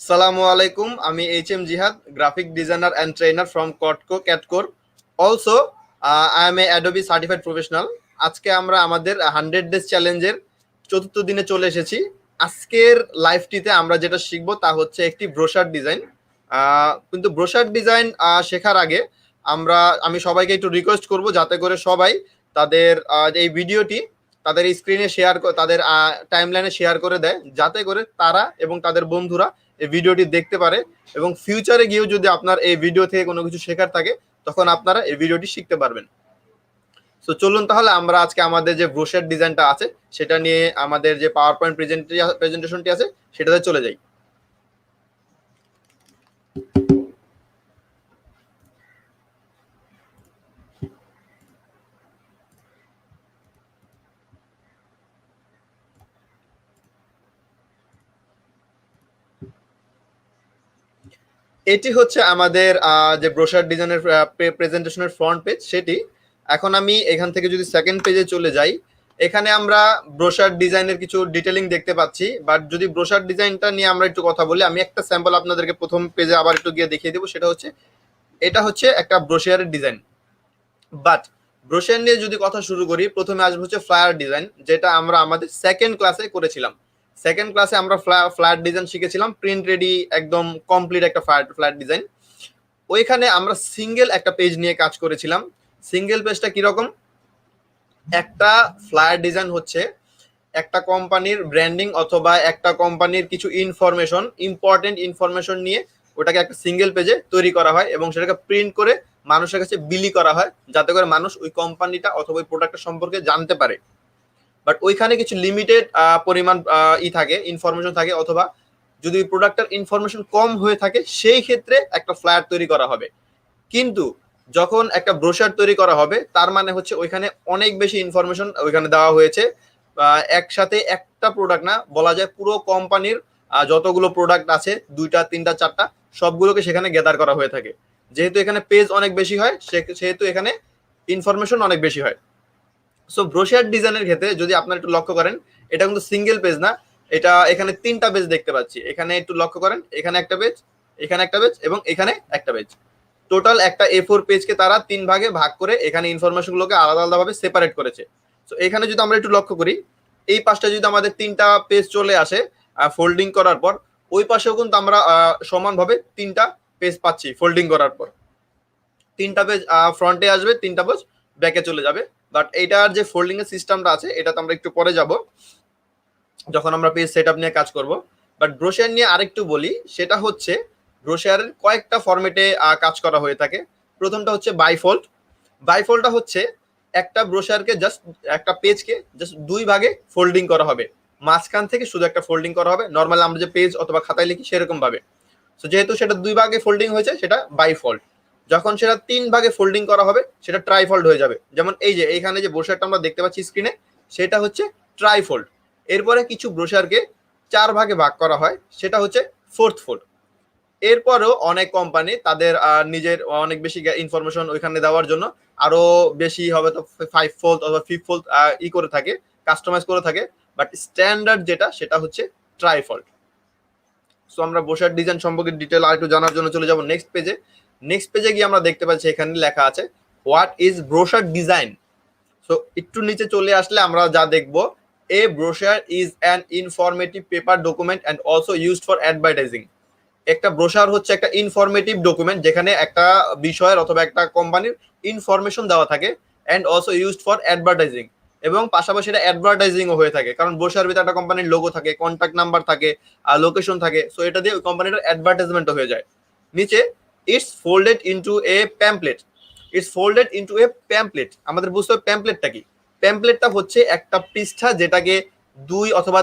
Assalamu alaikum. আমি HM Jihad, graphic designer and trainer from Kotco Catcore. Also, I am a Adobe certified professional. আজকে আমরা আমাদের 100 days চ্যালেঞ্জের চতুর্থ দিনে চলে এসেছি। আজকের লাইভটিতে আমরা যেটা শিখব তা হচ্ছে একটি ব্রোশার ডিজাইন। কিন্তু ব্রোশার ডিজাইন শেখার আগে আমি সবাইকে একটু রিকোয়েস্ট করব যাতে করে সবাই তাদের এই ভিডিওটি তাদের স্ক্রিনে শেয়ার তাদের টাইমলাইনে শেয়ার করে দেয়, যাতে করে তারা এবং তাদের বন্ধুরা এই ভিডিওটি দেখতে পারে এবং ফিউচারে গিয়েও যদি আপনার এই ভিডিও থেকে কোনো কিছু শেখার থাকে তখন আপনারা এই ভিডিওটি শিখতে পারবেন। সো চলুন তাহলে আমরা আজকে আমাদের যে ব্রোশার ডিজাইনটা আছে সেটা নিয়ে আমাদের যে পাওয়ার পয়েন্ট প্রেজেন্টেশনটি আছে সেটাতে চলে যাই। এটি হচ্ছে আমাদের যে ব্রোশার ডিজাইনের প্রেজেন্টেশনের ফ্রন্ট পেজ সেটি। এখন আমি এখান থেকে যদি সেকেন্ড পেজে চলে যাই, এখানে আমরা ব্রোশার ডিজাইনের কিছু ডিটেলিং দেখতে পাচ্ছি। বাট যদি ব্রোশার ডিজাইনটা নিয়ে আমরা একটু কথা বলি, আমি একটা স্যাম্পল আপনাদেরকে প্রথম পেজে আবার একটু গিয়ে দেখিয়ে দেবো। সেটা হচ্ছে এটা হচ্ছে একটা ব্রোশারের ডিজাইন। বাট ব্রোশার নিয়ে যদি কথা শুরু করি, প্রথমে আসবে হচ্ছে ফ্লায়ার ডিজাইন, যেটা আমরা আমাদের সেকেন্ড ক্লাসে করেছিলাম। সেকেন্ড ক্লাসে আমরা ফ্ল্যাট ডিজাইন শিখেছিলাম, প্রিন্ট রেডি একদম কমপ্লিট একটা ফ্ল্যাট ডিজাইন। ওইখানে আমরা সিঙ্গেল একটা পেজ নিয়ে কাজ করেছিলাম। সিঙ্গেল পেজটা কিরকম? একটা ফ্লায়ার ডিজাইন হচ্ছে একটা কোম্পানির ব্র্যান্ডিং অথবা একটা কোম্পানির কিছু ইম্পর্টেন্ট ইনফরমেশন নিয়ে ওটাকে একটা সিঙ্গেল পেজে তৈরি করা হয় এবং সেটাকে প্রিন্ট করে মানুষের কাছে বিলি করা হয়, যাতে করে মানুষ ওই কোম্পানিটা অথবা ওই প্রোডাক্টটা সম্পর্কে জানতে পারে। বাট ওইখানে কিছু লিমিটেড পরিমাণ থাকে, ইনফরমেশন থাকে, অথবা যদি প্রোডাক্টের ইনফরমেশন কম হয়ে থাকে সেই ক্ষেত্রে একটা ফ্ল্যাট তৈরি করা হবে। কিন্তু যখন একটা ব্রোশার তৈরি করা হবে তার মানে হচ্ছে ওইখানে অনেক বেশি ইনফরমেশন ওইখানে দেওয়া হয়েছে। একসাথে একটা প্রোডাক্ট না, বলা যায় পুরো কোম্পানির যতগুলো প্রোডাক্ট আছে, 2টা 3টা 4টা, সবগুলোকে সেখানে গ্যাদার করা হয়ে থাকে। যেহেতু এখানে পেজ অনেক বেশি হয় সেহেতু এখানে ইনফরমেশন অনেক বেশি হয়। সো ব্রোশার ডিজাইনের ক্ষেত্রে যদি আপনারা একটু লক্ষ্য করেন, এটা কিন্তু সিঙ্গেল পেজ না, এটা এখানে 3টা পেজ দেখতে পাচ্ছি। এখানে একটু লক্ষ্য করেন, এখানে একটা পেজ, এখানে একটা পেজ এবং এখানে একটা পেজ। টোটাল একটা A4 পেজকে তারা 3 ভাগে ভাগ করে এখানে ইনফরমেশনগুলোকে আলাদা আলাদাভাবে সেপারেট করেছে। সো এখানে যদি আমরা একটু লক্ষ্য করি, এই পাশটা যদি আমাদের 3টা পেজ চলে আসে ফোল্ডিং করার পর, ওই পাশেও কিন্তু আমরা সমানভাবে 3টা পেজ পাচ্ছি ফোল্ডিং করার পর। 3টা পেজ ফ্রন্টে আসবে, 3টা পেজ ব্যাকে চলে যাবে। বাট এইটার যে ফোল্ডিং এর সিস্টেমটা আছে এটা তো আমরা একটু পরে যাব যখন আমরা পেজ সেটআপ নিয়ে কাজ করব। বাট ব্রোশার নিয়ে আরেকটু বলি, সেটা হচ্ছে ব্রোশারের কয়েকটা ফরম্যাটে কাজ করা হয়ে থাকে। প্রথমটা হচ্ছে বাইফোল্ড। বাইফোল্ডটা হচ্ছে একটা ব্রোশারকে জাস্ট একটা পেজকে জাস্ট 2 ভাগে ফোল্ডিং করা হবে, মাঝখান থেকে শুধু একটা ফোল্ডিং করা হবে, নর্মাল আমরা যে পেজ অথবা খাতায় লিখি সেরকম ভাবে। সো যেহেতু সেটা 2 ভাগে ফোল্ডিং হয়েছে সেটা বাইফোল্ড। যখন সেটা 3 ভাগে ফোল্ডিং করা হবে সেটা ট্রাইফোল্ড হয়ে যাবে। যেমন এই যে এইখানে যে ব্রোশারটা আমরা দেখতে পাচ্ছি স্ক্রিনে, সেটা হচ্ছে ট্রাইফোল্ড। এরপরে কিছু ব্রোশারকে 4 ভাগে ভাগ করা হয়, সেটা হচ্ছে ফোর্থ ফোল্ড। এরপরেও অনেক কোম্পানি তাদের নিজের অনেক বেশি ইনফরমেশন ওইখানে দেওয়ার জন্য আরো বেশি হবে তো 5 ফোল্ড অথবা 5 ফোল্ড করে থাকে, কাস্টমাইজ করে থাকে। বাট স্ট্যান্ডার্ড যেটা সেটা হচ্ছে ট্রাইফোল্ড। সো আমরা ব্রোশার ডিজাইন সম্পর্কে ডিটেল আর একটু জানার জন্য চলে যাব নেক্সট পেজে। নেক্সট পেজে গিয়ে আমরা দেখতে পাচ্ছি এখানে লেখা আছে what is brochure design. So একটু নিচে চলে আসলে আমরা যা দেখবো, a brochure is an informative paper document and also used for advertising. একটা ব্রোশার হচ্ছে একটা ইনফরমেটিভ ডকুমেন্ট যেখানে একটা বিষয়ের অথবা একটা কোম্পানির ইনফরমেশন দেওয়া থাকে, and also used for advertising, এবং পাশাপাশি এটা অ্যাডভার্টাইজিংও হয়ে থাকে, কারণ ব্রোশার ভিতরে একটা কোম্পানির লোগো থাকে, কন্ট্যাক্ট নাম্বার থাকে, লোকেশন থাকে। সো এটা দিয়ে ওই কোম্পানিটার অ্যাডভার্টাইজমেন্টও হয়ে যায়। নিচে it's folded into a pamphlet. It's folded into a pamphlet. আমাদের বুঝতে হবে প্যাম্পলেটটা কি। প্যাম্পলেটটা হচ্ছে একটা পৃষ্ঠা যেটাকে 2 অথবা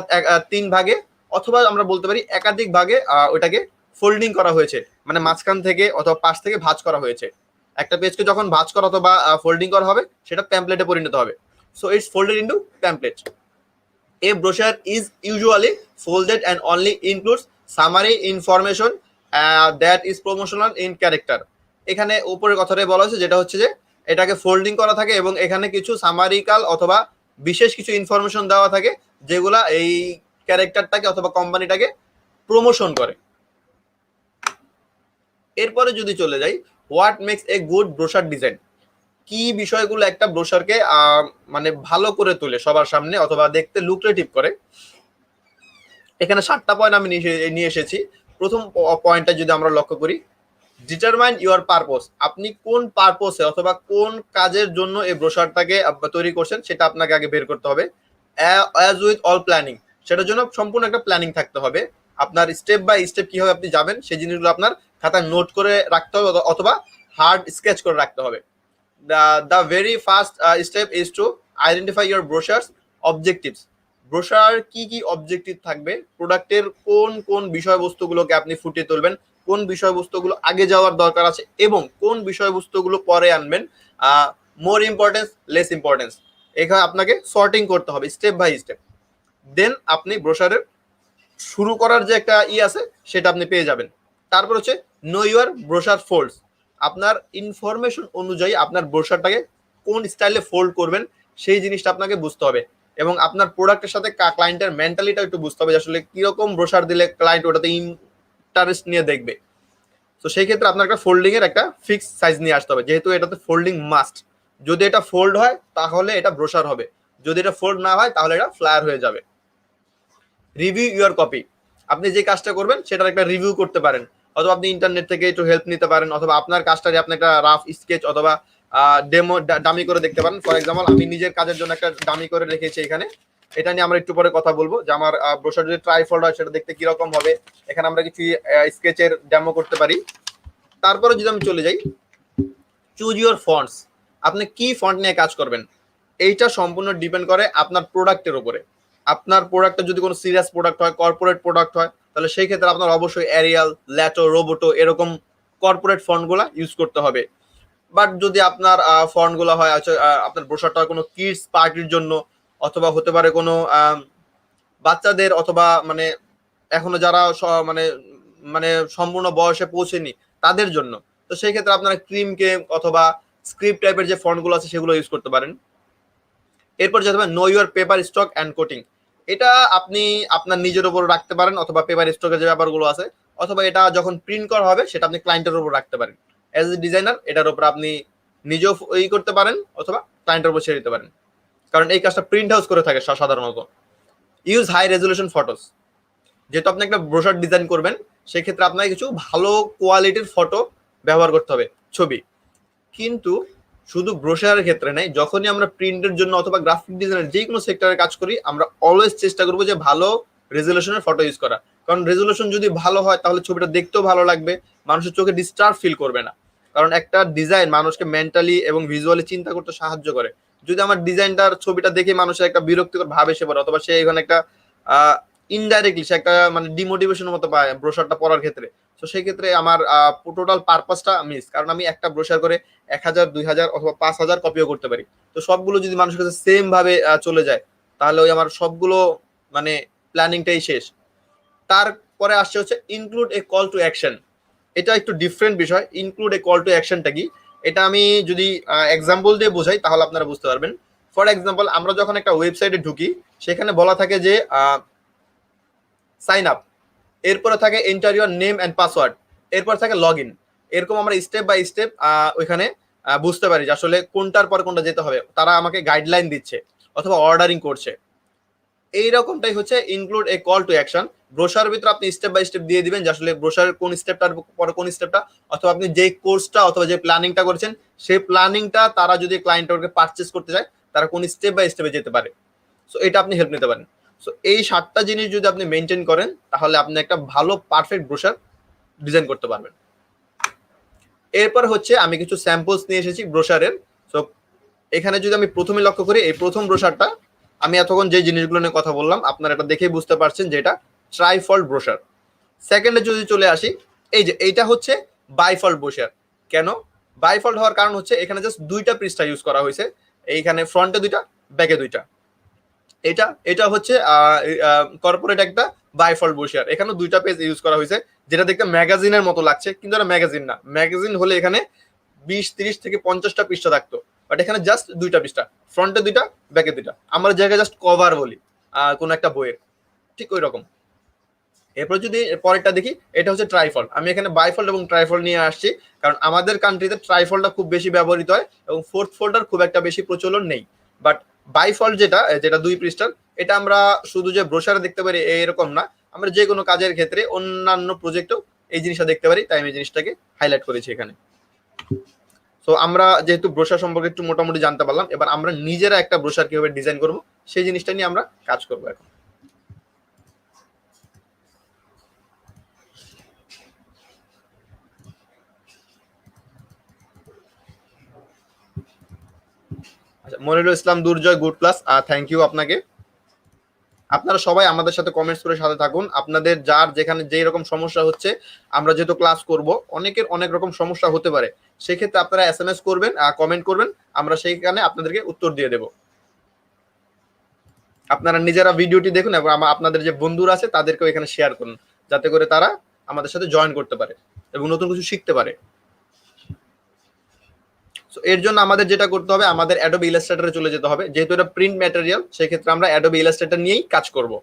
3 ভাগে, অথবা আমরা বলতে পারি একাধিক ভাগে ওটাকে ফোল্ডিং করা হয়েছে, মানে মাঝখান থেকে অথবা পাশ থেকে ভাঁজ করা হয়েছে। একটা পেজকে যখন ভাঁজ করা অথবা ফোল্ডিং করা হবে সেটা প্যাম্পলেটে পরিণত হবে। So it's folded into pamphlet. A brochure is usually folded and only includes summary information that is promotional in character. এখানে উপরের কথাটাই বলা হয়েছে, যেটা হচ্ছে যে এটাকে ফোল্ডিং করা থাকে এবং এখানে কিছু সামারিকাল অথবা বিশেষ কিছু ইনফরমেশন দেওয়া থাকে যেগুলা এই ক্যারেক্টারটাকে অথবা কোম্পানিটাকে প্রমোশন করে। এরপরে যদি চলে যাই, what makes a good brochure design, কি বিষয়গুলো একটা ব্রোশারকে মানে ভালো করে তোলে সবার সামনে অথবা দেখতে লুক্রেটিভ করে। এখানে 7টা পয়েন্ট আমি নিয়ে এসেছি। প্রথম পয়েন্টটা যদি আমরা লক্ষ্য করি, ডিটারমাইন ইউর পারপোজ, আপনি কোন পারপোসে অথবা কোন কাজের জন্য এই ব্রোশারটাকে তৈরি করছেন সেটা আপনাকে আগে বের করতে হবে। অ্যাজ উইথ অল প্ল্যানিং, সেটার জন্য সম্পূর্ণ একটা প্ল্যানিং থাকতে হবে। আপনার স্টেপ বাই স্টেপ কিভাবে আপনি যাবেন সেই জিনিসগুলো আপনার খাতায় নোট করে রাখতে হবে অথবা হার্ড স্কেচ করে রাখতে হবে। The very first step is to identify your brochure's objectives, brochure কি কি অবজেক্টিভ থাকবে, প্রোডাক্টের কোন কোন বিষয়বস্তুগুলোকে আপনি ফুটিয়ে তুলবেন, কোন বিষয়বস্তুগুলো আগে যাওয়ার দরকার আছে এবং কোন বিষয়বস্তুগুলো পরে আনবেন, মোর ইম্পর্টেন্স লেস ইম্পর্টেন্স, এখানে আপনাকে সর্টিং করতে হবে স্টেপ বাই স্টেপ। দেন আপনি ব্রোশারের শুরু করার যে একটা আছে সেটা আপনি পেয়ে যাবেন। তারপর হচ্ছে নো ইউর ব্রোশার ফোল্ডস, আপনার ইনফরমেশন অনুযায়ী আপনার ব্রোশারটাকে কোন স্টাইলে ফোল্ড করবেন সেই জিনিসটা আপনাকে বুঝতে হবে এবং আপনার প্রোডাক্টের সাথে ক্লায়েন্টের মেন্টালিটা একটু বুঝতে হবে আসলে কিরকম ব্রোশার দিলে ক্লায়েন্ট ওটাতে ইন্টারেস্ট নিয়ে দেখবে। তো সেই ক্ষেত্রে আপনার একটা ফোল্ডিং এর একটা ফিক্স সাইজ নিয়ে আসতে হবে, যেহেতু এটাতে ফোল্ডিং মাস্ট। যদি এটা ফোল্ড হয় তাহলে এটা ব্রোশার হবে, যদি এটা ফোল্ড না হয় তাহলে এটা ফ্লায়ার হয়ে যাবে। রিভিউ ইউর কপি, আপনি যে কাজটা করবেন সেটার একটা রিভিউ করতে পারেন অথবা আপনি ইন্টারনেট থেকে একটু হেল্প নিতে পারেন অথবা আপনার কাজটারে আপনি একটা রাফ স্কেচ অথবা ডেমো ডামি করে দেখতে পারেন। ফর এক্সাম্পল আমি নিজের কাজের জন্য একটা ডামি করে রেখেছি এখানে, এটা নিয়ে আমরা একটু পরে কথা বলবো যে আমার ব্রোশার যদি ট্রাইফোল্ড হয় সেটা দেখতে কিরকম হবে। এখানে আমরা কিছু স্কেচের ডেমো করতে পারি। তারপরে যদি আমি চলে যাই, চুজ ইউর ফন্টস, আপনি কি ফন্ট নিয়ে কাজ করবেন এইটা সম্পূর্ণ ডিপেন্ড করে আপনার প্রোডাক্টের উপরে। আপনার প্রোডাক্টটা যদি কোনো সিরিয়াস প্রোডাক্ট হয়, কর্পোরেট প্রোডাক্ট হয়, তাহলে সেই ক্ষেত্রে আপনার অবশ্যই এরিয়াল, ল্যাটো, রোবোটো এরকম কর্পোরেট ফন্টগুলো ইউজ করতে হবে। বাট যদি আপনার ফন্টগুলো হয় আপনার ব্রোশারটা কোনো কিডস পার্টির জন্য অথবা হতে পারে কোনো বাচ্চাদের অথবা মানে এখনো যারা মানে মানে সম্পূর্ণ বয়সে পৌঁছেনি তাদের জন্য, তো সেই ক্ষেত্রে আপনারা ক্রিমকে অথবা স্ক্রিপ্ট টাইপের যে ফন্টগুলো আছে সেগুলো ইউজ করতে পারেন। এরপর যেতে হবে no your paper stock and coating, এটা আপনি আপনার নিজের উপর রাখতে পারেন অথবা পেপার স্টকের যে ব্যাপারগুলো আছে অথবা এটা যখন প্রিন্ট করা হবে সেটা আপনি ক্লায়েন্টের উপর রাখতে পারেন। অ্যাজ এ ডিজাইনার এটার উপর আপনি নিজেও করতে পারেন অথবা ক্লায়েন্টের উপর ছেড়ে দিতে পারেন, কারণ এই কাজটা প্রিন্ট হাউস করে থাকে সাধারণত। ইউজ হাই রেজলিউশন ফটোস, যেহেতু আপনি একটা ব্রোশার ডিজাইন করবেন সেক্ষেত্রে আপনাকে কিছু ভালো কোয়ালিটির ফটো ব্যবহার করতে হবে, ছবি। কিন্তু শুধু ব্রোশারের ক্ষেত্রে নেই, যখনই আমরা প্রিন্টের জন্য অথবা গ্রাফিক ডিজাইনের যে কোনো সেক্টরে কাজ করি আমরা অলওয়েজ চেষ্টা করবো যে ভালো রেজলিউশনের ফটো ইউজ করা, কারণ রেজলিউশন যদি ভালো হয় তাহলে ছবিটা দেখতেও ভালো লাগবে, মানুষের চোখে ডিস্টার্ব ফিল করবে না। কারণ একটা ডিজাইন মানুষকে মেন্টালি এবং ভিজুয়ালি চিন্তা করতে সাহায্য করে। যদি আমার ডিজাইনটার ছবিটা দেখে মানুষের একটা বিরক্তিকর ভাব এসে পড়ে অথবা সে এখানে একটা ইনডাইরেক্টলি সে একটা মানে ডিমোটিভেশনের মতো পায় ব্রোশারটা পড়ার ক্ষেত্রে, তো সেই ক্ষেত্রে আমার টোটাল পারপাসটা মিস। কারণ আমি একটা ব্রোশার করে 1000, 2000 অথবা 5000 কপিও করতে পারি, তো সবগুলো যদি মানুষের কাছে সেম ভাবে চলে যায় তাহলে ওই আমার সবগুলো মানে প্ল্যানিংটাই শেষ। তারপরে আসছে হচ্ছে include a call to action, এটা একটু ডিফারেন্ট বিষয়। ইনক্লুড এ কল টু অ্যাকশনটা কি, এটা আমি যদি এক্সাম্পল দিয়ে বোঝাই তাহলে আপনারা বুঝতে পারবেন। ফর এক্সাম্পল আমরা যখন একটা ওয়েবসাইটে ঢুকি সেখানে বলা থাকে যে সাইন আপ, এরপরে থাকে enter your name and password, এরপর থাকে লগ ইন। এরকম আমরা স্টেপ বাই স্টেপ ওইখানে বুঝতে পারি যে আসলে কোনটার পর কোনটা যেতে হবে, তারা আমাকে গাইডলাইন দিচ্ছে অথবা অর্ডারিং করছে। এইরকমটাই হচ্ছে include a call to action. ব্রোশারের ভিতরে আপনি স্টেপ বাই স্টেপ দিয়ে দিবেন যে আসলে ব্রোশারের কোন স্টেপটার পরে কোন স্টেপটা, অথবা আপনি যে কোর্সটা অথবা যে প্ল্যানিংটা করেছেন সেই প্ল্যানিংটা তারা যদি ক্লায়েন্টকে পারচেস করতে চায় তারা কোন স্টেপ বাই স্টেপে যেতে পারে। সো এটা আপনি হেল্প নিতে পারেন। সো এই 7টা জিনিস যদি আপনি মেনটেন করেন তাহলে আপনি একটা ভালো পারফেক্ট ব্রোশার ডিজাইন করতে পারবেন। এরপর হচ্ছে আমি কিছু স্যাম্পলস নিয়ে এসেছি ব্রোশারের। সো এখানে যদি আমি প্রথমে লক্ষ্য করি, এই প্রথম ব্রোশারটা আমি এতক্ষণ যে জিনিসগুলো নিয়ে কথা বললাম আপনারা এটা দেখেই বুঝতে পারছেন যে এটা ট্রাইফল্ড ব্রোশার। সেকেন্ডে যদি চলে আসি, এই যে এইটা হচ্ছে বাইফল্ড ব্রোশার। কেন বাইফল্ড হওয়ার কারণ হচ্ছে এখানে জাস্ট 2টা পৃষ্ঠা ইউজ করা হয়েছে, এইখানে ফ্রন্টে 2টা ব্যাকে 2টা। এটা এটা হচ্ছে কর্পোরেট একটা বাইফল্ড ব্রোশার, এখানে 2টা পেজ ইউজ করা হয়েছে যেটা দেখতে ম্যাগাজিনের মতো লাগছে কিন্তু এটা ম্যাগাজিন না। ম্যাগাজিন হলে এখানে 20, 30 থেকে 50টা পৃষ্ঠা থাকতো, বাট এখানে জাস্ট 2টা পৃষ্ঠা, ফ্রন্টে 2টা ব্যাকে 2টা। আমরা জায়গায় জাস্ট কভার বলি কোন একটা বইয়ের, ঠিক ওই রকম। এরপর যদি পরেরটা দেখি, এটা হচ্ছে ট্রাইফল। আমি এখানে বাইফল এবং ট্রাইফল নিয়ে আসছি, কারণ আমাদের কান্ট্রিতে ট্রাইফলটা খুব বেশি ব্যবহৃত হয় এবং ফোর্থ ফোল্ডার খুব একটা বেশি প্রচলন নেই। বাট বাইফল যেটা যেটা 2 পৃষ্ঠার, এটা আমরা শুধু যে ব্রোশারে দেখতে পারি এরকম না, আমরা যে কোনো কাজের ক্ষেত্রে অন্যান্য প্রজেক্টেও এই জিনিসটা দেখতে পারি, তাই আমি এই জিনিসটাকে হাইলাইট করেছি এখানে। তো আমরা যেহেতু ব্রোশার সম্পর্কে একটু মোটামুটি জানতে পারলাম, এবার আমরা নিজেরা একটা ব্রোশার কিভাবে ডিজাইন করব সেই জিনিসটা নিয়ে আমরা কাজ করবো এখন। আচ্ছা, মনিরুল ইসলাম দুর্জয় গুড প্লাস, থ্যাংক ইউ আপনাকে। আপনারা সবাই আমাদের সাথে কমেন্টস করে সাথে থাকুন। আপনাদের যার যেখানে যেই রকম সমস্যা হচ্ছে, আমরা যেহেতু ক্লাস করব, অনেকের অনেক রকম সমস্যা হতে পারে, সেক্ষেত্রে আপনারা এসএমএস করবেন, কমেন্ট করবেন, আমরা সেইখানে আপনাদেরকে উত্তর দিয়ে দেব। আপনারা নিজেরা ভিডিওটি দেখুন এবং আপনাদের যে বন্ধুরা আছে তাদেরকেও এখানে শেয়ার করুন, যাতে করে তারা আমাদের সাথে জয়েন করতে পারে এবং নতুন কিছু শিখতে পারে। সো এর জন্য আমাদের যেটা করতে হবে, আমাদের অ্যাডোবি ইলাস্ট্রেটরে চলে যেতে হবে। যেহেতু এটা প্রিন্ট ম্যাটেরিয়াল, সেক্ষেত্রে আমরা অ্যাডোবি ইলাস্ট্রেটর নিয়েই কাজ করব।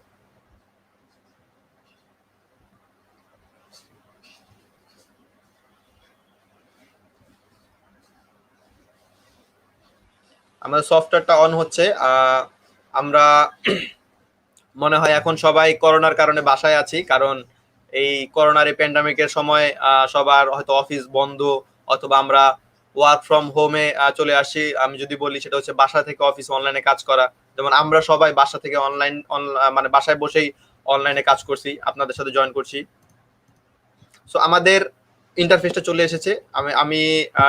আমাদের সফটওয়্যারটা অন হচ্ছে। আমরা মনে হয় এখন সবাই করোনার কারণে বাসায় আছি, কারণ এই করোনার এই প্যান্ডামিকের সময় সবার হয়তো অফিস বন্ধ, অথবা আমরা ওয়ার্ক ফ্রম হোমে চলে আসি। আমি যদি বলি সেটা হচ্ছে বাসা থেকে অফিস অনলাইনে কাজ করা। যেমন আমরা সবাই বাসা থেকে অনলাইন মানে বাসায় বসেই অনলাইনে কাজ করছি, আপনাদের সাথে জয়েন করছি। সো আমাদের ইন্টারফেসটা চলে এসেছে। আমি আমি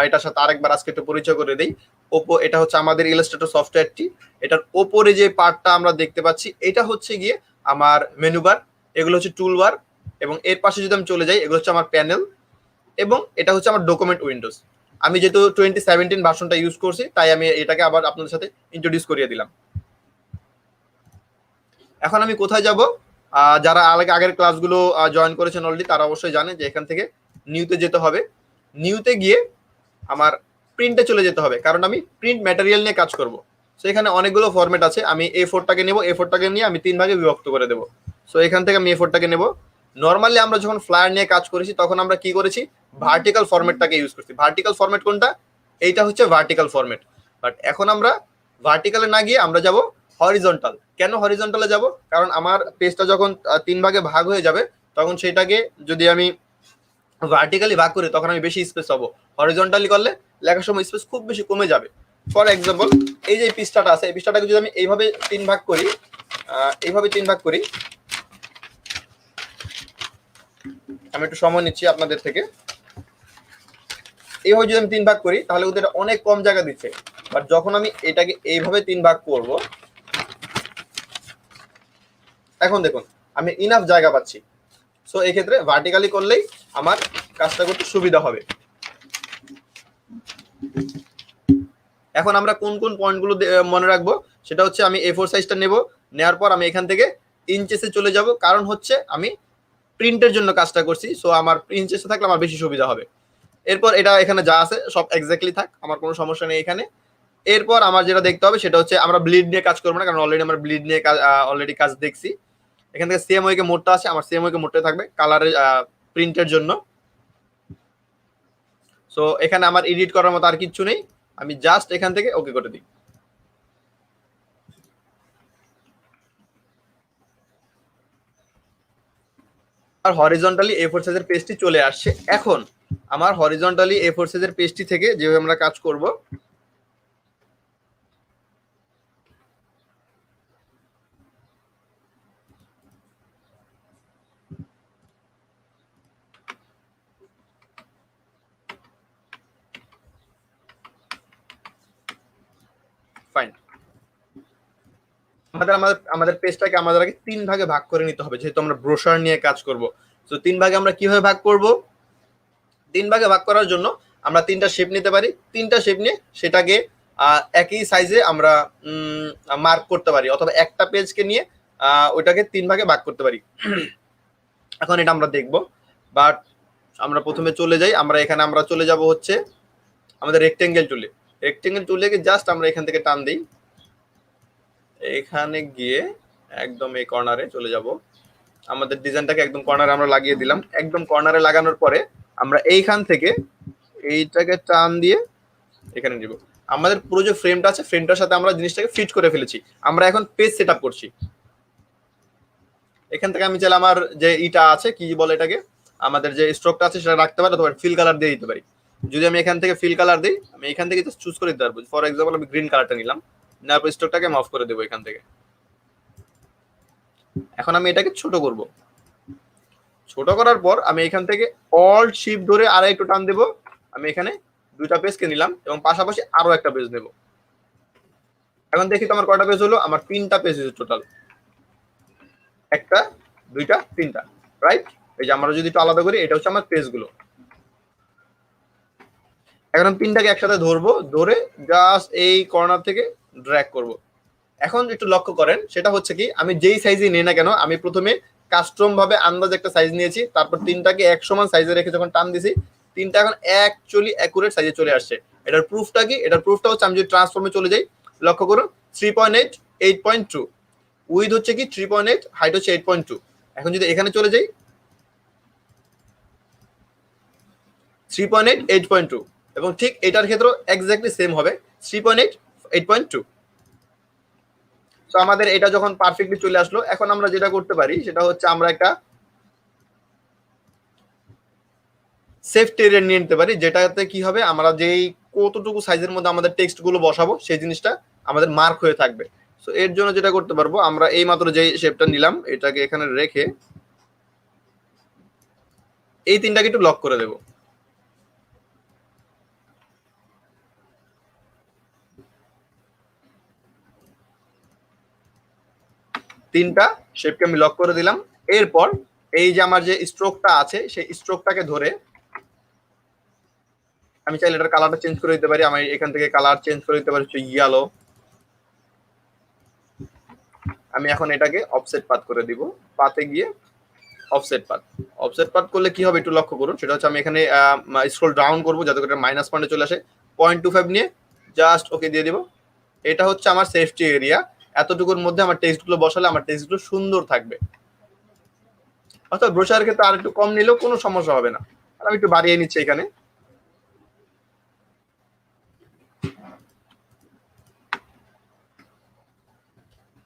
এটার সাথে আরেকবার আজকে একটু পরিচয় করে দিই। ওপো, এটা হচ্ছে আমাদের ইলাস্ট্রেটর সফটওয়্যারটি। এটার ওপরে যে পার্টটা আমরা দেখতে পাচ্ছি, এটা হচ্ছে গিয়ে আমার মেনু বার, এগুলো হচ্ছে টুল বার, এবং এর পাশে যদি আমি চলে যাই, এগুলো হচ্ছে আমার প্যানেল, এবং এটা হচ্ছে আমার ডকুমেন্ট উইন্ডোজ। আমি যেহেতু 2017 ভার্সনটা ইউজ করছি, তাই আমি এটাকে আবার আপনাদের সাথে ইন্ট্রোডিউস করিয়ে দিলাম। এখন আমি কোথায় যাব? যারা আগের ক্লাসগুলো জয়েন করেছেন অলরেডি, তারা অবশ্যই জানে যে এখান থেকে নিউতে যেতে হবে। নিউতে গিয়ে আমার প্রিন্টে চলে যেতে হবে, কারণ আমি প্রিন্ট ম্যাটেরিয়াল নিয়ে কাজ করব। সো এখানে অনেকগুলো ফরম্যাট আছে। আমি A4টাকে নেব, A4টাকে নিয়ে আমি 3 ভাগে বিভক্ত করে দেবো। সো এখান থেকে আমি A4টাকে নেব। নর্মালি আমরা যখন ফ্লায়ার নিয়ে কাজ করেছি, তখন আমরা কি করেছি, ভার্টিক্যাল ফরম্যাটটাকে ইউজ করছি। ভার্টিক্যাল ফরম্যাট কোনটা? এইটা হচ্ছে ভার্টিক্যাল ফরম্যাট। বাট এখন আমরা ভার্টিক্যালে না গিয়ে আমরা যাব হরিজন্টাল। কেন হরিজন্টালে যাব? কারণ আমার পেজটা যখন 3 ভাগে ভাগ হয়ে যাবে, তখন সেটাকে যদি আমি ভার্টিক্যালি ভাগ করি, তখন আমি বেশি স্পেস পাবো। হরিজন্টালি করলে লেখার সময় স্পেস খুব বেশি কমে যাবে। ফর এক্সাম্পল, এই যে পৃষ্ঠাটা আছে, এই পৃষ্ঠাটাকে যদি আমি এইভাবে 3 ভাগ করি, এইভাবে 3 ভাগ করি, আমি একটু সময় নিচ্ছি আপনাদের থেকে। এইভাবে যদি আমি 3 ভাগ করি, তাহলে ওদের অনেক কম জায়গা দিচ্ছে। বাট যখন আমি এটাকে এইভাবে 3 ভাগ করব, এখন দেখুন আমি ইনাফ জায়গা পাচ্ছি। সো এই ক্ষেত্রে ভার্টিক্যালি করলেই আমার কাজটা করতে সুবিধা হবে। এখন আমরা কোন কোন পয়েন্টগুলো মনে রাখবো, সেটা হচ্ছে আমি A4 সাইজটা নেব। নেওয়ার পর আমি এখান থেকে ইঞ্চেসে চলে যাব, কারণ হচ্ছে আমি প্রিন্টের জন্য কাজটা করছি। সো আমার ইঞ্চেসে থাকলে আমার বেশি সুবিধা হবে। এরপর এটা এখানে যা আছে সব এক্স্যাক্টলি থাক, আমার কোনো সমস্যা নেই এখানে। এরপর আমার যেটা দেখতে হবে, সেটা হচ্ছে আমরা ব্লিড নিয়ে কাজ করবো না, কারণ অলরেডি আমরা ব্লিড নিয়ে অলরেডি কাজ দেখছি। এখান থেকে CMYK কে মোডটা আছে, আমার CMYK কে মোডটা থাকবে কালারের প্রিন্টের জন্য। সো এখানে আমার এডিট করার মতো আর কিচ্ছু নেই, আমি জাস্ট এখান থেকে ওকে করে দিই। আর হরিজন্টালি A4 সাইজের পেজটি চলে আসছে। এখন আমার হরিজন্টালি A4 সাইজের পেজটি থেকে যেভাবে আমরা কাজ করব, ফাইন। আমাদের পেজটাকে আমাদের আগে 3 ভাগে ভাগ করে নিতে হবে, যেহেতু আমরা ব্রোশার নিয়ে কাজ করব। তো 3 ভাগে আমরা কিভাবে ভাগ করব? 3 ভাগে ভাগ করার জন্য আমরা 3টা শেপ নিতে পারি। 3টা শেপ নিয়ে সেটাকে একই সাইজে আমরা মার্ক করতে পারি, অথবা একটা পেজকে নিয়ে ওইটাকে 3 ভাগে ভাগ করতে পারি। এখন এটা আমরা দেখব। বাট আমরা প্রথমে চলে যাই, আমরা চলে যাব হচ্ছে আমাদের রেক্টেঙ্গেল টুলে। রেক্টেঙ্গেল টুলে জাস্ট আমরা এখান থেকে টান দিই, এখানে গিয়ে একদম এই কর্নারে চলে যাব। আমাদের ডিজাইনটাকে একদম কর্নারে আমরা লাগিয়ে দিলাম। একদম কর্নারে লাগানোর পরে আমরা এইখান থেকে এইটাকে টান দিয়ে এখানে নিব। আমাদের পুরো যে ফ্রেমটা আছে ফ্রেমটার সাথে আমরা জিনিসটাকে ফিট করে ফেলেছি। আমরা এখন পেজ সেট আপ করছি। এখান থেকে আমি চাইলে আমার যে ইটা আছে কি বলে এটাকে, আমাদের যে স্ট্রোকটা আছে সেটা রাখতে পারি অথবা ফিল কালার দিয়ে দিতে পারি। যদি আমি এখান থেকে ফিল কালার দিই, আমি এখান থেকে জাস্ট চুজ করে দিতে পারবো। ফর এক্সাম্পল আমি গ্রিন কালারটা নিলাম, নেওয়ার পর স্ট্রোকটাকে অফ করে দেবো এখান থেকে। এখন আমি এটাকে ছোট করব। ছোট করার পর আমি এখান থেকে অল্ট শিফট ধরে আরো একটু টান দেবো। আমি এখানে দুইটা পেজকে নিলাম এবং পাশাপাশি আরো একটা পেজ নেব। এখন দেখি তো আমার কয়টা পেজ হলো, আমার 3টা পেজ হয়েছে টোটাল। একটা, দুইটা, 3টা, রাইট? এই যে আমরা যদি একটু আলাদা করি, এটা হচ্ছে আমার পেজগুলো। এখন আমি 3টাকে একসাথে ধরবো, ধরে জাস্ট এই কর্নার থেকে ড্র্যাগ করব। এখন একটু লক্ষ্য করেন, সেটা হচ্ছে কি, আমি যেই সাইজে নিই না কেন, আমি প্রথমে কাস্টম ভাবে আন্দাজ একটা সাইজ নিয়েছি, তারপর 3টাকে এক সমান সাইজে রেখে যখন টান দিছি, 3টা এখন অ্যাকচুয়ালি অ্যাকুরেট সাইজে চলে আসছে। এটার প্রুফটা কি? এটার প্রুফটা হচ্ছে আমি যদি ট্রান্সফর্মে চলে যাই, লক্ষ্য করুন 3.8, 8.2, উইথ হচ্ছে কি 3.8, হাইট হচ্ছে 8.2। এখন যদি এখানে চলে যাই 3.8, 8.2, এবং ঠিক এটার ক্ষেত্রেও এক্স্যাক্টলি সেম হবে 3.8, 8.2। তো আমাদের এটা যখন পারফেক্টলি চলে আসলো, এখন আমরা যেটা করতে পারি সেটা হচ্ছে আমরা একটা সেফটি এরিয়া নিয়ে নিতে পারি, যেটাতে কি হবে, আমরা যেই কতটুকু সাইজের মধ্যে আমাদের টেক্সট গুলো বসাবো সেই জিনিসটা আমাদের মার্ক হয়ে থাকবে। তো এর জন্য যেটা করতে পারবো, আমরা এই মাত্র যেই শেপটা নিলাম এটাকে এখানে রেখে এই 3টাকে একটু লক করে দেবো। তিনটা শেপকে আমি লক করে দিলাম। এরপর এই যে আমার যে স্ট্রোকটা আছে সেই স্ট্রোকটাকে ধরে আমি চাইলে এটার কালারটা চেঞ্জ করে দিতে পারি। আমি এখান থেকে কালার চেঞ্জ করে দিতে পারি হচ্ছে ইয়েলো। আমি এখন এটাকে অফসেট পাথ করে দিব। পাথে গিয়ে অফসেট পাথ। অফসেট পাথ করলে কি হবে একটু লক্ষ্য করুন, সেটা হচ্ছে আমি এখানে স্ক্রল ডাউন করবো যাতে করে মাইনাস পয়েন্টে চলে আসে। 0.25 নিয়ে জাস্ট ওকে দিয়ে দিব। এটা হচ্ছে আমার সেফটি এরিয়া। এতটুকুর মধ্যে আমার টেক্সটগুলো বসালে আমার টেক্সটগুলো সুন্দর থাকবে। অর্থাৎ ব্রোশারের ক্ষেত্রে আর একটু কম নিলেও কোনো সমস্যা হবে না। আর আমি একটু বাড়িয়ে নিচ্ছি এখানে।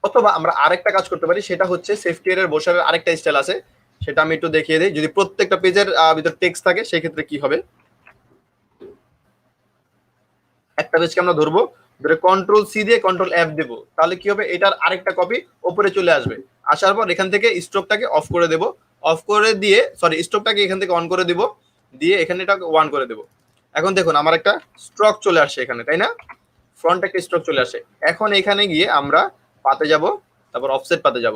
অথবা আমরা আরেকটা কাজ করতে পারি, সেটা হচ্ছে সেফটি এর ব্রোশারের আরেকটা স্টাইল আছে, সেটা আমি একটু দেখিয়ে দিই। যদি প্রত্যেকটা পেজের ভিতর টেক্সট থাকে সেই ক্ষেত্রে কি হবে, একটা পেজকে আমরা ধরবো, ধরে কন্ট্রোল সি দিয়ে কন্ট্রোল এফ দেবো, তাহলে কি হবে, এটার আরেকটা কপি উপরে চলে আসবে। আসার পর এখান থেকে স্ট্রোকটাকে অফ করে দেবো। অফ করে দিয়ে স্ট্রোকটাকে এখান থেকে অন করে দিব, দিয়ে এখানে এটাকে ওয়ান করে দেবো। এখন দেখুন আমার একটা স্ট্রোক চলে আসছে এখানে, তাই না? ফ্রন্ট একটা স্ট্রোক চলে আসে। এখন এখানে গিয়ে আমরা পাতে যাব, তারপর অফসেট পাতে যাব।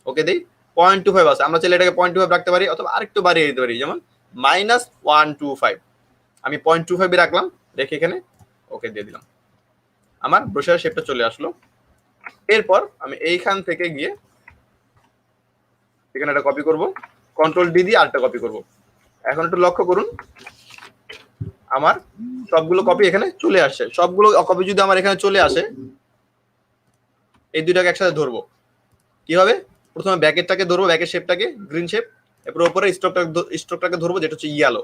ওকে দিই 0.25 আছে, আমরা চাইলে এটাকে 0.25 রাখতে পারি অথবা আরেকটু বাড়িয়ে দিতে পারি, যেমন -125। আমি 0.25 রাখলাম, রেখে এখানে ওকে দিয়ে দিলাম। আমার ব্রোশারের শেপটা চলে আসলো। এরপর আমি এইখান থেকে গিয়ে এখানে একটা কপি করব, কন্ট্রোল ডি দিয়ে আরেকটা কপি করব। এখন একটু লক্ষ্য করুন আমার সবগুলো কপি এখানে চলে আসছে। সবগুলো কপি যদি আমার এখানে চলে আসে, এই দুইটাকে একসাথে ধরবো, কি হবে, প্রথমে ব্যাকেটটাকে ধরবো, ব্যাকের শেপটাকে গ্রিন শেপ, এরপর উপরে স্ট্রোকটাকে ধরবো যেটা হচ্ছে ইয়েলো।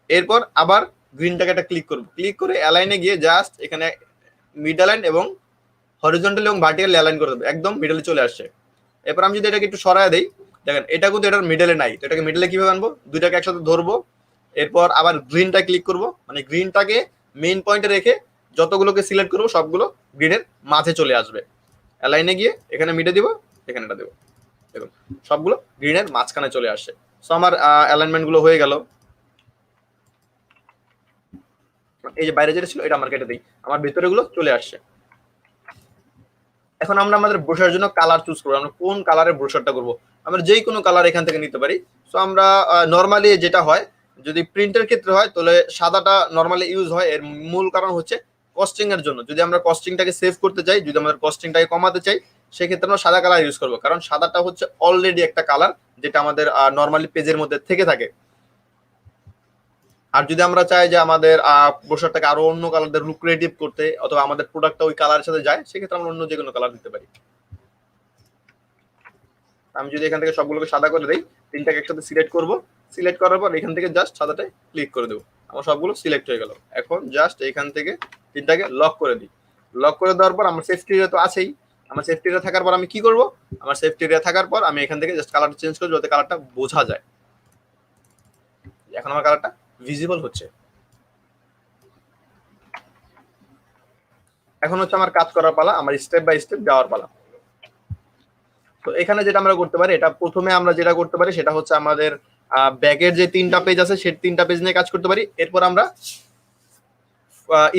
এরপর আবার গ্রিনটাকে একটা ক্লিক করবো, ক্লিক করে অ্যালাইনে গিয়ে জাস্ট এখানে মিড অ্যালাইন এবং হরিজন্টাল এবং ভার্টিক্যাল অ্যালাইন করে দেবো, একদম মিডলে চলে আসছে। এরপর আমি যদি এটাকে একটু সরায় দেই, দেখেন এটা কিন্তু এটার মিডলে নাই, তো এটাকে মিডলে কিভাবে আনবো, দুইটাকে একসাথে ধরবো, এরপর আবার গ্রিনটা ক্লিক করব, মানে গ্রিনটাকে মেইন পয়েন্টে রেখে যতগুলোকে সিলেক্ট করবো সবগুলো গ্রিনের মাঝে চলে আসবে। অ্যালাইনে গিয়ে এখানে মিডে দিব, এখানে এটা দেবো, দেখুন সবগুলো গ্রিনের মাঝখানে চলে আসছে। সো আমার অ্যালাইনমেন্ট গুলো হয়ে গেল। এই যে বাইরে যেটা ছিল এটা আমার কেটে দিই, আমার ভিতরে গুলো চলে আসছে। এখন আমরা আমাদের ব্রোশারের জন্য কালার চুজ করবো, আমরা কোন কালারের ব্রোশারটা করবো। আমরা যেই কোনো কালার এখান থেকে নিতে পারি। সো আমরা নর্মালি যেটা হয়, যদি প্রিন্টের ক্ষেত্রে হয় তাহলে সাদাটা নর্মালি ইউজ হয়। এর মূল কারণ হচ্ছে কস্টিং এর জন্য। যদি আমরা কস্টিংটাকে সেভ করতে চাই, যদি আমাদের কস্টিংটাকে কমাতে চাই, সেক্ষেত্রে আমরা সাদা কালার ইউজ করবো, কারণ সাদাটা হচ্ছে অলরেডি একটা কালার যেটা আমাদের নর্মালি পেজের মধ্যে থেকে থাকে। আর যদি আমরা চাই যে আমাদের ব্রোশারটাকে আরো অন্য কালার দিয়ে লুক্রেটিভ করতে, অথবা আমাদের প্রোডাক্টটা ওই কালারের সাথে যায়, সেক্ষেত্রে আমরা অন্য যে কোনো কালার দিতে পারি। আমি যদি এখান থেকে সবগুলোকে সাদা করে দিই, তিনটাকে একসাথে সিলেক্ট করব, সিলেক্ট করার পর এখান থেকে জাস্ট সাদাটায় ক্লিক করে দেবো, আমার সবগুলো সিলেক্ট হয়ে গেল। এখন জাস্ট এখান থেকে তিনটাকে লক করে দিই। লক করে দেওয়ার পর আমার সেফটি এরিয়া তো আছেই, আমার সেফটি এরিয়া থাকার পর আমি কি করব, আমার সেফটি এরিয়া থাকার পর আমি এখান থেকে জাস্ট কালারটা চেঞ্জ করব যাতে কালারটা বোঝা যায়। এখন আমার কালারটা ভিজিবল হচ্ছে। এখন হচ্ছে আমার কাজ করার পালা, আমার স্টেপ বাই স্টেপ যাওয়ার পালা। তো এখানে যেটা আমরা করতে পারি, এটা প্রথমে আমরা যেটা করতে পারি সেটা হচ্ছে আমাদের ব্যাকের যে তিনটা পেজ আছে সেই তিনটা পেজ নিয়ে কাজ করতে পারি। এরপর আমরা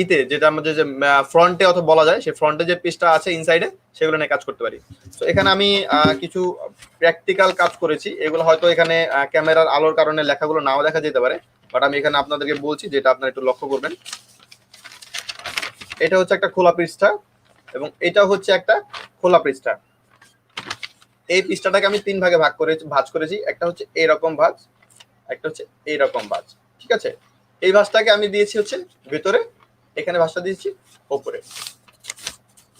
ইতে যেটা আমাদের যে ফ্রন্টে অথবা বলা যায় সেই ফ্রন্টে যে পেজটা আছে ইনসাইডে সেগুলো নিয়ে কাজ করতে পারি। তো এখানে আমি কিছু প্র্যাকটিক্যাল কাজ করেছি, এগুলো হয়তো এখানে ক্যামেরার আলোর কারণে লেখাগুলো নাও দেখা যেতে পারে, বাট আমি এখানে আপনাদেরকে বলছি যেটা আপনারা একটু লক্ষ্য করবেন। এটা হচ্ছে একটা খোলা পৃষ্ঠা এবং এটা হচ্ছে একটা খোলা পৃষ্ঠা। এই পৃষ্ঠাটাকে আমি তিন ভাগে ভাঁজ করেছি, একটা হচ্ছে এইরকম ভাঁজ, একটা হচ্ছে এইরকম ভাঁজ, ঠিক আছে। এই ভাঁজটাকে আমি দিয়েছি হচ্ছে ভেতরে, এখানে ভাঁজটা দিয়েছি উপরে।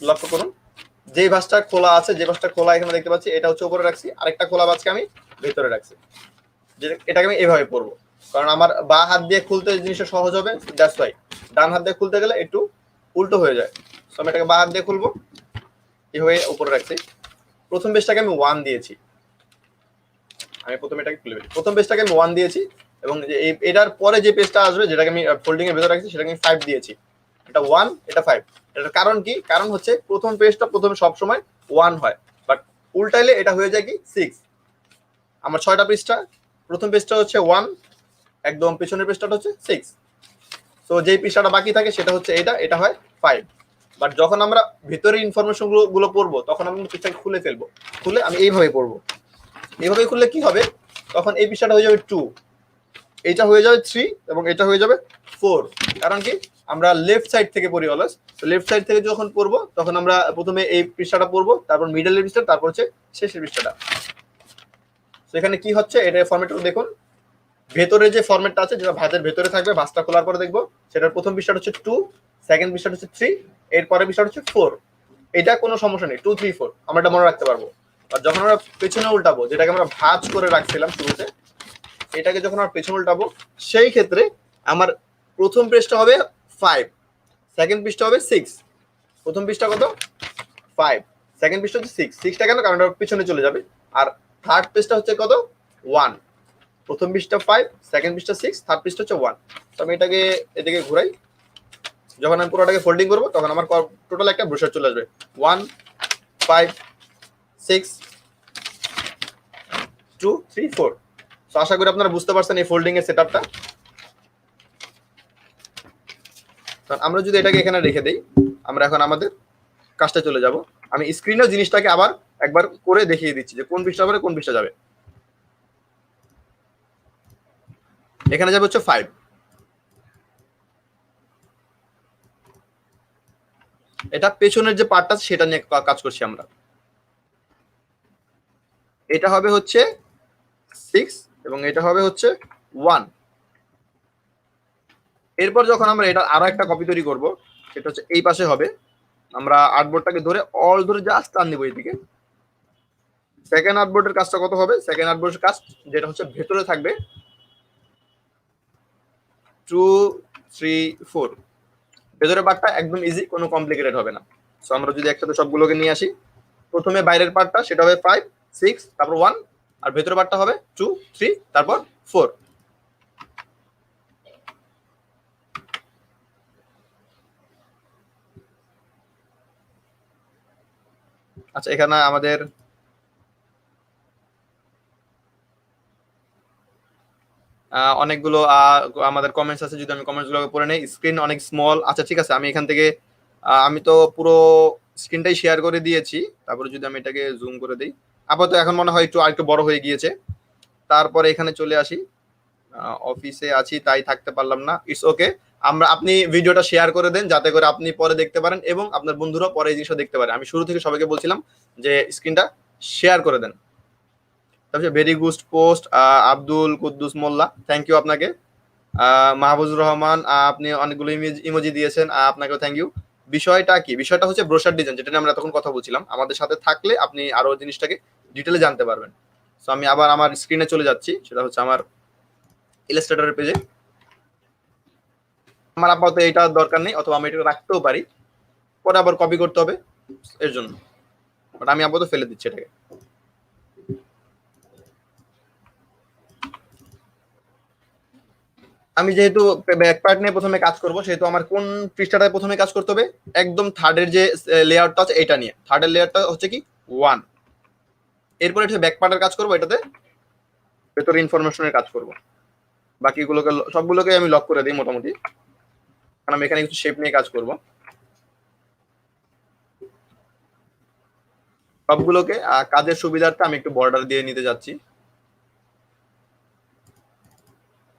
লক্ষ্য করুন, যে ভাঁজটা খোলা আছে, যে ভাঁজটা খোলা এখানে দেখতে পাচ্ছি এটা হচ্ছে উপরে রাখছি, আরেকটা খোলা ভাঁজকে আমি ভেতরে রাখছি। এটাকে আমি এভাবে পড়বো, কারণ আমার বা হাত দিয়ে খুলতে জিনিসটা সহজ হবে, দ্যাটস ওয়াই। ডান হাত দিয়ে খুলতে গেলে একটু উল্টো হয়ে যায়, তো আমি এটাকে বা হাত দিয়ে খুলবো, এভাবে উপরে রাখছি। প্রথম পেজটাকে আমি 1 দিয়েছি, আমি প্রথমে এটাকে খুলে ফেলি। প্রথম পেজটাকে আমি 1 দিয়েছি এবং এটার পরে যে পেজটা আসবে যেটাকে আমি ফোল্ডিং এর ভেতরে রাখছি সেটাকে আমি 5 দিয়েছি। এটা 1, এটা 5। এটার কারণ কি? কারণ হচ্ছে প্রথম পেজটা প্রথমে সবসময় 1 হয়, বাট উল্টাইলে এটা হয়ে যায় কি 6। আমার 6টা পৃষ্ঠা, প্রথম পেজটা হচ্ছে 1, একদম পেছনের পেজটা হচ্ছে 6। তো যেই পৃষ্ঠাটা বাকি থাকে সেটা হচ্ছে এটা, এটা হয় 5। বাট যখন আমরা ভিতরে ইনফরমেশন গুলো পড়বো তখন আমি পৃষ্ঠাকে খুলে ফেলবো, খুলে আমি এইভাবে পড়বো। এইভাবে খুললে কি হবে, তখন এই পৃষ্ঠাটা হয়ে যাবে 2, এটা হয়ে যাবে 3 এবং এটা হয়ে যাবে 4। কারণ কি, আমরা লেফট সাইড থেকে পড়ি অলওয়েজ। তো লেফট সাইড থেকে যখন পড়বো তখন আমরা প্রথমে এই পৃষ্ঠাটা পড়বো, তারপর মিডলের পৃষ্ঠা, তারপর হচ্ছে শেষের পৃষ্ঠাটা। তো এখানে কি হচ্ছে এটা ফরম্যাটটা দেখুন, ভেতরে যে ফরম্যাটটা আছে যেটা ভাঁজের ভেতরে থাকবে, ভাঁজটা খোলার পরে দেখবো সেটার প্রথম পৃষ্ঠাটা হচ্ছে 2, সেকেন্ড পৃষ্ঠাটা হচ্ছে 3, এরপরে পৃষ্ঠাটা হচ্ছে 4। এটা কোনো সমস্যা নেই, 2, 3, 4 আমরা এটা মনে রাখতে পারবো। আর যখন আমরা পেছনে উল্টাবো, যেটাকে আমরা ভাঁজ করে রাখছিলাম শুরুতে, এটাকে যখন আমরা পেছনে উল্টাবো সেই ক্ষেত্রে আমার প্রথম পৃষ্ঠা হবে 5, সেকেন্ড পৃষ্ঠা হবে 6। প্রথম পৃষ্ঠা কত? 5, সেকেন্ড পৃষ্ঠা হচ্ছে 6। 6টা কেন? কারণ এটা পিছনে চলে যাবে। আর থার্ড পৃষ্ঠা হচ্ছে কত? 1। প্রথম পৃষ্ঠা 5, সেকেন্ড পৃষ্ঠা 6, থার্ড পৃষ্ঠা হচ্ছে 1। তো আমি এটাকে এদিকে ঘুরাই, যখন আমি পুরোটাকে ফোল্ডিং করবো তখন আমার টোটাল একটা ব্রোশার চলে আসবে, 1, 5, 6, 2, 3, 4। তো আশা করি আপনারা বুঝতে পারছেন এই ফোল্ডিং এর সেটআপটা। আমরা যদি এটাকে এখানে রেখে দেই, আমরা এখন আমাদের কাজটা চলে যাব। আমি স্ক্রিনেও জিনিসটাকে আবার একবার করে দেখিয়ে দিচ্ছি যে কোন পৃষ্ঠা পরে কোন পৃষ্ঠা যাবে। এখানে যাবে হচ্ছে 5, এটা পেছনের যে পার্টটা সেটা নিয়ে কাজ করছি আমরা। এটা হবে হচ্ছে 6 এবং এটা হবে হচ্ছে 1। এরপর যখন আমরা এটা আরো একটা কপি তৈরি করব, সেটা হচ্ছে এই পাশে হবে। আমরা আর্টবোর্ডটাকে ধরে অল ধরে জাস্ট টান দিব এইদিকে। সেকেন্ড আর্টবোর্ডের কাজটা কত হবে? সেকেন্ড আর্টবোর্ডের কাজ যেটা হচ্ছে ভেতরে থাকবে 2, 3, 4। ভেতরের পার্টটা একদম ইজি, কোনো কমপ্লিকেটেড হবে না। সো আমরা যদি একসাথে সবগুলোকে নিয়ে আসি, প্রথমে বাইরের পার্টটা সেটা হবে 5, 6, তারপর 1, আর ভেতরের পার্টটা হবে 2, 3, তারপর 4। আচ্ছা, এখানে আমাদের অনেকগুলো আমাদের কমেন্টস আছে, যদি আমি কমেন্টস গুলো পড়ে নেই। স্ক্রিন অনেক স্মল, আচ্ছা ঠিক আছে, আমি এখান থেকে আমি তো পুরো স্ক্রিনটাই শেয়ার করে দিয়েছি। তারপরে যদি আমি এটাকে জুম করে দিই, আপাতত এখন মনে হয় একটু আরেকটু বড় হয়ে গিয়েছে। তারপরে এখানে চলে আসি, অফিসে আছি তাই থাকতে পারলাম না, ইটস ওকে। আপনি ভিডিওটা শেয়ার করে দেন যাতে করে আপনি পরে দেখতে পারেন এবং আপনার বন্ধুরা পরে এই জিনিসটা দেখতে পারে। আমি শুরু থেকে সবাইকে বলছিলাম যে স্ক্রিনটা শেয়ার করে দেন। তারপরে very good post, Abdul Kuddus Molla, thank you আপনাকে। মাহবুজুর রহমান, আপনি অনেকগুলো ইমোজি দিয়েছেন, আপনাকেও থ্যাংক ইউ। বিষয়টা কি? বিষয়টা হচ্ছে ব্রোশার ডিজাইন, যেটা নিয়ে আমরা তখন কথা বলছিলাম। আমাদের সাথে থাকলে আপনি আরো জিনিসটাকে ডিটেলে জানতে পারবেন। সো আমি আবার আমার স্ক্রিনে চলে যাচ্ছি, সেটা হচ্ছে আমার ইলাস্ট্রেটরের পেজে। আমার আপাতত এটা দরকার নেই, অথবা আমি এটা রাখতেও পারি, পরে আবার কপি করতে হবে এর জন্য, বাট আমি আপাতত ফেলে দিচ্ছি এটাকে। আমি যেহেতু ব্যাক পার্ট নিয়ে প্রথমে কাজ করব, সেহেতু আমার কোন পৃষ্ঠাটায় প্রথমে কাজ করতে হবে? একদম থার্ডের যে লেয়ারটা আছে এটা নিয়ে। থার্ডের লেয়ারটা হচ্ছে কি 1। এরপরে এটা ব্যাক পার্টের কাজ করব, এটাতে ভেতরে ইনফরমেশনের কাজ করব। বাকিগুলোকে সবগুলোকে আমি লক করে দিই মোটামুটি, কারণ আমি এখানে কিছু শেপ নিয়ে কাজ করব। সবগুলোকে কাজের সুবিধার্থে আমি একটু বর্ডার দিয়ে নিতে যাচ্ছি।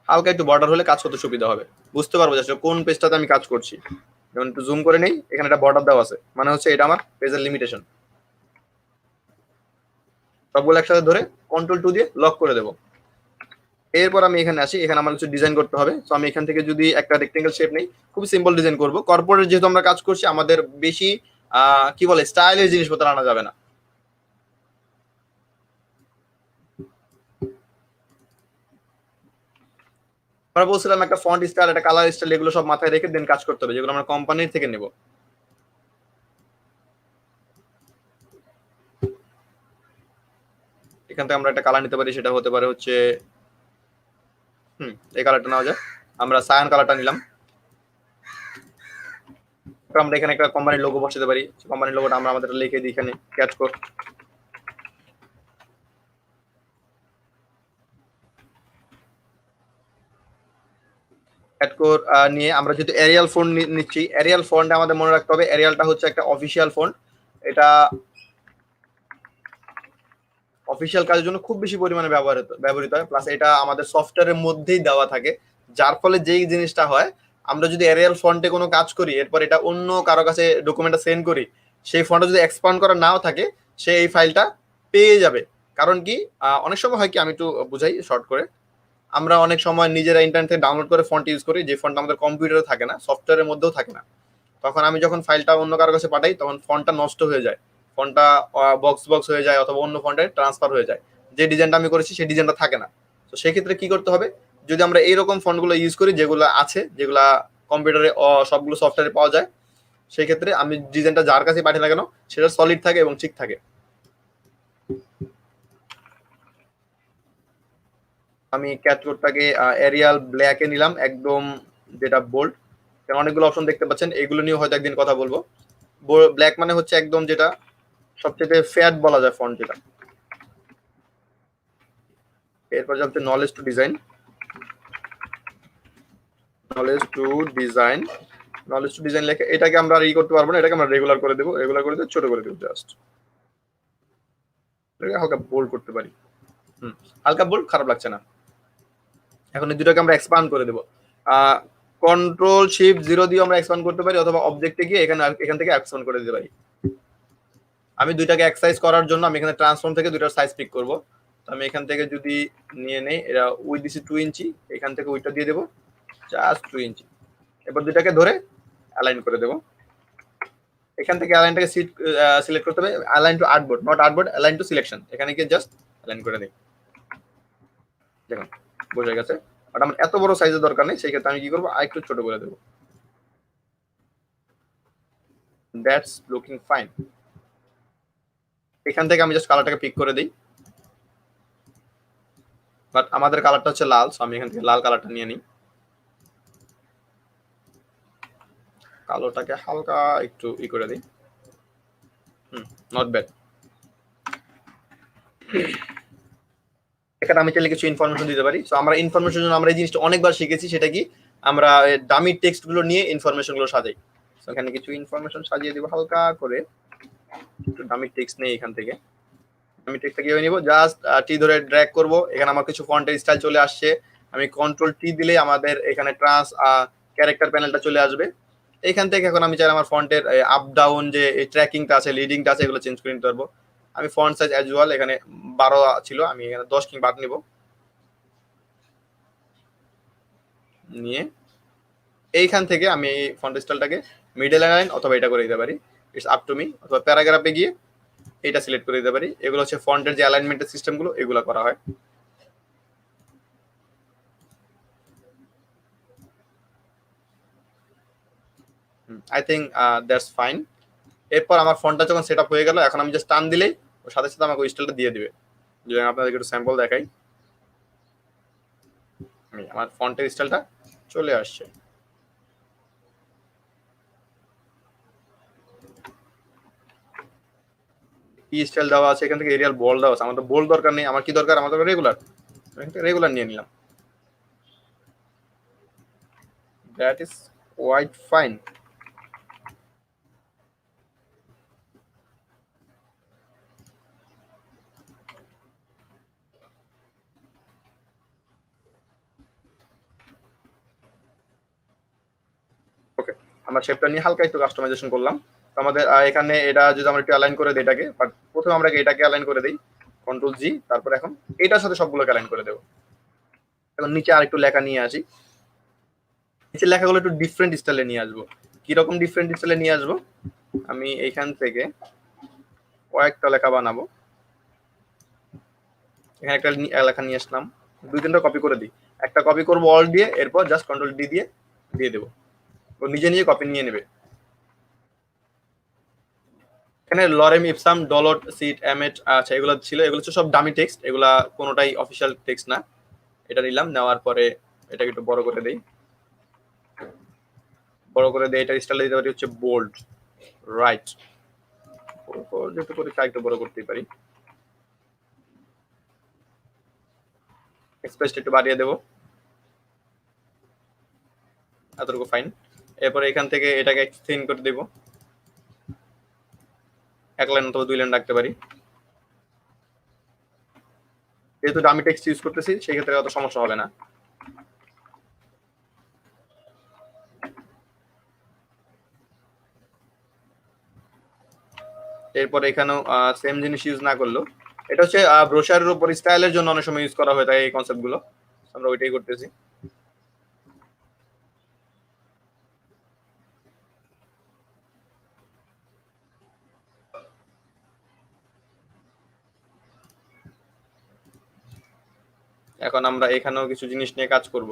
হালকা একটু বর্ডার হলে কাজ করতে সুবিধা হবে, বুঝতে পারবো যে কোন পেজটাতে আমি কাজ করছি। যেমন একটু জুম করে নেই, এখানে একটা বর্ডার দেওয়া আছে, মানে হচ্ছে এটা আমার পেজের লিমিটেশন। সবগুলো একসাথে ধরে Ctrl+2 দিয়ে লক করে দেবো। এরপর আমি এখানে আসি, এখানে আমার কিছু ডিজাইন করতে হবে। তো আমি এখান থেকে যদি একটা রেক্টেঙ্গেল শেপ নেই, খুব সিম্পল ডিজাইন করব। কর্পোরেট যেহেতু আমরা কাজ করছি, আমাদের বেশি কি বলে স্টাইলের জিনিসপত্র আনা যাবে না। আমরা বলছিলাম একটা ফন্ট স্টাইল, একটা কালার স্টাইল, এগুলো সব মাথায় রেখে দেন কাজ করতে হবে, যেগুলো আমরা কোম্পানির থেকে নেব। এখান থেকে আমরা একটা কালার নিতে পারি, সেটা হতে পারে হচ্ছে এই কালারটা নেওয়া যায়। আমরা সায়ান কালারটা নিলাম। আমরা এখানে একটা কোম্পানির লোগো বসাতে পারি, কোম্পানির লোগোটা আমরা আমাদের লিখে দিই এখানে ক্যাচ কোড। নিয়ে আমরা যেহেতু এরিয়াল ফন্ট নিচ্ছি, এরিয়াল ফন্টে আমাদের মনে রাখতে হবে এরিয়ালটা হচ্ছে একটা অফিসিয়াল ফন্ট। এটা অফিসিয়াল কাজের জন্য খুব বেশি পরিমাণে ব্যবহৃত হয়, প্লাস এটা আমাদের সফটওয়্যারের মধ্যেই দেওয়া থাকে, যার ফলে যেই জিনিসটা হয়, আমরা যদি এরিয়াল ফন্টে কোনো কাজ করি, এরপর এটা অন্য কারো কাছে ডকুমেন্টটা সেন্ড করি, সেই ফন্টটা যদি এক্সপান্ড করা নাও থাকে, সে এই ফাইলটা পেয়ে যাবে। কারণ কি অনেক সময় হয় কি, আমি একটু বুঝাই শর্ট করে। আমরা অনেক সময় নিজেরা ইন্টারনেট থেকে ডাউনলোড করে ফন্ট ইউজ করি, যে ফন্ট আমাদের কম্পিউটারে থাকে না, সফটওয়্যারের মধ্যেও থাকে না। তখন আমি যখন ফাইলটা অন্য কারো কাছে পাঠাই, তখন ফন্টটা নষ্ট হয়ে যায়, ফন্টটা বক্স হয়ে যায়, অথবা অন্য ফন্টে ট্রান্সফার হয়ে যায়, যে ডিজাইনটা আমি করেছি সেই ডিজাইনটা থাকে না। তো সেক্ষেত্রে কি করতে হবে, যদি আমরা এইরকম ফন্টগুলো ইউজ করি, যেগুলো আছে, যেগুলা কম্পিউটারে সবগুলো সফটওয়্যারে পাওয়া যায়, সেই ক্ষেত্রে আমি ডিজাইনটা যার কাছে পাঠিয়ে না কেন, সেটা সলিড থাকে এবং ঠিক থাকে। আমি ক্যাটকোডটাকে এরিয়াল ব্ল্যাকে নিলাম, একদম যেটা বোল্ড। অনেকগুলো অপশন দেখতে পাচ্ছেন, এগুলো নিয়ে হয়তো একদিন কথা বলবো। ব্ল্যাক মানে হচ্ছে একদম যেটা সবচেয়ে ফ্যাট বলা যায় ফন্ট যেটা। এরপর যাচ্ছে knowledge two design. Knowledge two design, knowledge two design লেখে এটাকে আমরা আর করতে পারবো না, এটাকে আমরা রেগুলার করে দেবো, রেগুলার করে দিয়ে ছোট করে দেবো জাস্ট। হালকা বোল্ড করতে পারি, হালকা বোল্ড, খারাপ লাগছে না। এখন এই দুটাকে আমরা এক্সপান্ড করে দেবো। Ctrl+Shift+0 দিয়ে আমরা এক্সপান্ড করতে পারি, অথবা অবজেক্টে গিয়ে এখান থেকে এক্সপান্ড করে দিতে পারি। আমি দুইটাকে এক সাইজ করার জন্য আমি এখানে ট্রান্সফর্ম থেকে দুইটার সাইজ পিক করব। তো আমি এখান থেকে যদি নিয়ে নেই, এটা উইথ দিছি 2 ইঞ্চি, এখান থেকে উইথটা দিয়ে দেবো জাস্ট 2 ইঞ্চি। এবার দুইটাকে ধরে অ্যালাইন করে দেবো। এখান থেকে অ্যালাইনটাকে সিলেক্ট করতে হবে, align two artboard, not artboard, align two selection. এখানে গিয়ে জাস্ট অ্যালাইন করে দিই, দেখুন বোঝা গেছে। বাট আমার এত বড় সাইজের দরকার নেই, সেই ক্ষেত্রে আমি কি করবো, আরেকটু ছোট করে দেবো। That's looking fine. এখান থেকে আমি জাস্ট কালারটাকে পিক করে দিই, বাট আমাদের কালারটা হচ্ছে লাল, সো আমি এখান থেকে লাল কালারটা নিয়ে নিই। কালোটাকে হালকা একটু করে দিই, নট ব্যাড। এখানে আমি চাইলে কিছু ইনফরমেশন দিতে পারি। সো আমরা ইনফরমেশন জন্য আমরা এই জিনিসটা অনেকবার শিখেছি, সেটা কি, আমরা ডামি টেক্সট গুলো নিয়ে ইনফরমেশন গুলো সাজাই। এখানে কিছু ইনফরমেশন সাজিয়ে দিব হালকা করে, একটু ডামি টেক্সট নেই এখান থেকে। আমি টেক্সটটা কিভাবে নিব, জাস্ট টি ধরে ড্র্যাগ করব, এখানে আমার কিছু ফন্টের স্টাইল চলে আসছে। আমি Ctrl+T দিলে আমাদের এখানে ক্যারেক্টার প্যানেলটা চলে আসবে। এখান থেকে এখন আমি চাই আমার ফন্টের আপ ডাউন যে ট্র্যাকিংটা আছে, লিডিংটা আছে, এগুলো চেঞ্জ করে নিতে পারবো। আমি ফন্ট সাইজ অ্যাজ ইউয়াল এখানে 12 ছিল, আমি এখানে 10 কিংবা 8 নিব। নিয়ে এইখান থেকে আমি এই ফন্ট স্টাইলটাকে মিডল লাইন অথবা এটা করে দিতে পারি, ইটস আপ টু মি। অথবা প্যারাগ্রাফে গিয়ে এটা সিলেক্ট করে দিতে পারি। এগুলো হচ্ছে ফন্টের যে অ্যালাইনমেন্টের সিস্টেমগুলো, এগুলো করা হয়। I think that's fine. এরপর আমার ফন্টটা যখন সেট আপ হয়ে গেল, এখন আমি জাস্ট টান দিলেই ওর সাথে সাথে আমাকে ওই স্টাইলটা দিয়ে দিবে। যদি আমি আপনাদেরকে একটু স্যাম্পল দেখাই, আমার ফন্টের স্টাইলটা চলে আসছে। কি স্টাইল দেওয়া আছে, এখান থেকে এরিয়াল বোল্ড দেওয়া আছে। আমার তো বোল্ড দরকার নেই, আমার কি দরকার, আমার দরকার রেগুলার। এখান থেকে রেগুলার নিয়ে নিলাম। That is quite fine. Okay, আমরা শেপটা নিয়ে হালকা একটু কাস্টমাইজেশন করলাম। তো আমাদের এখানে এটা যদি আমরা একটু অ্যালাইন করে দিই এটাকে, বাট প্রথমে আমরা এটাকে অ্যালাইন করে দিই, কন্ট্রোল জি, তারপর এখন এটার সাথে সবগুলোকে অ্যালাইন করে দেবো। এখন নিচে আর একটু লেখা নিয়ে আসি, নিচে লেখাগুলো একটু ডিফারেন্ট স্টাইলে নিয়ে আসবো। কিরকম ডিফারেন্ট স্টাইলে নিয়ে আসবো, আমি এইখান থেকে কয়েকটা লেখা বানাবো। এখানে একটা লেখা নিয়ে আসলাম, দুই তিনটা কপি করে দিই। একটা কপি করবো অল দিয়ে, এরপর জাস্ট কন্ট্রোল ডি দিয়ে দিয়ে দেবো, ও নিজে নিজে কপি নিয়ে নেবে। এখানে লরেম ইপসাম ডলট সিট এমএট আচ্ছা এগুলো ছিল, এগুলো হচ্ছে সব ডামি টেক্সট, এগুলা কোনোটাই অফিসিয়াল টেক্সট না। এটা নিলাম, নেওয়ার পরে এটাকে একটু বড় করে দেই, বড় করে দেই। এটা স্টাইল দিতে পারি হচ্ছে বোল্ড, রাইট, যেহেতু করে একটু বড় করতেই পারি। এক্সপ্রেসটা একটু বাড়িয়ে দেবো, এতটুকু ফাইন। এরপরে এখান থেকে এটাকে একটু থিন করে দেবো, এক লাইন অথবা দুই লাইন রাখতে পারি। যেহেতু ডামি টেক্সট ইউজ করতেছি, সেই ক্ষেত্রে অত সমস্যা হবে না। এরপর এখানেও সেম জিনিস ইউজ না করলো, এটা হচ্ছে ব্রোশারের উপর স্টাইলের জন্য অনেক সময় ইউজ করা হয় থাকে এই কনসেপ্ট গুলো, আমরা ওইটাই করতেছি। এখন আমরা এখানেও কিছু জিনিস নিয়ে কাজ করব।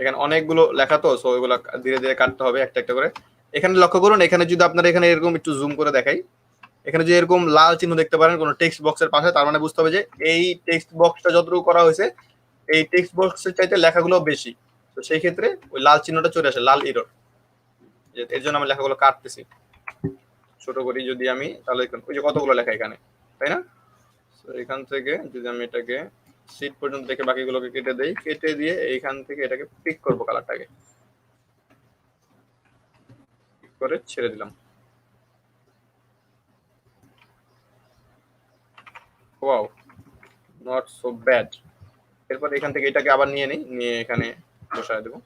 এখানে অনেকগুলো লেখা তো, সো এগুলো ধীরে ধীরে কাটতে হবে একটা একটা করে। এখানে লক্ষ্য করুন, এখানে যদি আপনারা এখানে এরকম একটু জুম করে দেখাই, এখানে যে এরকম লাল চিহ্ন দেখতে পারেন কোনো টেক্সট বক্সের পাশে, তার মানে বুঝতে হবে যে এই টেক্সট বক্সটা যতটুকু করা হয়েছে, এই টেক্সট বক্সের চাইতে লেখাগুলো বেশি। তো সেই ক্ষেত্রে ওই লাল চিহ্নটা চলে আসে, লাল ইরর, এর জন্য আমি লেখাগুলো কাটতেছি। ছোট করি যদি আমি, তাহলে ওই যে কতগুলো লেখা এখানে, তাই না? এখান থেকে যদি আমি এটাকে সিট পর্যন্ত দেখে বাকিগুলোকে কেটে দেই, কেটে দিয়ে এইখান থেকে এটাকে পিক করব, কালারটাকে পিক করে ছেড়ে দিলাম। Wow, not so bad. এরপর এখান থেকে এটাকে আবার নিয়ে নিই, নিয়ে এখানে বসায় দেবো।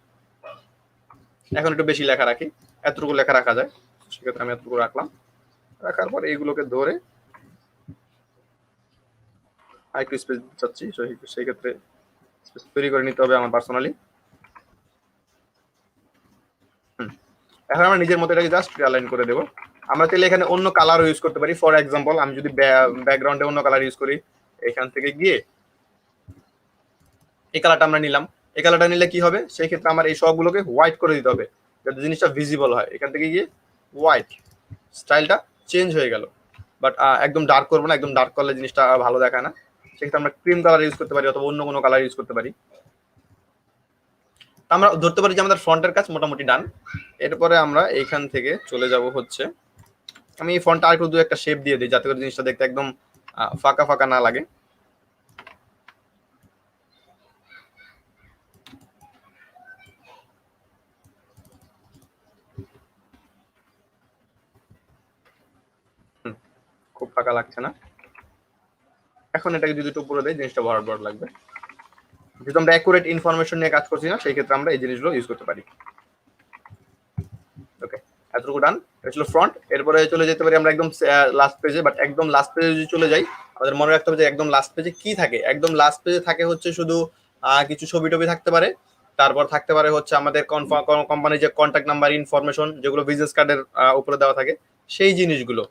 এখন একটু বেশি লেখা রাখি, এতটুকু লেখা রাখা যায়, সেক্ষেত্রে আমি এতটুকু রাখলাম। রাখার পর এইগুলোকে ধরে আরেকটু স্পেস চাচ্ছি, সেই ক্ষেত্রে স্পেস তৈরি করে নিতে হবে আমার পার্সোনালি। এখন আমরা নিজের মতো এটাকে জাস্ট অ্যালাইন করে দেবো। আমরা চাইলে এখানে অন্য কালার ইউজ করতে পারি। ফর এক্সাম্পল, আমি যদি ব্যাকগ্রাউন্ডে অন্য কালার ইউজ করি, এখান থেকে গিয়ে এই কালারটা আমরা নিলাম। এই কালারটা নিলে কি হবে, সেই ক্ষেত্রে আমার এই সবগুলোকে হোয়াইট করে দিতে হবে, যাতে জিনিসটা ভিজিবল হয়। এখান থেকে গিয়ে হোয়াইট, স্টাইলটা চেঞ্জ হয়ে গেল। বাট একদম ডার্ক করবো না, একদম ডার্ক করলে জিনিসটা ভালো দেখায় না। সেক্ষেত্রে আমরা ক্রিম কালার ইউজ করতে পারি, অথবা অন্য কোনো কালার ইউজ করতে পারি। আমরা ধরতে পারি যে আমাদের ফন্টের কাজ মোটামুটি ডান। এরপরে আমরা এইখান থেকে চলে যাব হচ্ছে, আমি এই ফন্টটা আরেকটু দু একটা শেপ দিয়ে দিই, যাতে করে জিনিসটা দেখতে একদম ফাঁকা ফাঁকা না লাগে। খুব ফাঁকা লাগছে না। এখন এটাকে যদি একটু উপরে দেই, জিনিসটা ভরাট ভরাট লাগবে। যেহেতু আমরা অ্যাকুরেট ইনফরমেশন নিয়ে কাজ করছি না, সেই ক্ষেত্রে আমরা এই জিনিসগুলো ইউজ করতে পারি। ওকে, এতটুকু ডান। এটা ছিল ফ্রন্ট। এরপরে চলে যেতে পারি আমরা একদম লাস্ট পেজে। বাট একদম লাস্ট পেজে যদি চলে যাই, আমাদের মনে রাখতে হবে যে একদম লাস্ট পেজে কি থাকে। একদম লাস্ট পেজে থাকে হচ্ছে শুধু কিছু ছবি টবি থাকতে পারে, তারপর থাকতে পারে হচ্ছে আমাদের কোম্পানির যে কন্ট্যাক্ট নাম্বার, ইনফরমেশন, যেগুলো বিজনেস কার্ডের উপরে দেওয়া থাকে, সেই জিনিসগুলো।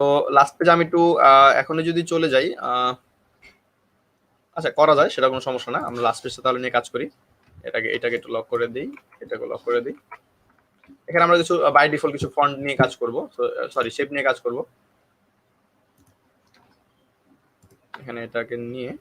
তো লাস্ট পেজে আমি একটু এখনই যদি চলে যাই, আচ্ছা করা যায়, সেটা কোনো সমস্যা না। আমরা লাস্ট পেজটা তাহলে নিয়ে কাজ করি। এটাকে একটু লক করে দিই, এটাকে লক করে দিই। এখানে আমরা কিছু বাই ডিফল্ট কিছু ফন্ট নিয়ে কাজ করব, সরি শেপ নিয়ে কাজ করব। এখানে এটাকে নিয়ে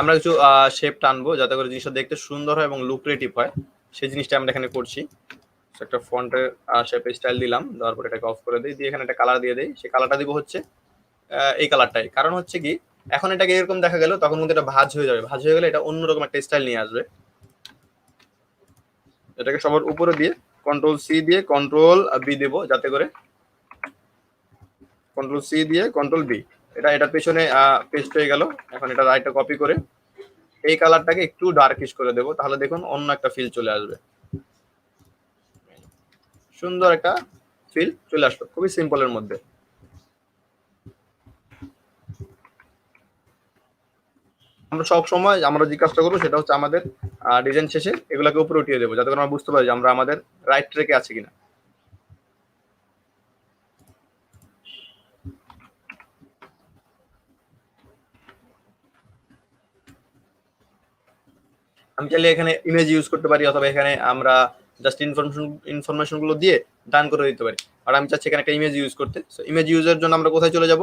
আমরা কিছু শেপ টানবো যাতে করে জিনিসটা দেখতে সুন্দর হয় এবং লুক্রেটিভ হয়, সেই জিনিসটা আমরা এখানে করছি। একটা ফন্টের শেপের স্টাইল দিলাম, দেওয়ার পর এটাকে অফ করে দিই, দিয়ে এখানে একটা কালার দিয়ে দিই। সেই কালারটা দিব হচ্ছে এই কালারটাই। কারণ হচ্ছে কি, এখন এটাকে এরকম দেখা গেল, তখন কিন্তু এটা ভাঁজ হয়ে যাবে। ভাঁজ হয়ে গেলে এটা অন্যরকম একটা স্টাইল নিয়ে আসবে। এটাকে সবার উপরে দিয়ে কন্ট্রোল সি দিয়ে কন্ট্রোল বি দেবো, যাতে করে কন্ট্রোল সি দিয়ে কন্ট্রোল বি, এটার পেছনে পেস্ট হয়ে গেল। এখন এটা রাইটটা কপি করে এই কালারটাকে একটু ডার্কিশ করে দেবো, তাহলে দেখুন অন্য একটা ফিল চলে আসবে, সুন্দর একটা ফিল চলে আসলো খুবই সিম্পলের মধ্যে। আমরা সব সময় আমরা যে কাজটা করবো সেটা হচ্ছে আমাদের ডিজাইন শেষে এগুলোকে উপরে উঠিয়ে দেবো, যাতে করে আমরা বুঝতে পারি যে আমরা আমাদের রাইট ট্র্যাকে আছে কিনা। আমি চাইলে এখানে ইমেজ ইউজ করতে পারি, অথবা এখানে আমরা জাস্ট ইনফরমেশন গুলো দিয়ে ডান করে দিতে পারি। আর আমি চাচ্ছি এখানে একটা ইমেজ ইউজ করতে। সো ইমেজ ইউজের জন্য আমরা কোথায় চলে যাব?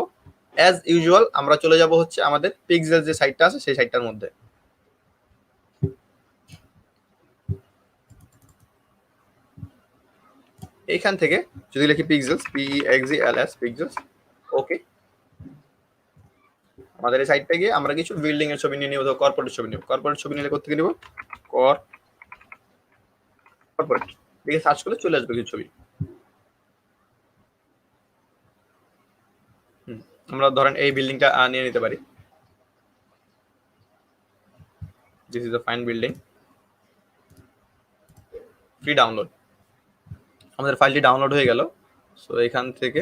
অ্যাজ ইউজুয়াল আমরা চলে যাব হচ্ছে আমাদের পিক্সেল যে সাইটটা আছে সেই সাইটটার মধ্যে। এইখান থেকে যদি লিখি পিক্সেলস, PEXELS পিক্সেলস, ওকে। আমাদের এই সাইটটা গিয়ে আমরা কিছু বিল্ডিং এর ছবি নিয়ে নিব, অথবা কর্পোরেট ছবি নিব। কর্পোরেট ছবি নিলে কোথা থেকে নিব? কর্পোরেট লিখে সার্চ করলে চলে আসবে কিছু ছবি। আমরা ধরেন এই বিল্ডিংটা নিয়ে নিতে পারি। This is a fine building, free download. আমাদের ফাইলটি ডাউনলোড হয়ে গেল। সো এখান থেকে